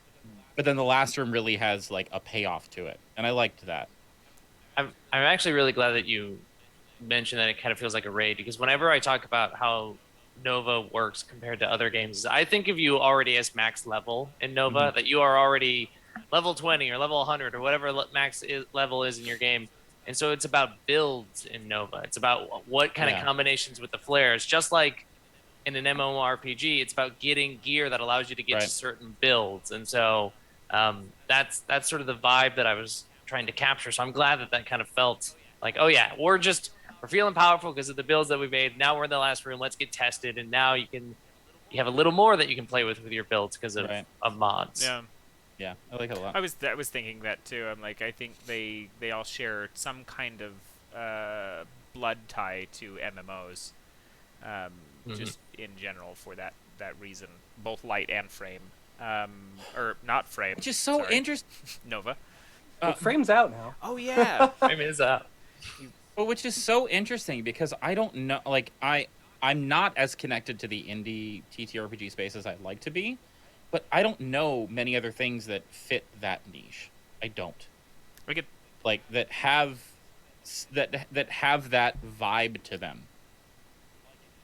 But then the last room really has like a payoff to it, and I liked that.
I'm actually really glad that you mentioned that it kind of feels like a raid, because whenever I talk about how Nova works compared to other games, I think of you already as max level in Nova, that you are already level 20 or level 100 or whatever max level is in your game. And so it's about builds in Nova. It's about what kind of combinations with the flares. Just like in an MMORPG, it's about getting gear that allows you to get to certain builds. And so that's sort of the vibe that I was trying to capture. So I'm glad that kind of felt like, oh yeah, we're feeling powerful because of the builds that we made. Now we're in the last room. Let's get tested. And now you have a little more that you can play with your builds because of mods.
Yeah, I like it a lot.
I was thinking that too. I'm like, I think they all share some kind of blood tie to MMOs, just in general for that reason, both Light and Frame, or not Frame.
Which is so interesting.
Nova.
Frame's out now.
Oh yeah,
Frame is out.
Well, which is so interesting because I don't know, like I'm not as connected to the indie TTRPG space as I'd like to be, but I don't know many other things that fit that niche. I don't. That have that vibe to them,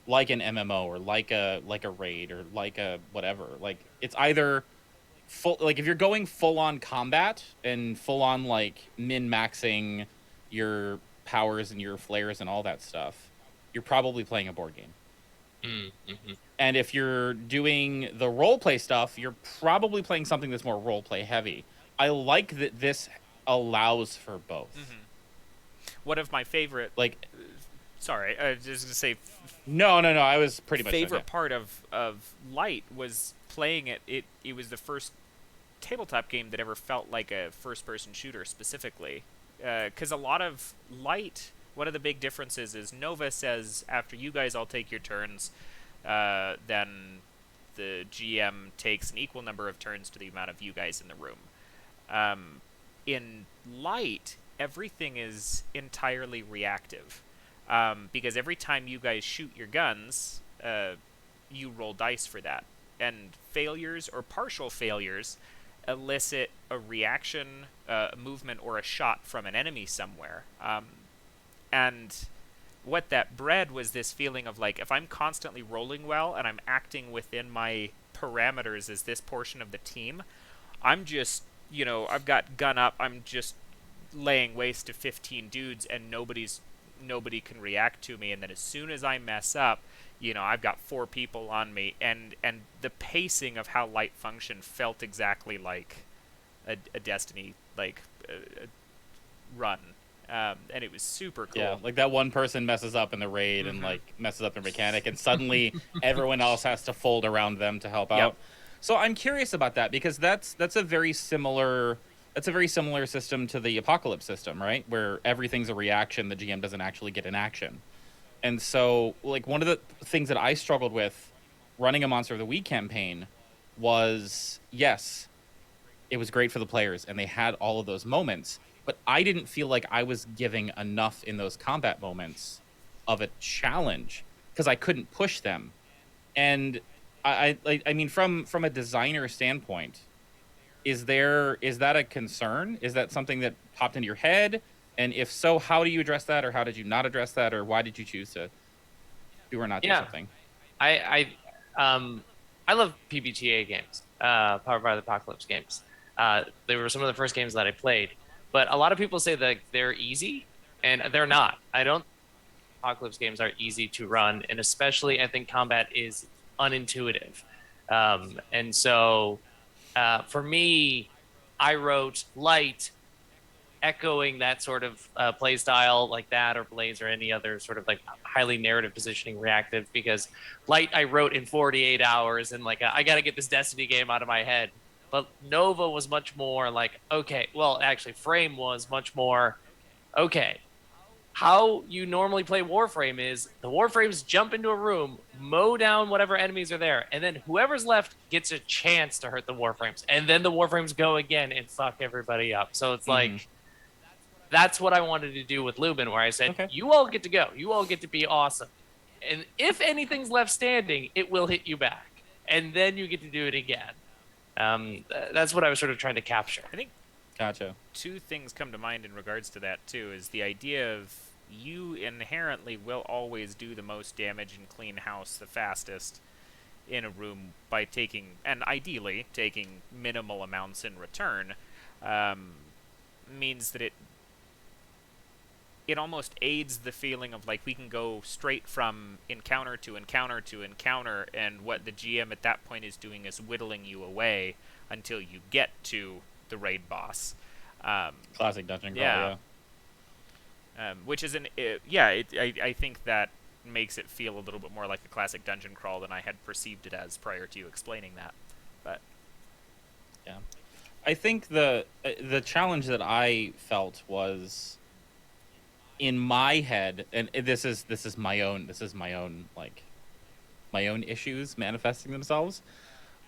like an MMO or like a raid or like a whatever. Like it's either full, like if you're going full on combat and full on like min-maxing your powers and your flares and all that stuff, you're probably playing a board game.
Mm-hmm.
And if you're doing the roleplay stuff, you're probably playing something that's more roleplay heavy. I like that this allows for both.
Mm-hmm. One of my favorite,
Like,
sorry, I was just gonna say,
no, I was pretty much
favorite part of Light was playing it. It was the first tabletop game that ever felt like a first-person shooter specifically, because a lot of Light. One of the big differences is Nova says after you guys all take your turns, then the GM takes an equal number of turns to the amount of you guys in the room. In Light, everything is entirely reactive, because every time you guys shoot your guns, you roll dice for that, and failures or partial failures elicit a reaction, a movement, or a shot from an enemy somewhere. And what that bred was this feeling of like, if I'm constantly rolling well and I'm acting within my parameters as this portion of the team, I'm just, I've got gun up, I'm just laying waste to 15 dudes and nobody can react to me. And then as soon as I mess up, I've got 4 people on me, and the pacing of how Light function felt exactly like a Destiny run. And it was super cool.
Yeah, like that one person messes up in the raid and like messes up their mechanic, and suddenly everyone else has to fold around them to help out. So I'm curious about that, because that's a very similar system to the Apocalypse system, right? Where everything's a reaction, the GM doesn't actually get an action. And so, like, one of the things that I struggled with running a Monster of the Week campaign was, yes, it was great for the players and they had all of those moments, but I didn't feel like I was giving enough in those combat moments of a challenge because I couldn't push them. And I mean, from a designer standpoint, is that a concern? Is that something that popped into your head? And if so, how do you address that, or how did you not address that, or why did you choose to do or not do something?
I love PBTA games, Powered by the Apocalypse games. They were some of the first games that I played, but a lot of people say that they're easy, and they're not. I don't think Apocalypse games are easy to run, and especially I think combat is unintuitive. And so for me, I wrote Light echoing that sort of play style like that, or Blaze, or any other sort of like highly narrative positioning reactive, because Light I wrote in 48 hours and like I got to get this Destiny game out of my head. But Nova was much more like, okay, well, actually Frame was much more, okay, how you normally play Warframe is the Warframes jump into a room, mow down whatever enemies are there, and then whoever's left gets a chance to hurt the Warframes, and then the Warframes go again and fuck everybody up. So it's like, that's what I wanted to do with Lumen, where I said, you all get to go. You all get to be awesome. And if anything's left standing, it will hit you back. And then you get to do it again. That's what I was sort of trying to capture.
I think
Gotcha.
2 things come to mind in regards to that, too, is the idea of you inherently will always do the most damage and clean house the fastest in a room by taking, and ideally taking, minimal amounts in return. Means that it almost aids the feeling of like we can go straight from encounter to encounter to encounter, and what the GM at that point is doing is whittling you away until you get to the raid boss.
Classic dungeon crawl,
which is I think that makes it feel a little bit more like a classic dungeon crawl than I had perceived it as prior to you explaining that. But
yeah, I think the challenge that I felt was, in my head, and this is my own issues manifesting themselves.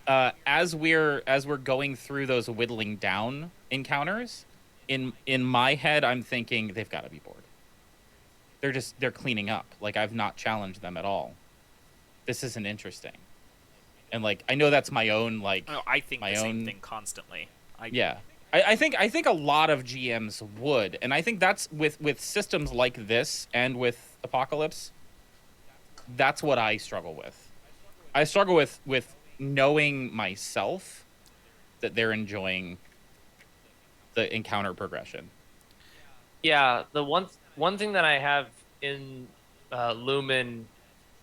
As we're going through those whittling down encounters, in my head, I'm thinking they've got to be bored. They're cleaning up. Like, I've not challenged them at all. This isn't interesting. And like, I know that's my own
I think the same thing constantly.
I think a lot of GMs would, and I think that's with systems like this and with Apocalypse. That's what I struggle with. I struggle with knowing myself that they're enjoying the encounter progression.
Yeah, the one thing that I have in Lumen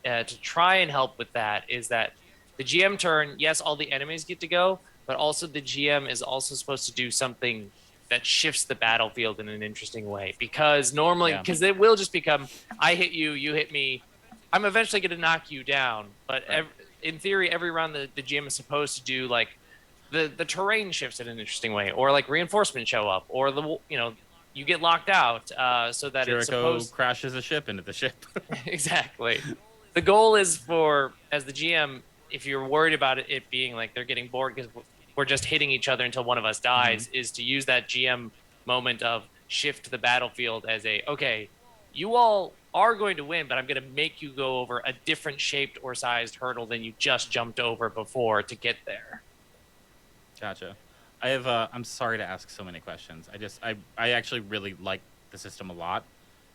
to try and help with that is that the GM turn, yes, all the enemies get to go, but also the GM is also supposed to do something that shifts the battlefield in an interesting way. Because normally, because it will just become, I hit you, you hit me, I'm eventually going to knock you down. But in theory, every round the GM is supposed to do like the terrain shifts in an interesting way, or like reinforcements show up, or you get locked out, so that
Jericho crashes a ship into the ship.
Exactly. The goal is for, as the GM, if you're worried about it being like they're getting bored because we're just hitting each other until one of us dies, is to use that GM moment of shift the battlefield as okay, you all are going to win, but I'm going to make you go over a different shaped or sized hurdle than you just jumped over before to get there.
Gotcha. I'm sorry to ask so many questions. I actually really like the system a lot,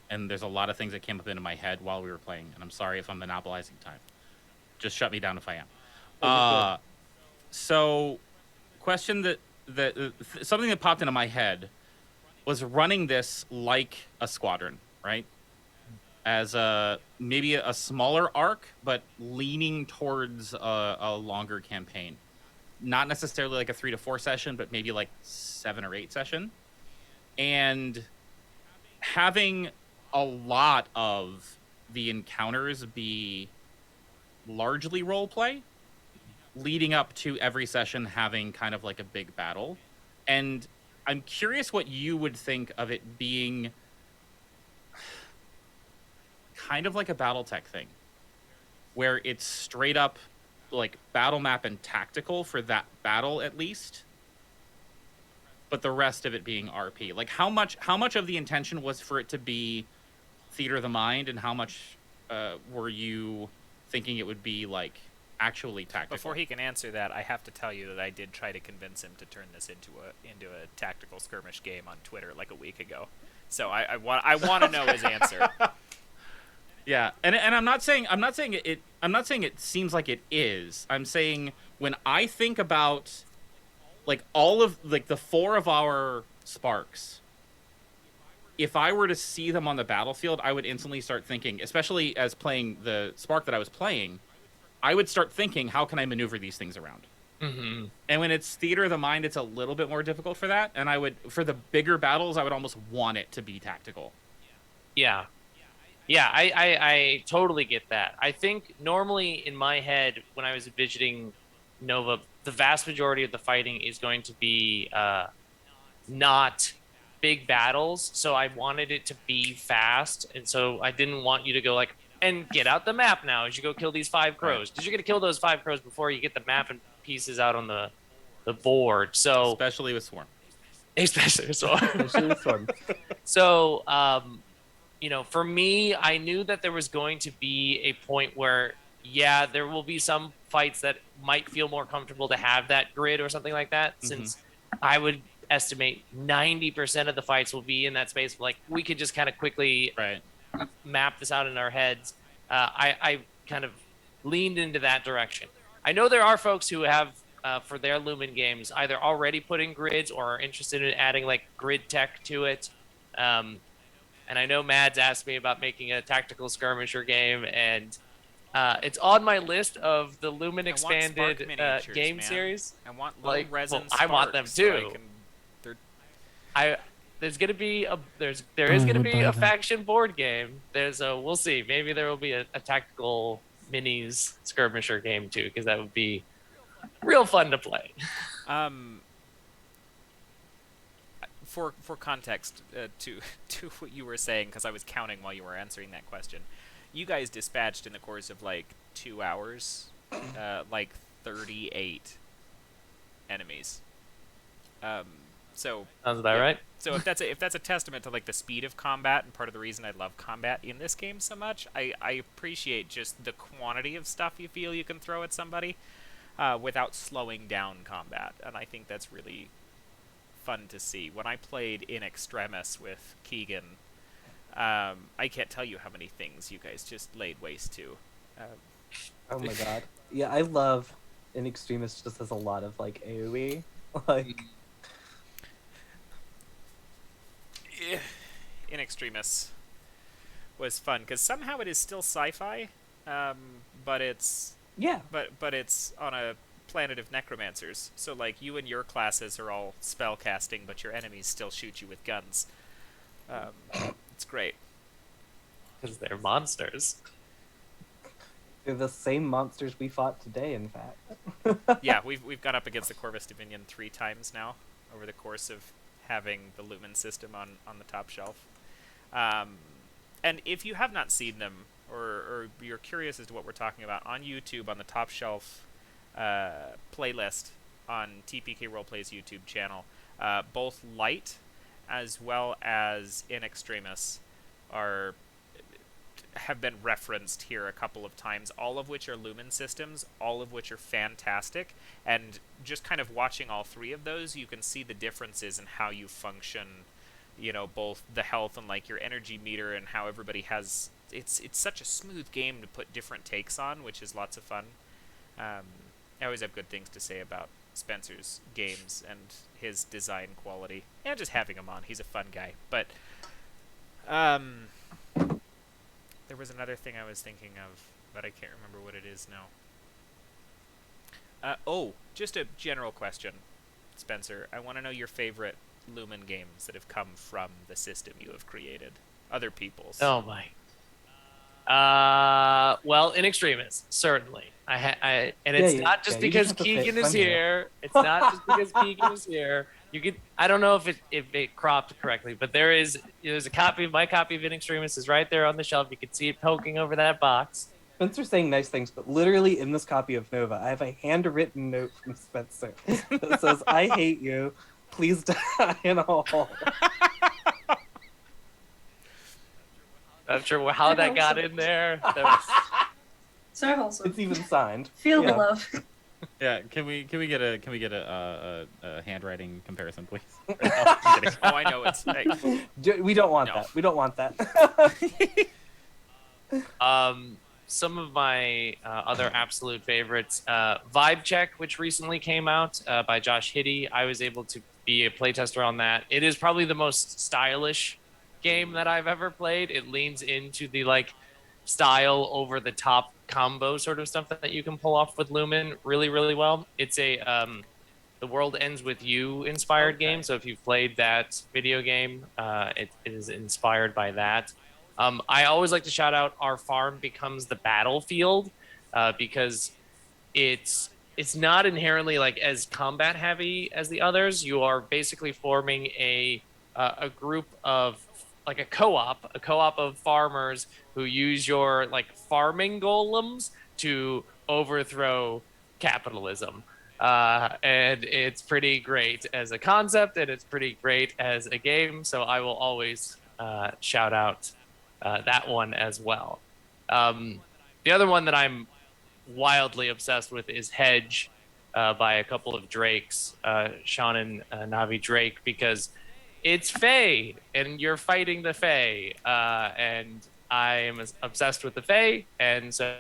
and there's a lot of things that came up into my head while we were playing, and I'm sorry if I'm monopolizing time. Just shut me down if I am. So, question that something that popped into my head was running this like a squadron, right? As maybe a smaller arc, but leaning towards a longer campaign. Not necessarily like a 3 to 4 session, but maybe like 7 or 8 session. And having a lot of the encounters be largely role play, leading up to every session having kind of like a big battle. And I'm curious what you would think of it being kind of like a BattleTech thing, where it's straight up like battle map and tactical for that battle at least, but the rest of it being RP. Like how much of the intention was for it to be theater of the mind, and how much were you thinking it would be like actually tactical?
Before he can answer that, I have to tell you that I did try to convince him to turn this into a tactical skirmish game on Twitter like a week ago. So I want to know his answer.
Yeah, and I'm not saying it seems like it is. I'm saying when I think about like all of like the 4 of our sparks, if I were to see them on the battlefield, I would instantly start thinking, especially as playing the spark that I was playing, I would start thinking, how can I maneuver these things around?
Mm-hmm.
And when it's theater of the mind, it's a little bit more difficult for that. And for the bigger battles, I would almost want it to be tactical.
Yeah. Yeah, I totally get that. I think normally in my head, when I was envisioning Nova, the vast majority of the fighting is going to be not big battles. So I wanted it to be fast. And so I didn't want you to go like, and get out the map now as you go kill these 5 crows. Because you're going to kill those 5 crows before you get the map and pieces out on the board. So
especially with Swarm.
Especially with Swarm. So, for me, I knew that there was going to be a point where, yeah, there will be some fights that might feel more comfortable to have that grid or something like that, since I would estimate 90% of the fights will be in that space. Like, we could just kind of quickly map this out in our heads. I kind of leaned into that direction. I know there are folks who have, for their Lumen games, either already put in grids or are interested in adding, like, grid tech to it. And I know Mads asked me about making a tactical skirmisher game, and it's on my list of the Lumen expanded game series.
I want low resin
I want them too. There's gonna be a faction board game. We'll see. Maybe there will be a tactical minis skirmisher game too, because that would be real fun to play.
For context, to what you were saying, because I was counting while you were answering that question, you guys dispatched in the course of like 2 hours, like 38 enemies. So
sounds about right.
So if that's a testament to like the speed of combat, and part of the reason I love combat in this game so much, I appreciate just the quantity of stuff you feel you can throw at somebody, without slowing down combat, and I think that's really fun to see. When I played In Extremis with Keegan, I can't tell you how many things you guys just laid waste to.
Oh my god. Yeah, I love In Extremis. Just has a lot of like AoE. Like
In Extremis was fun because somehow it is still sci-fi, but it's
Yeah.
but it's on a planet of necromancers. So like you and your classes are all spell casting, but your enemies still shoot you with guns. It's great.
Because they're monsters.
They're the same monsters we fought today, in fact.
Yeah, we've gone up against the Corvus Dominion 3 times now over the course of having the Lumen system on the top shelf. And if you have not seen them, or you're curious as to what we're talking about, on YouTube, on the top shelf playlist on TPK Roleplay's YouTube channel, both Light as well as In Extremis have been referenced here a couple of times, all of which are Lumen systems, all of which are fantastic, and just kind of watching all three of those, you can see the differences in how you function, you know, both the health and like your energy meter, and how everybody has it's such a smooth game to put different takes on, which is lots of fun. I always have good things to say about Spencer's games and his design quality, and just having him on. He's a fun guy. But there was another thing I was thinking of, but I can't remember what it is now. Just a general question, Spencer. I want to know your favorite Lumen games that have come from the system you have created. Other people's.
Oh my. Well, In Extremis, certainly. It's not just because Keegan is here. It's not just because Keegan is here. You could, I don't know if it cropped correctly, but there's a copy of my copy of In Extremis is right there on the shelf. You can see it poking over that box.
Spencer's saying nice things, but literally in this copy of Nova, I have a handwritten note from Spencer that says, "I hate you. Please die in a hole."
Not sure how that got in there. That was...
So wholesome.
It's even signed.
Feel the love.
Yeah, can we get a handwriting comparison, please?
I know it's. Hey.
We don't want that. We don't want that.
Some of my other absolute favorites, Vibe Check, which recently came out by Josh Hiddey. I was able to be a playtester on that. It is probably the most stylish game that I've ever played. It leans into the like style over the top combo sort of stuff that you can pull off with Lumen really, really well. It's a The World Ends With You inspired game. So if you've played that video game, it is inspired by that. I always like to shout out Our Farm Becomes the Battlefield because it's not inherently like as combat heavy as the others. You are basically forming a group of like a co-op of farmers who use your like farming golems to overthrow capitalism. And it's pretty great as a concept, and it's pretty great as a game. So I will always shout out that one as well. The other one that I'm wildly obsessed with is Hedge by a couple of Drakes, Sean and Navi Drake, because it's Fae, and you're fighting the Fae, and I am obsessed with the Fae, and so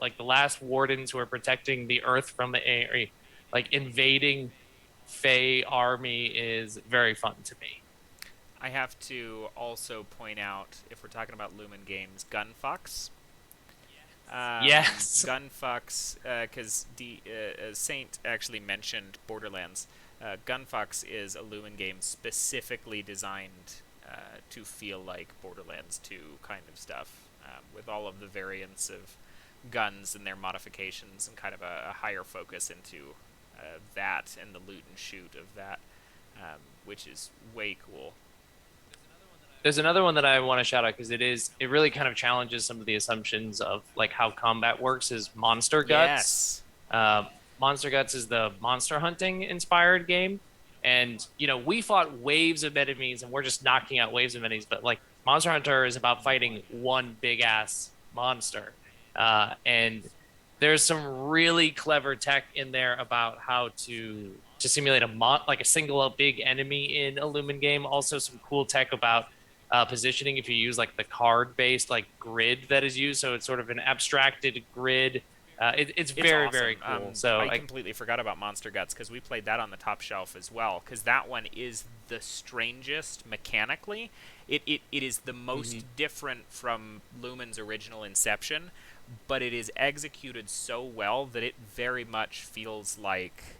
like the last wardens who are protecting the Earth from the like invading Fae army is very fun to me.
I have to also point out, if we're talking about Lumen games, Gunfox.
Yes.
Gunfox, because Saint actually mentioned Borderlands. Gunfox is a Lumen game specifically designed to feel like Borderlands 2 kind of stuff, with all of the variants of guns and their modifications, and kind of a higher focus into that and the loot and shoot of that, which is way cool.
There's another one that I want to shout out because it really kind of challenges some of the assumptions of like how combat works, is Monster Guts.
Yes.
Monster Guts is the monster hunting inspired game. And, you know, we fought waves of enemies and we're just knocking out waves of enemies. But like Monster Hunter is about fighting one big ass monster. And there's some really clever tech in there about how to simulate a single big enemy in a Lumen game. Also some cool tech about positioning if you use like the card based like grid that is used. So it's sort of an abstracted grid It's very,
awesome.
very cool. So
I completely forgot about Monster Guts because we played that on the top shelf as well. Because that one is the strangest mechanically. It is the most different from Lumen's original Inception, but it is executed so well that it very much feels like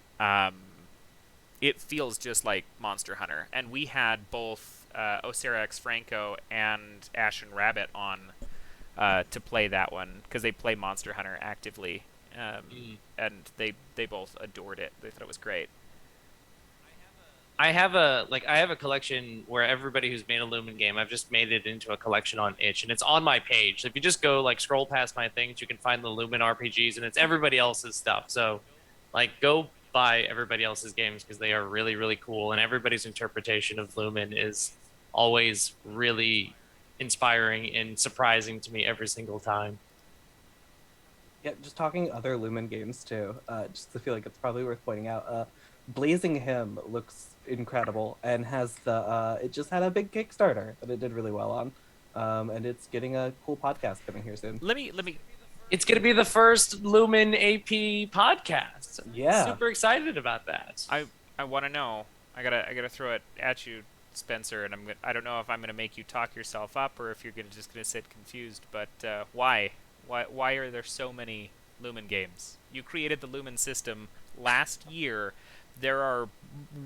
it feels just like Monster Hunter. And we had both Osira X Franco and Ashen Rabbit on to play that one because they play Monster Hunter actively, and they both adored it. They thought it was great.
I have a collection where everybody who's made a Lumen game, I've just made it into a collection on itch, and it's on my page. So if you just go scroll past my things, you can find the Lumen RPGs, and it's everybody else's stuff. So go buy everybody else's games because they are really, really cool, and everybody's interpretation of Lumen is always really inspiring and surprising to me every single time.
Yeah, just talking other Lumen games too, just to feel like it's probably worth pointing out. Blazing Him looks incredible and has it just had a big Kickstarter that it did really well on, and it's getting a cool podcast coming here soon.
Let me.
It's gonna be the first Lumen AP podcast.
Yeah,
super excited about that.
I want to know. I gotta throw it at you, Spencer, and I don't know if I'm gonna make you talk yourself up or if you're just gonna sit confused. But why are there so many Lumen games? You created the Lumen system last year. There are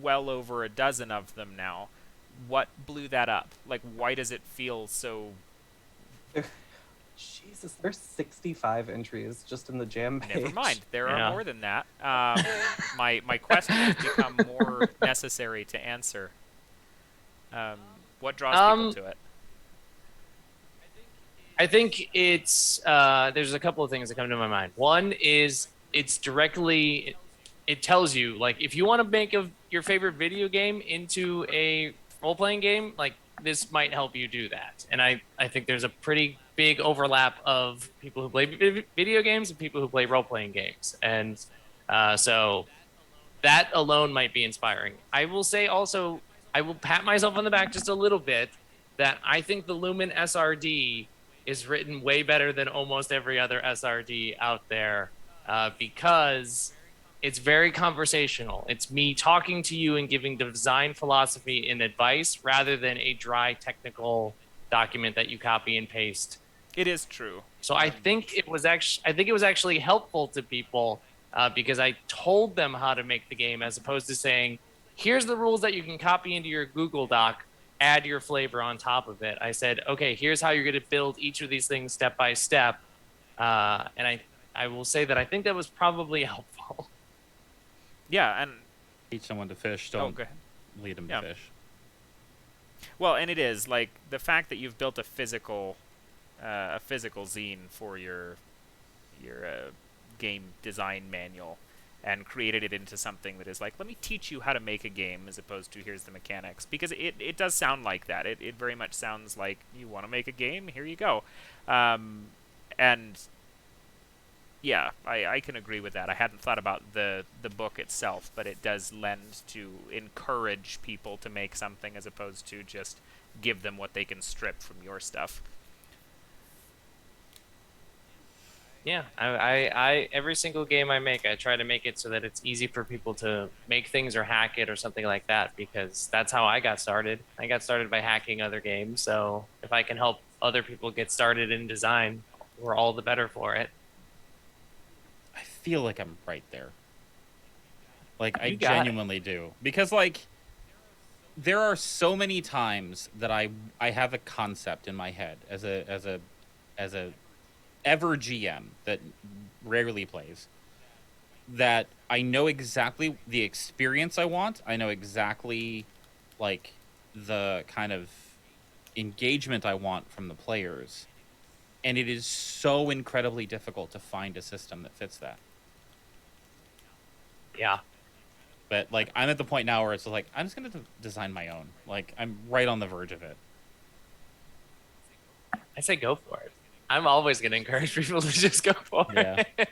well over a dozen of them now. What blew that up? Why does it feel so?
Jesus, there's 65 entries just in the jam page.
Never mind, there are more than that. My question has become more necessary to answer. What draws people to it?
I think it's there's a couple of things that come to my mind. One is it's directly, it tells you if you want to make your favorite video game into a role-playing game, this might help you do that. And I think there's a pretty big overlap of people who play video games and people who play role-playing games, and so that alone might be inspiring. I will say also, I will pat myself on the back just a little bit that I think the Lumen SRD is written way better than almost every other SRD out there, because it's very conversational. It's me talking to you and giving design philosophy and advice rather than a dry technical document that you copy and paste.
It is true.
So I think it was actually helpful to people because I told them how to make the game as opposed to saying, here's the rules that you can copy into your Google Doc, add your flavor on top of it. I said, okay, here's how you're going to build each of these things step by step. And I will say that I think that was probably helpful.
Yeah, and
teach someone to fish. Don't
go ahead.
Lead them to fish.
Well, and it is the fact that you've built a physical zine for your game design manual and created it into something that is let me teach you how to make a game as opposed to here's the mechanics, because it does sound like that. It very much sounds like you want to make a game, here you go. And yeah, I can agree with that. I hadn't thought about the book itself, but it does lend to encourage people to make something as opposed to just give them what they can strip from your stuff.
Yeah, I every single game I make, I try to make it so that it's easy for people to make things or hack it or something like that, because that's how I got started. I got started by hacking other games, so if I can help other people get started in design, we're all the better for it.
I feel like I'm right there. I genuinely do. Because, there are so many times that I have a concept in my head as a ever GM that rarely plays, that I know exactly the experience I want. I know exactly the kind of engagement I want from the players. And it is so incredibly difficult to find a system that fits that.
Yeah.
But I'm at the point now where it's I'm just going to design my own. I'm right on the verge of it.
I say go for it. I'm always going to encourage people to just go for it.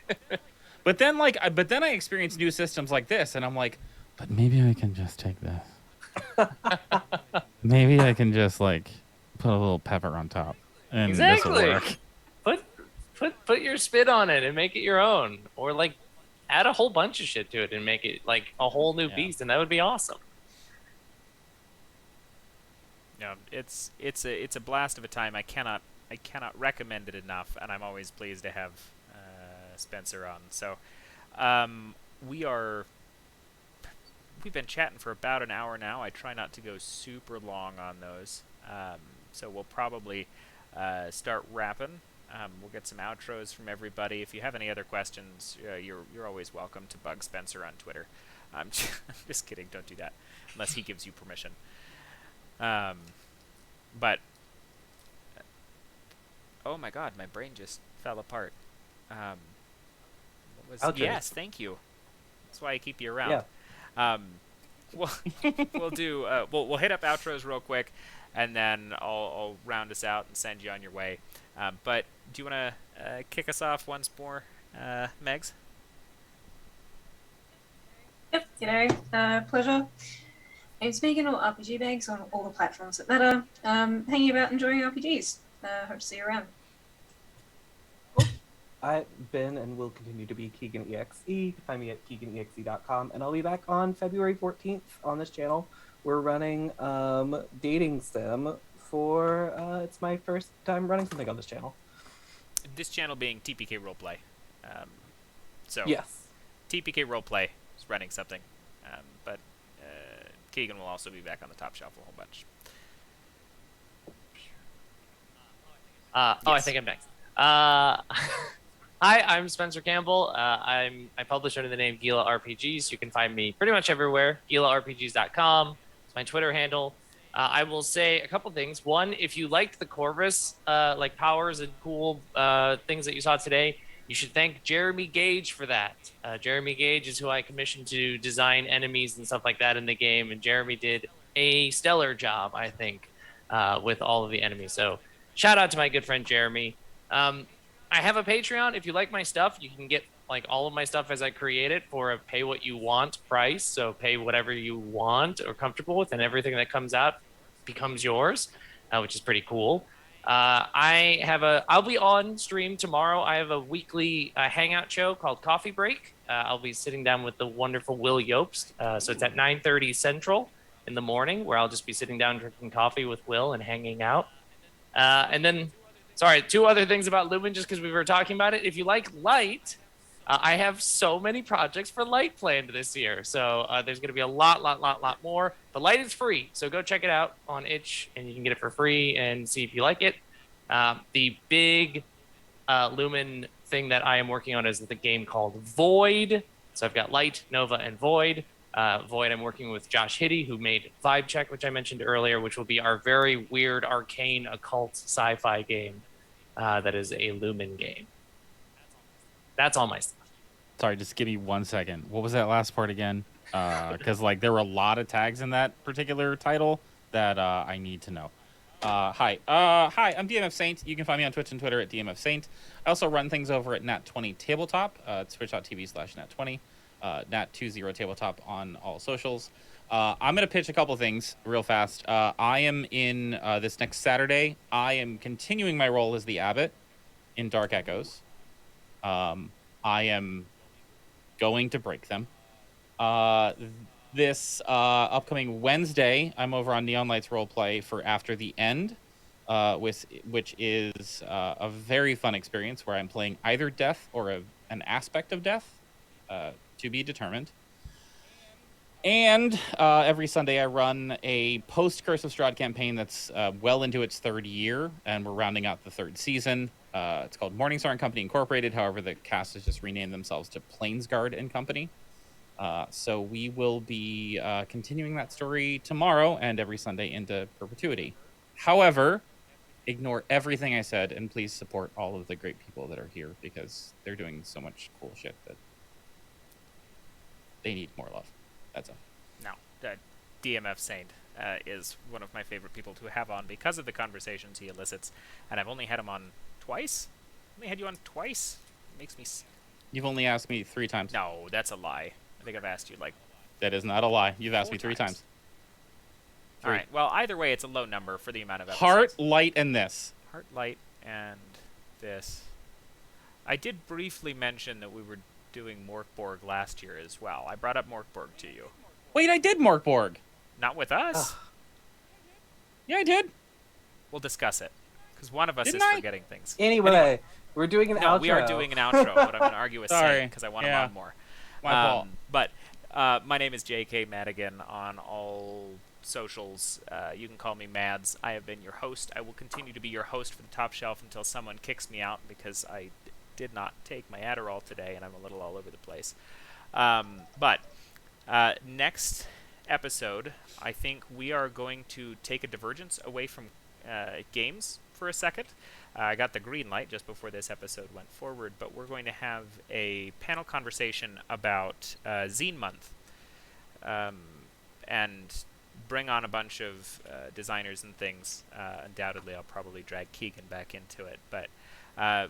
But then I experience new systems like this, and I'm but maybe I can just take this. Maybe I can just put a little pepper on top, and this will work.
put your spin on it and make it your own, or like add a whole bunch of shit to it and make it like a whole new beast, and that would be awesome.
No, it's a blast of a time. I cannot recommend it enough, and I'm always pleased to have Spencer on. So we've been chatting for about an hour now. I try not to go super long on those, so we'll probably start wrapping. We'll get some outros from everybody. If you have any other questions, you're always welcome to bug Spencer on Twitter. I'm just kidding. Don't do that unless he gives you permission. But oh my God, my brain just fell apart. Yes, thank you. That's why I keep you around. Yeah. We'll do. We'll hit up outros real quick, and then I'll round us out and send you on your way. But do you want to kick us off once more, Megs?
Yep, g'day. Pleasure. It's Megan or RPG Bags on all the platforms that matter. Hanging about enjoying RPGs. Hope to see you around.
I've been and will continue to be KeeganEXE. You can find me at KeeganEXE.com, and I'll be back on February 14th on this channel. We're running dating sim for it's my first time running something on this channel.
This channel being TPK Roleplay. So
yes,
TPK Roleplay is running something, but Keegan will also be back on the top shelf a whole bunch.
Yes. I think I'm next. Hi, I'm Spencer Campbell. I publish under the name Gila RPGs. You can find me pretty much everywhere. GilaRPGs.com. It's my Twitter handle. I will say a couple things. One, if you liked the Corvus like powers and cool things that you saw today, you should thank Jeremy Gage for that. Jeremy Gage is who I commissioned to design enemies and stuff like that in the game, and Jeremy did a stellar job, I think, with all of the enemies. So shout out to my good friend Jeremy. I have a Patreon. If you like my stuff, you can get like all of my stuff as I create it for a pay what you want price. So pay whatever you want or comfortable with, and everything that comes out becomes yours, which is pretty cool. I'll be on stream tomorrow. I have a weekly hangout show called Coffee Break. I'll be sitting down with the wonderful Will Yobst. So it's at 9:30 Central in the morning, where I'll just be sitting down drinking coffee with Will and hanging out. And then, sorry, two other things about Lumen, just because we were talking about it. If you like light, I have so many projects for light planned this year. So there's going to be a lot more. But light is free, so go check it out on itch, and you can get it for free and see if you like it. The big Lumen thing that I am working on is the game called Void. So I've got Light, Nova, and Void. Void, I'm working with Josh Hiddy, who made Vibe Check, which I mentioned earlier, which will be our very weird, arcane, occult sci-fi game that is a Lumen game. That's all my stuff.
Sorry, just give me 1 second. What was that last part again? Because like there were a lot of tags in that particular title that I need to know. Hi, I'm DMF Saint. You can find me on Twitch and Twitter at DMF Saint. I also run things over at Nat20 Tabletop. It's twitch.tv/Nat20. Nat20 Tabletop on all socials. I'm going to pitch a couple things real fast. I am in this next Saturday. I am continuing my role as the Abbot in Dark Echoes. I am going to break them. This upcoming Wednesday, I'm over on Neon Lights Roleplay for After the End, which is a very fun experience where I'm playing either death or an aspect of death, to be determined. And every Sunday I run a post-Curse of Strahd campaign that's well into its third year, and we're rounding out the third season. It's called Morningstar and Company Incorporated. However, the cast has just renamed themselves to Plainsguard and Company. So we will be continuing that story tomorrow and every Sunday into perpetuity. However, ignore everything I said and please support all of the great people that are here because they're doing so much cool shit that they need more love. That's all.
No, DMF Saint is one of my favorite people to have on because of the conversations he elicits, and I've only had him on twice. Only had you on twice. It makes me.
You've only asked me 3 times.
No, that's a lie. I think I've asked you like.
That is not a lie. You've asked me 3 times.
All right. Well, either way, it's a low number for the amount of episodes.
Heart, light, and this.
Heart, light, and this. I did briefly mention that we were doing Morkborg last year as well. I brought up Morkborg to you.
Wait, I did Morkborg.
Not with us.
Yeah, I did.
We'll discuss it. Because one of us
Didn't
is
I?
forgetting things.
Anyway, we're doing an outro.
No, we are doing an outro, but I'm going to argue with
Sorry.
Saint because I want him on more.
My fault.
But my name is J.K. Madigan on all socials. You can call me Mads. I have been your host. I will continue to be your host for the Top Shelf until someone kicks me out because I did not take my Adderall today and I'm a little all over the place. But next episode, I think we are going to take a divergence away from games for a second. I got the green light just before this episode went forward, but we're going to have a panel conversation about Zine Month, and bring on a bunch of designers and things. Undoubtedly, I'll probably drag Keegan back into it, but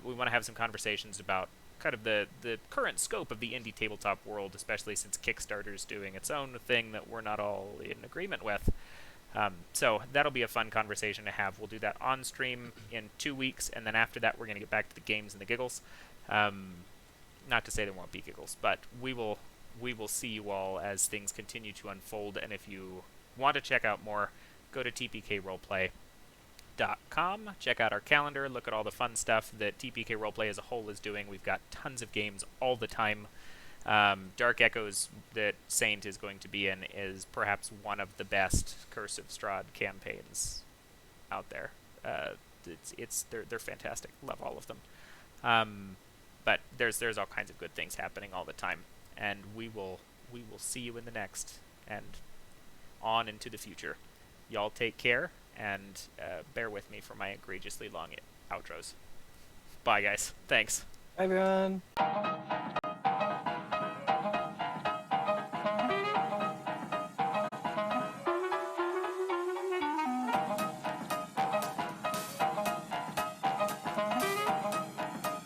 we want to have some conversations about kind of the current scope of the indie tabletop world, especially since Kickstarter's doing its own thing that we're not all in agreement with. So that'll be a fun conversation to have. We'll do that on stream in 2 weeks, and then after that we're going to get back to the games and the giggles. Not to say there won't be giggles, but we will see you all as things continue to unfold. And if you want to check out more, go to tpkroleplay.com. Check out our calendar. Look at all the fun stuff that TPK Roleplay as a whole is doing. We've got tons of games all the time. Dark Echoes that Saint is going to be in is perhaps one of the best Curse of Strahd campaigns out there. They're fantastic. Love all of them. But there's all kinds of good things happening all the time, and we will see you in the next and on into the future. Y'all take care and bear with me for my egregiously long outros. Bye, guys. Thanks.
Bye, everyone.